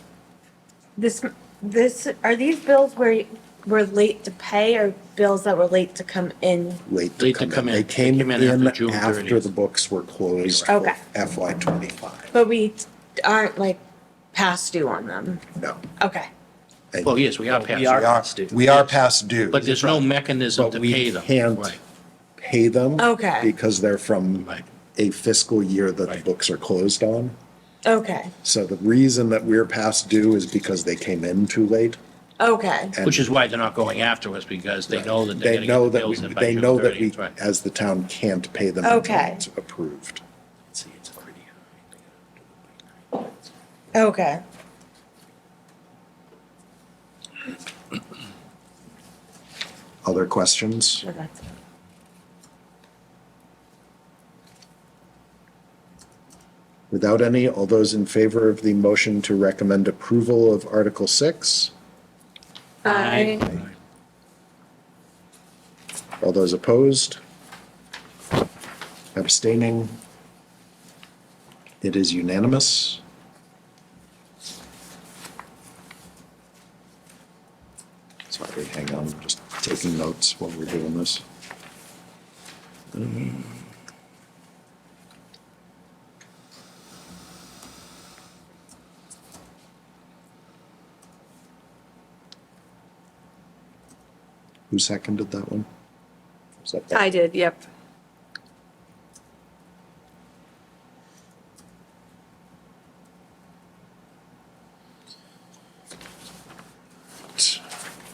these bills where we're late to pay or bills that were late to come in? Late Late to come in. They came in after June after 30th. the books were closed for Okay. FY '25. But we aren't like past due on them? No. Okay. And Well, yes, we are past. We are past due. We are past due. But there's no mechanism But to we pay them. can't Right. pay them. Okay. Because they're from Right. a fiscal year that the Right. books are closed on. Okay. So the reason that we're past due is because they came in too late. Okay. and Which is why they're not going after us, because they know that they're They gonna know get the that we, bills in by they June know that we, 30th, right. as the town, can't pay them until Okay. it's approved. See, it's pretty Okay. Other questions? So that's- Without any, all those in favor of the motion to recommend approval of Article 6? Aye. All those opposed? Abstaining? It is unanimous. Sorry, hang on, I'm just taking notes while we're doing this. Who seconded that one? Was that I did, yep.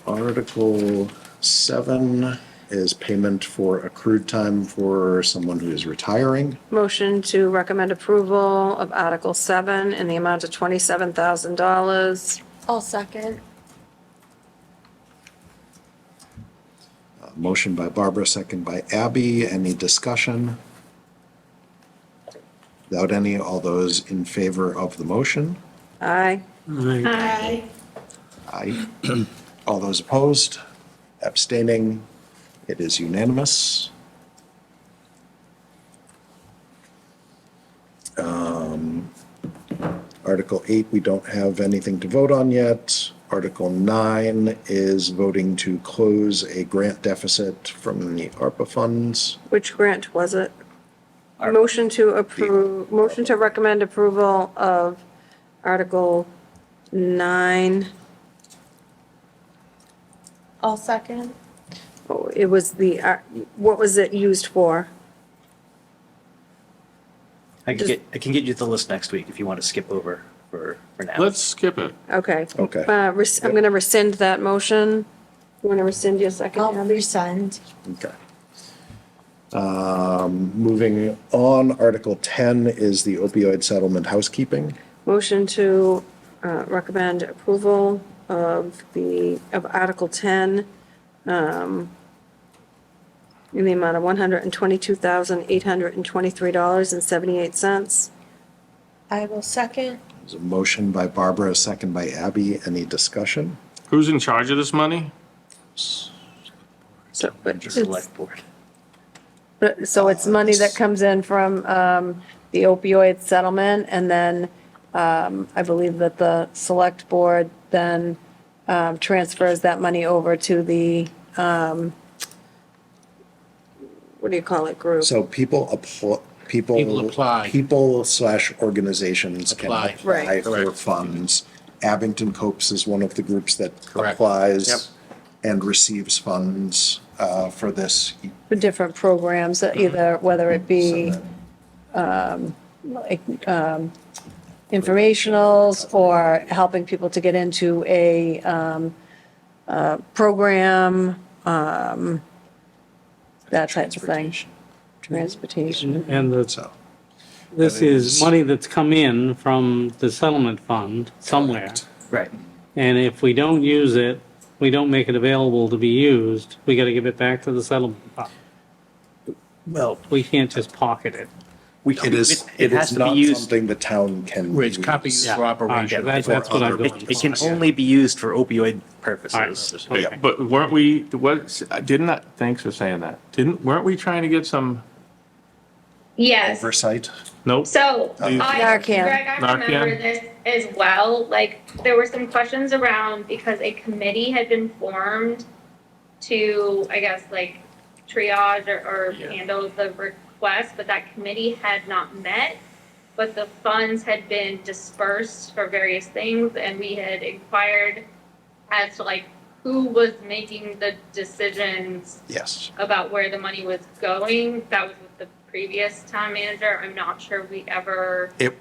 Article 7 is payment for accrued time for someone who is retiring. Motion to recommend approval of Article 7 in the amount of $27,000. I'll second. Motion by Barbara, second by Abby. Any discussion? Without any, all those in favor of the motion? Aye. Aye. Aye. All those opposed? Abstaining? It is unanimous. Article 8, we don't have anything to vote on yet. Article 9 is voting to close a grant deficit from the ARPA funds. Which grant was it? Motion to approve, motion to recommend approval of Article 9. I'll second. Oh, it was the, what was it used for? I can get you the list next week if you want to skip over for now. Let's skip it. Okay. Okay. I'm going to rescind that motion. You want to rescind your second? I'll Abby? resend. Okay. Moving on, Article 10 is the opioid settlement housekeeping. Motion to recommend approval of Article 10 in the amount of $122,823.78. I will second. There's a motion by Barbara, a second by Abby. Any discussion? Who's in charge of this money? So it's Select board. money that comes in from the opioid settlement, and then I believe that the select board then transfers that money over to the, what do you call it, group? So people People apply. People/organizations can Apply. apply Right. for Correct. funds. Abington Copes is one of the groups that Correct. applies Yep. and receives funds for this. For different programs, either, whether it be like informationals or helping people to get into a program, that type of thing. Transportation. And So, this That is is- money that's come in from the settlement fund somewhere. Right. And if we don't use it, we don't make it available to be used, we got to give it back to the settlement fund. Well, We can't just pocket it. it is, it it has is to be not used. something the town can Where it's copy use. for operation. That's what I'm other- going It can for. only be used for opioid All purposes. right, okay. But weren't we, thanks for saying that. Weren't we trying to get some, Yes. Oversight. nope? So Narcan. Greg, I remember Narcan. this as well. Like, there were some questions around because a committee had been formed to, I guess, like triage or handle the request, but that committee had not met. But the funds had been dispersed for various things, and we had inquired as to like who was making the decisions Yes. about where the money was going. That was with the previous town manager. I'm not sure we ever. It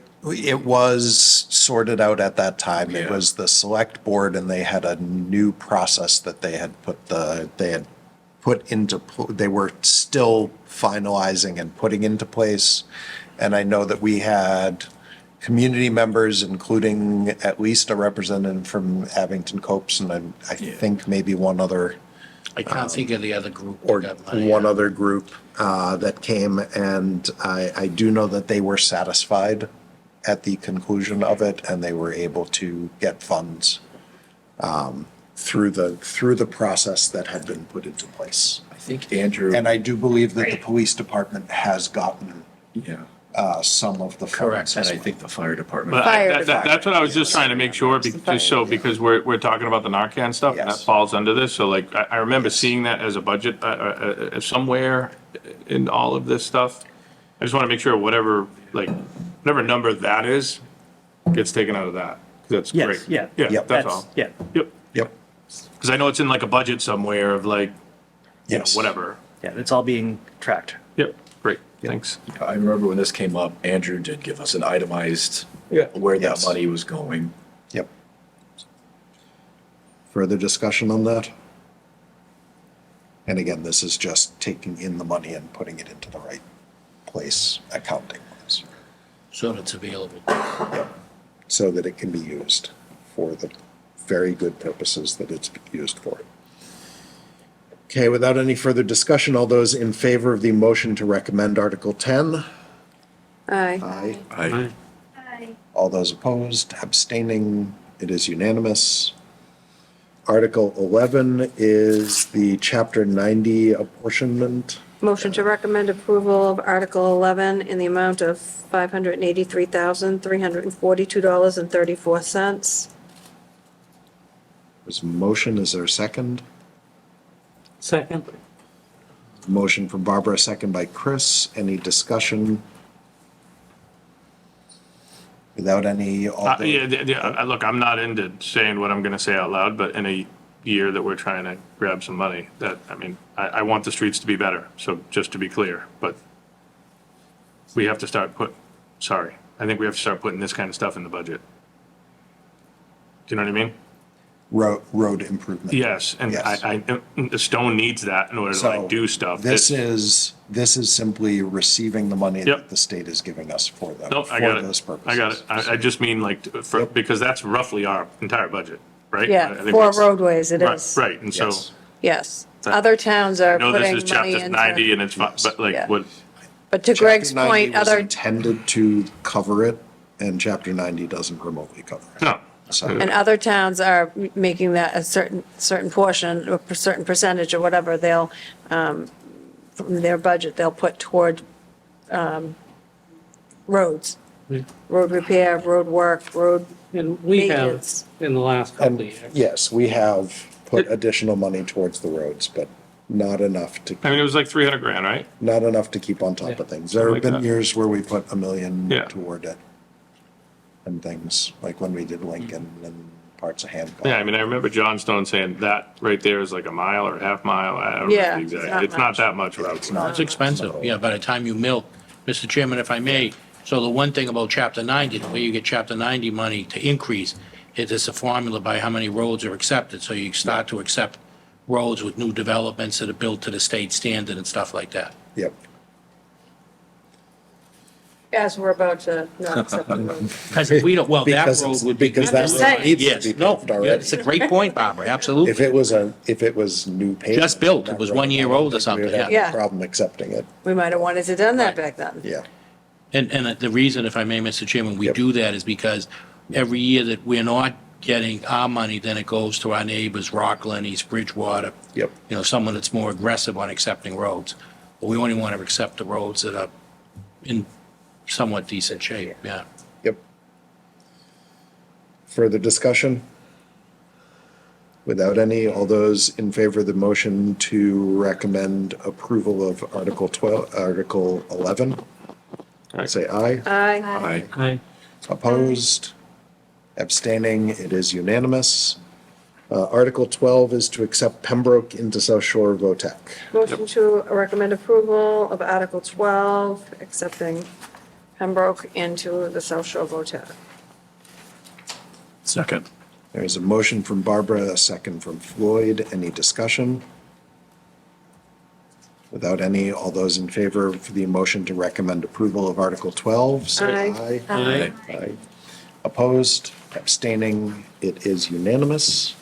was sorted out at that time. It Yeah. was the select board and they had a new process that they had they were still finalizing and putting into place. And I know that we had community members, including at least a representative from Abington Copes and I think maybe one other I can't think of the other group. or that got money. one other group that came, and I do know that they were satisfied at the conclusion of it, and they were able to get funds through the process that had been put into place. I think Andrew, And I do believe that the police department has gotten yeah, some of the Correct. funds and as I well. think the fire department. But Fire that's what I was just trying to make sure, just so, because we're talking about the Narcan stuff, and that Yes. falls under this, so like, I remember seeing that as a budget, somewhere in all of this stuff. I just wanna make sure whatever number that is, gets taken out of that, 'cause that's Yes, great. yeah. Yeah, Yep. that's all. Yeah. Yep, Yep, cause I know it's in like a budget somewhere of like, you know, yes. whatever. Yeah, it's all being tracked. Yep, great, thanks. I remember when this came up, Andrew did give us an itemized where that Yes. money was going. Yep. Further discussion on that? And again, this is just taking in the money and putting it into the right place accounting-wise, So it's available. so that it can be used for the very good purposes that it's used for. Okay, without any further discussion, all those in favor of the motion to recommend Article 10? Aye. Aye. Aye. Hi. All those opposed, abstaining, it is unanimous. Article 11 is the Chapter 90 apportionment. Motion to recommend approval of Article 11 in the amount of $583,342.34. There's a motion, is there a second? Second? Motion from Barbara, second by Chris. Any discussion? Without any, Look, I'm not into saying what I'm gonna say out loud, but in a year that we're trying to grab some money, I want the streets to be better, so just to be clear, but we have to I think we have to start putting this kind of stuff in the budget. Do you know what I mean? road improvement. Yes, and Yes. the Stone needs that in order to So, like do stuff. This is simply receiving the money Yep. that the state is giving us for them, Nope, for I got it. those purposes. I got it. I just mean like, Yep. because that's roughly our entire budget, right? I Yeah, think for that's- roadways it Right, is. right, and so, Yes. Yes. That- Other towns I are know this putting is money chapter 90 into, and it's fine, but like, Yeah. what, but to Greg's Chapter 90 point, was other, intended to cover it, and Chapter 90 doesn't remotely cover it. no. So, and other towns are making that a certain portion, or a certain percentage or whatever, they'll, from their budget, they'll put toward, roads. Road repair, road work, road And we have, maintenance. in the last couple and of years. yes, we have put additional money towards the roads, but not enough to, I mean, it was like 300 grand, right? not enough to keep on top of things. There have Like been that. years where we put $1 million Yeah. toward it. And things, like when we did Lincoln and parts of Hancock. Yeah, I mean, I remember John Stone saying that right there is like a mile or a half mile. I don't Yeah, know it's exactly. not It's not much. that much roughly. It's expensive, yeah, by the time you mill. Mr. Chairman, if I may, so the one thing about Chapter 90, the way you get Chapter 90 money to increase, it is a formula by how many roads are accepted. So you start to accept roads with new developments that are built to the state standard and stuff like that. Yep. As we're about to not accept the road. Because if we don't, well, that Because road it's- would be. because that road needs to Yes, be no, paved yeah, already. it's a great point, Barbara, absolutely. If it was new pavement. Just built, it that was road, 1 year I don't old or think we something, would have yeah. a problem accepting it, We might have wanted to done that Right. back then. yeah. And the reason, if I may, Mr. Chairman, we Yep. do that is because every year that we're not getting our money, then it goes to our neighbors, Rockland, East Bridgewater. Yep. You know, someone that's more aggressive on accepting roads. But we only want to accept the roads that are in somewhat decent shape, yeah. Yep. Further discussion? Without any, all those in favor of the motion to recommend approval of Article 12, Article 11? Aye. Say aye. Aye. Aye. Opposed? Abstaining? It is unanimous. Article 12 is to accept Pembroke into South Shore VOTEC. Motion to recommend approval of Article 12, accepting Pembroke into the South Shore VOTEC. Second. There's a motion from Barbara, a second from Floyd. Any discussion? Without any, all those in favor of the motion to recommend approval of Article 12, say Aye. aye. Aye. Aye. Opposed, abstaining, it is unanimous.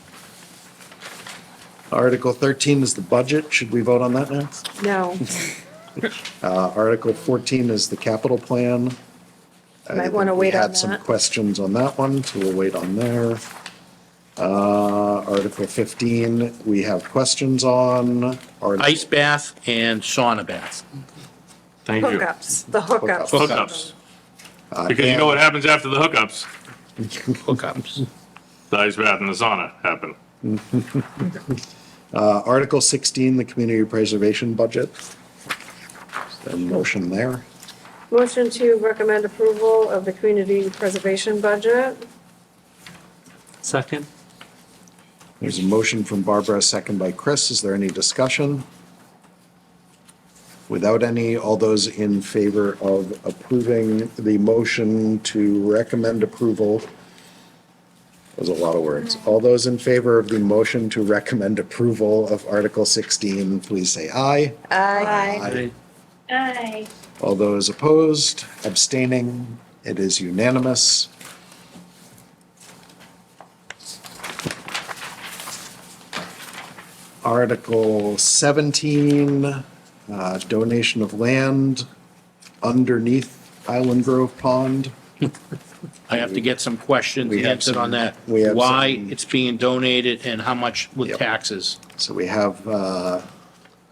Article 13 is the budget. Should we vote on that now? No, Article 14 is the capital plan. Might wanna wait on We had some that. questions on that one, so we'll wait on there. Article 15, we have questions on. Ice bath and sauna bath. Thank you. hookups, the hookups. Hookups. Because you know what happens after the hookups? Hookups. The ice bath and the sauna happen. Article 16, the community preservation budget. Is there a motion there? Motion to recommend approval of the community preservation budget. Second? There's a motion from Barbara, a second by Chris. Is there any discussion? Without any, all those in favor of approving the motion to recommend approval was a lot of words. All those in favor of the motion to recommend approval of Article 16, please say aye. Aye. Aye. All those opposed, abstaining, it is unanimous. Article 17, donation of land underneath Island Grove Pond. I have to get some questions We have answered on that. we have Why some- it's being donated and how much with Yep. taxes. So we have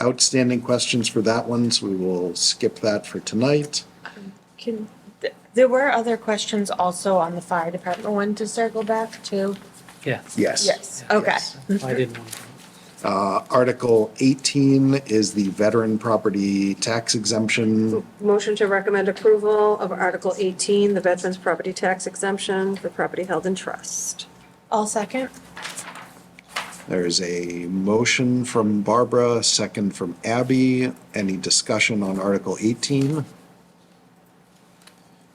outstanding questions for that one, so we will skip that for tonight. There were other questions also on the fire department one to circle back to. Yeah. Yes. Yes, okay. I didn't want to. Article 18 is the veteran property tax exemption. Motion to recommend approval of Article 18, the Veterans Property Tax Exemption for property held in trust. I'll second. There's a motion from Barbara, a second from Abby. Any discussion on Article 18?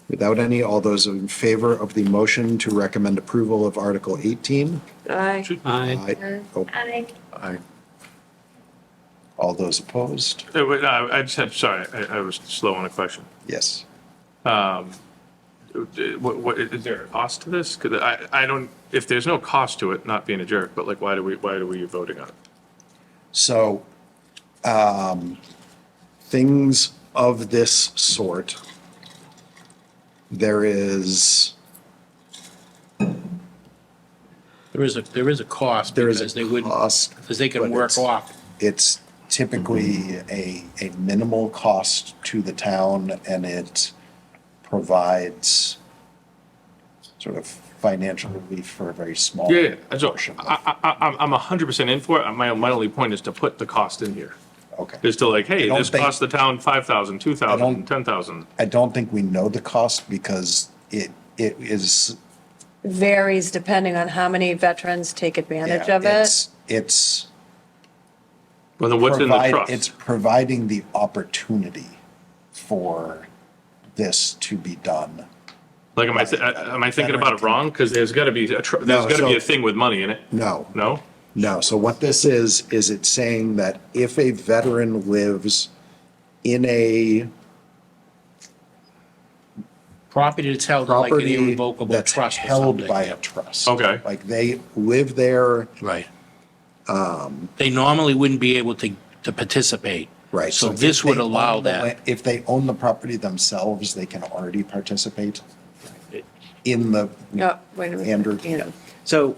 Without any, all those in favor of the motion to recommend approval of Article 18? Aye. I, Oh, Aye. aye. All those opposed? Wait, I just had, sorry, I was slow on a question. Yes. What, is there a cost to this? Because I don't, if there's no cost to it, not being a jerk, but like, why are we voting on it? So, things of this sort, there is There is a cost There is because a they wouldn't, cost, because they but can work it's- off. it's typically a minimal cost to the town, and it provides sort of financial relief for a very small Yeah, so portion. I'm 100% in for it. My only point is to put the cost in here. Okay. Is to like, hey, I don't this think- costs the town 5,000, 2,000, don't- 10,000. I don't think we know the cost because it is. Varies depending on how many veterans take advantage yeah, of it. It's. Well, then what's in the trust? It's providing the opportunity for this to be done. Like, am I thinking about it wrong? Because there's got to be, there's No, got to be so- a thing with money in it. No. No? No, so what this is it's saying that if a veteran lives in a Property that's held like an property irrevocable that's trust or held something. by a trust. Okay. Like they live there, Right. They normally wouldn't be able to participate. right? So if this would they allow own the that. la- If they own the property themselves, they can already participate in the, Oh, wait a minute. Andrew. So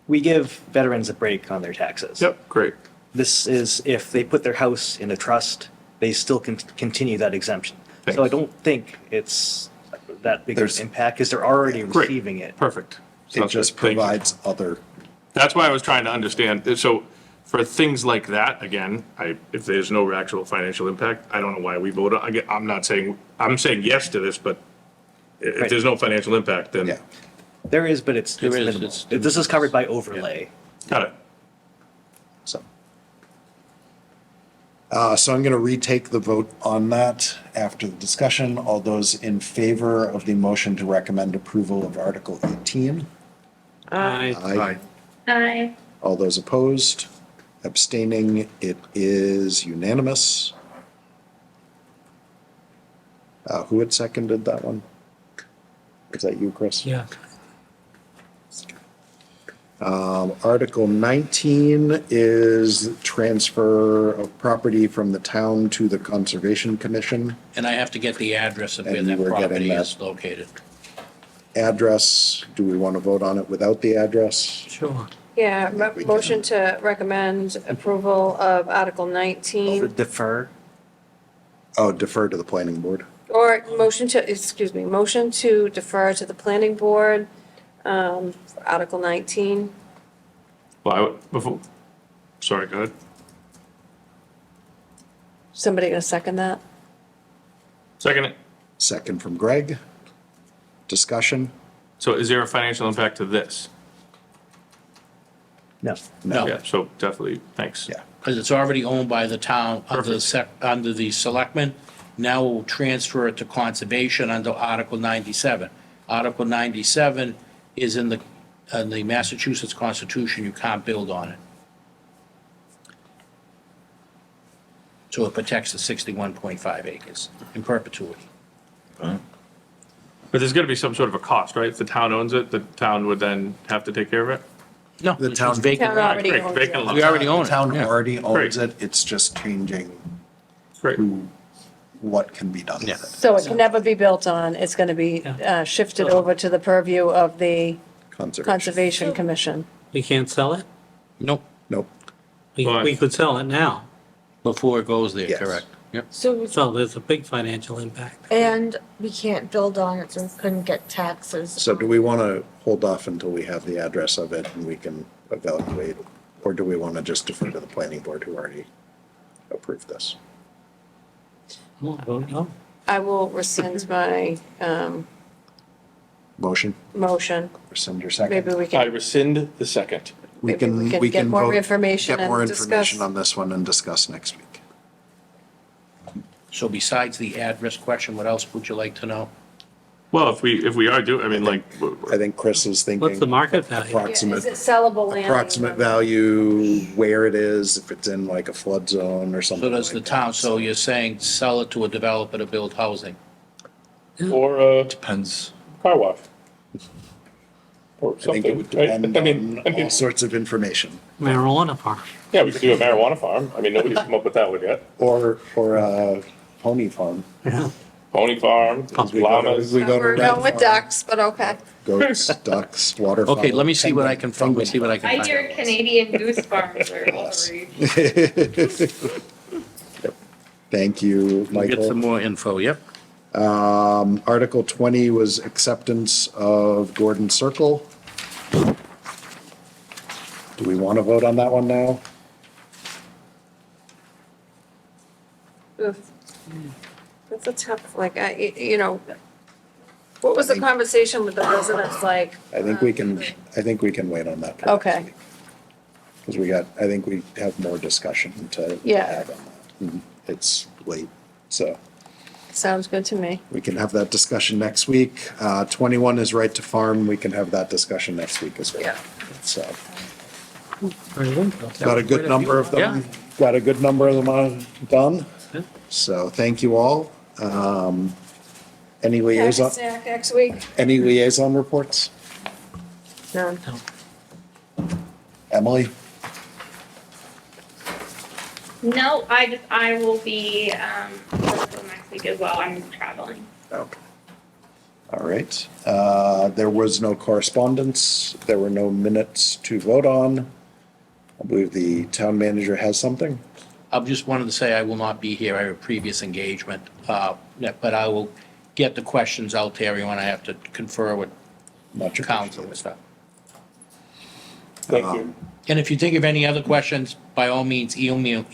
we give veterans a break on their taxes. Yep, great. This is if they put their house in a trust, they still can continue that exemption. So I Thanks. don't think it's that big of There's- an impact because they're already Great. receiving it. Perfect. It Sounds just good. Thank you. provides other, That's why I was trying to understand. So for things like that, again, if there's no actual financial impact, I don't know why we vote. I'm not saying, I'm saying yes to this, but if Right. there's no financial impact, then yeah. There is, but it's There is, minimal. it's- This is covered by overlay. got it. So. So I'm going to retake the vote on that after the discussion. All those in favor of the motion to recommend approval of Article 18? I, Aye. All those opposed? Abstaining? It is unanimous. Who had seconded that one? Was that you, Chris? yeah. Article 19 is transfer of property from the town to the Conservation Commission. And I have to get the address of where And that we're getting property that. is located. Address, do we want to vote on it without the address? Sure. Yeah, motion to recommend approval of Article 19, Defer. Oh, defer to the planning board. or motion to defer to the planning board, for Article 19. Well, sorry, go ahead. Somebody gonna second that? Second it. Second from Greg. Discussion? So is there a financial impact to this? No. No. Yeah, so definitely, thanks. Yeah. Because it's already owned by the town under the Perfect. under the selectmen. Now we'll transfer it to conservation under Article 97. Article 97 is in the in the Massachusetts Constitution, you can't build on it. So it protects the 61.5 acres in perpetuity. But there's gonna be some sort of a cost, right? If the town owns it, the town would then have to take care of it? No, The it's town- just vacant Town land. already Great, owns vacant it. lot. We already own it. The town yeah. already owns Great. it, it's just changing Great. what can be done Yeah. with it. So it can never be built on, it's gonna be shifted over to the purview of the Conservation Commission. We can't sell it? Nope, Nope. We could sell it now. before it goes there, Yes. correct. Yep. So, So there's a big financial impact. and we can't build on it, so we couldn't get taxes. So do we want to hold off until we have the address of it and we can evaluate? Or do we want to just defer to the planning board who already approved this? I don't know. I will rescind my Motion, motion. rescind your second. Maybe we I can, rescind the second. We maybe we can, can get more vote- information Get more and discuss. information on this one and discuss next week. So besides the address question, what else would you like to know? Well, if we are doing, I mean, like, I think Chris is thinking. What's the market value? is Approximate, it sellable land? approximate value, where it is, if it's in like a flood zone or something So does the like town, that. so you're saying sell it to a developer to build housing? Or a Depends. car wash. Or I think something, it would right? depend on all sorts of information. Marijuana farm. Yeah, we could do a marijuana farm. I mean, nobody's come up with that one yet. Or a pony farm. Yeah. Pony farm, llamas. We go We're to going red with farm, ducks, but okay. goats, ducks, waterfowl. Okay, let me see what I can find, penguin. see what I can I find. hear Canadian goose farms are all the rage. Thank you, We'll get some Michael. more info, yep. Article 20 was acceptance of Gordon Circle. Do we want to vote on that one now? Oof. That's a tough, like, you know, what was the conversation with the residents like? I think we can wait on that. Okay. Because I think we have more discussion to Yeah. have on that. And it's late, so Sounds good to me. we can have that discussion next week. 21 is right to farm, we can have that discussion next week as well. Yeah. So, Very good. got a good number of them, got a good number of them done. Yeah. So thank you all. Any liaison, Snack next week? any liaison reports? None. Emily? No, I will be, available next week as well. I'm traveling. Okay. All right. There was no correspondence. There were no minutes to vote on. I believe the town manager has something. I just wanted to say I will not be here. I have a previous engagement, but I will get the questions out to everyone. I have to confer with Much council and appreciated. stuff. Thank you. And if you think of any other questions, by all means, email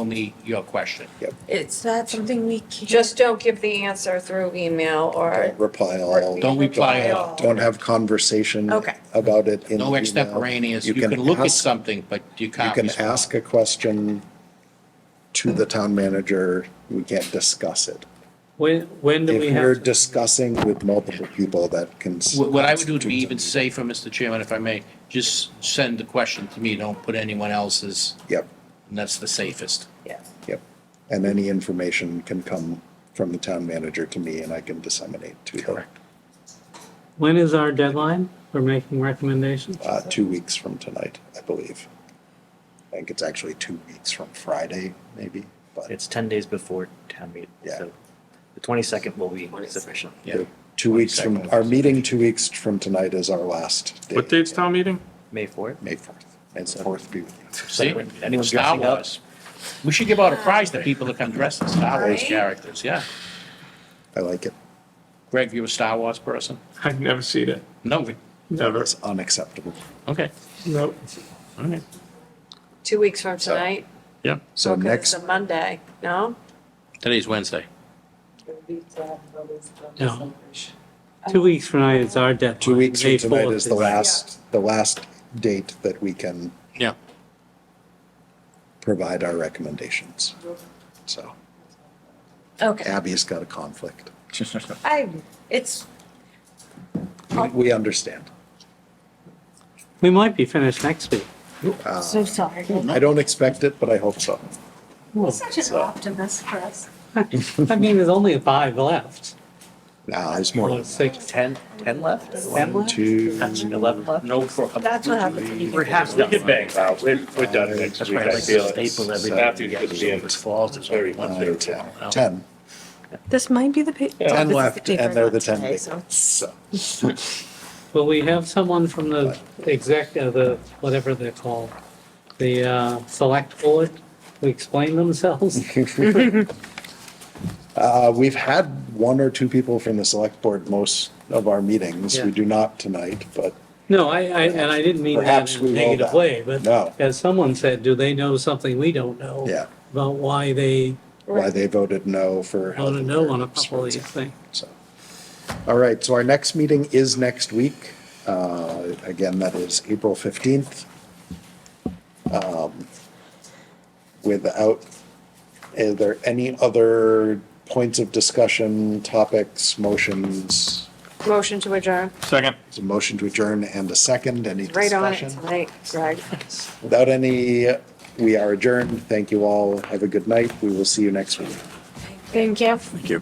me your question. It's not something we can. Just don't give the answer through email or. Don't reply all. Don't reply all. Don't have conversation Okay. about it in No email. extemporaneous. You can look at something, but you can't You can respond. ask a question to the town manager. We can't discuss it. When do we If we're have, discussing with multiple people, that can. What I would do to be constitute even a- safer, Mr. Chairman, if I may, just send the question to me. Don't put anyone else's, Yep, and that's the safest. Yeah. yep. And any information can come from the town manager to me and I can disseminate to her. when is our deadline for making recommendations? 2 weeks from tonight, I believe. I think it's actually 2 weeks from Friday, maybe, but It's 10 days before town meeting. Yeah. So the 22nd will be sufficient. Yeah. 2 weeks from, our meeting 2 weeks from tonight is our last day. What date's town meeting? May 4th. May 4th. May the 4th be with you. See? Anyone Star dressing up? Wars. We should give out a prize to people that can dress as Star Wars Right? characters, yeah. I like it. Greg, you a Star Wars person? I've never seen it. No, Never. It's unacceptable. okay. Nope. All right. 2 weeks from tonight. Yeah, So Okay, next, It's a Monday, no? today's Wednesday. No. 2 weeks from now is our deadline. 2 weeks from May tonight 4th is the last date that we can Yeah. provide our recommendations. So Okay. Abby's got a conflict. It's, We understand. We might be finished next week. So sorry. I don't expect it, but I hope so. Such an optimist for us. I mean, there's only 5 left. Nah, there's more Or than 6, 10 left? 10 left? 2. 11 left? No problem. That's what happens when you We're get. half We done. can bang out. We're done next week. I feel it. Matthew's gonna be in. Falls is Very much there. 10. This might be the pa- 10 this is left, the paper and they're not the 10 today, big so- ones, so. Will we have someone from the the, whatever they're called, the select board, to explain themselves? We've had 1 or 2 people from the select board most of our meetings. We Yeah. do not tonight, but No, and I didn't mean that Perhaps in we a will negative back. way, but No. as someone said, do they know something we don't know? yeah, About why they why they voted no for health want to know on a insurance, couple of these for things? example. So, all right, so our next meeting is next week. Again, that is April 15th. Without, are there any other points of discussion, topics, motions? Motion to adjourn. Second. There's a motion to adjourn and a second. Any Right on it discussion? tonight, Greg. Without any, we are adjourned. Thank you all. Have a good night. We will see you next week. Thank you. Thank you.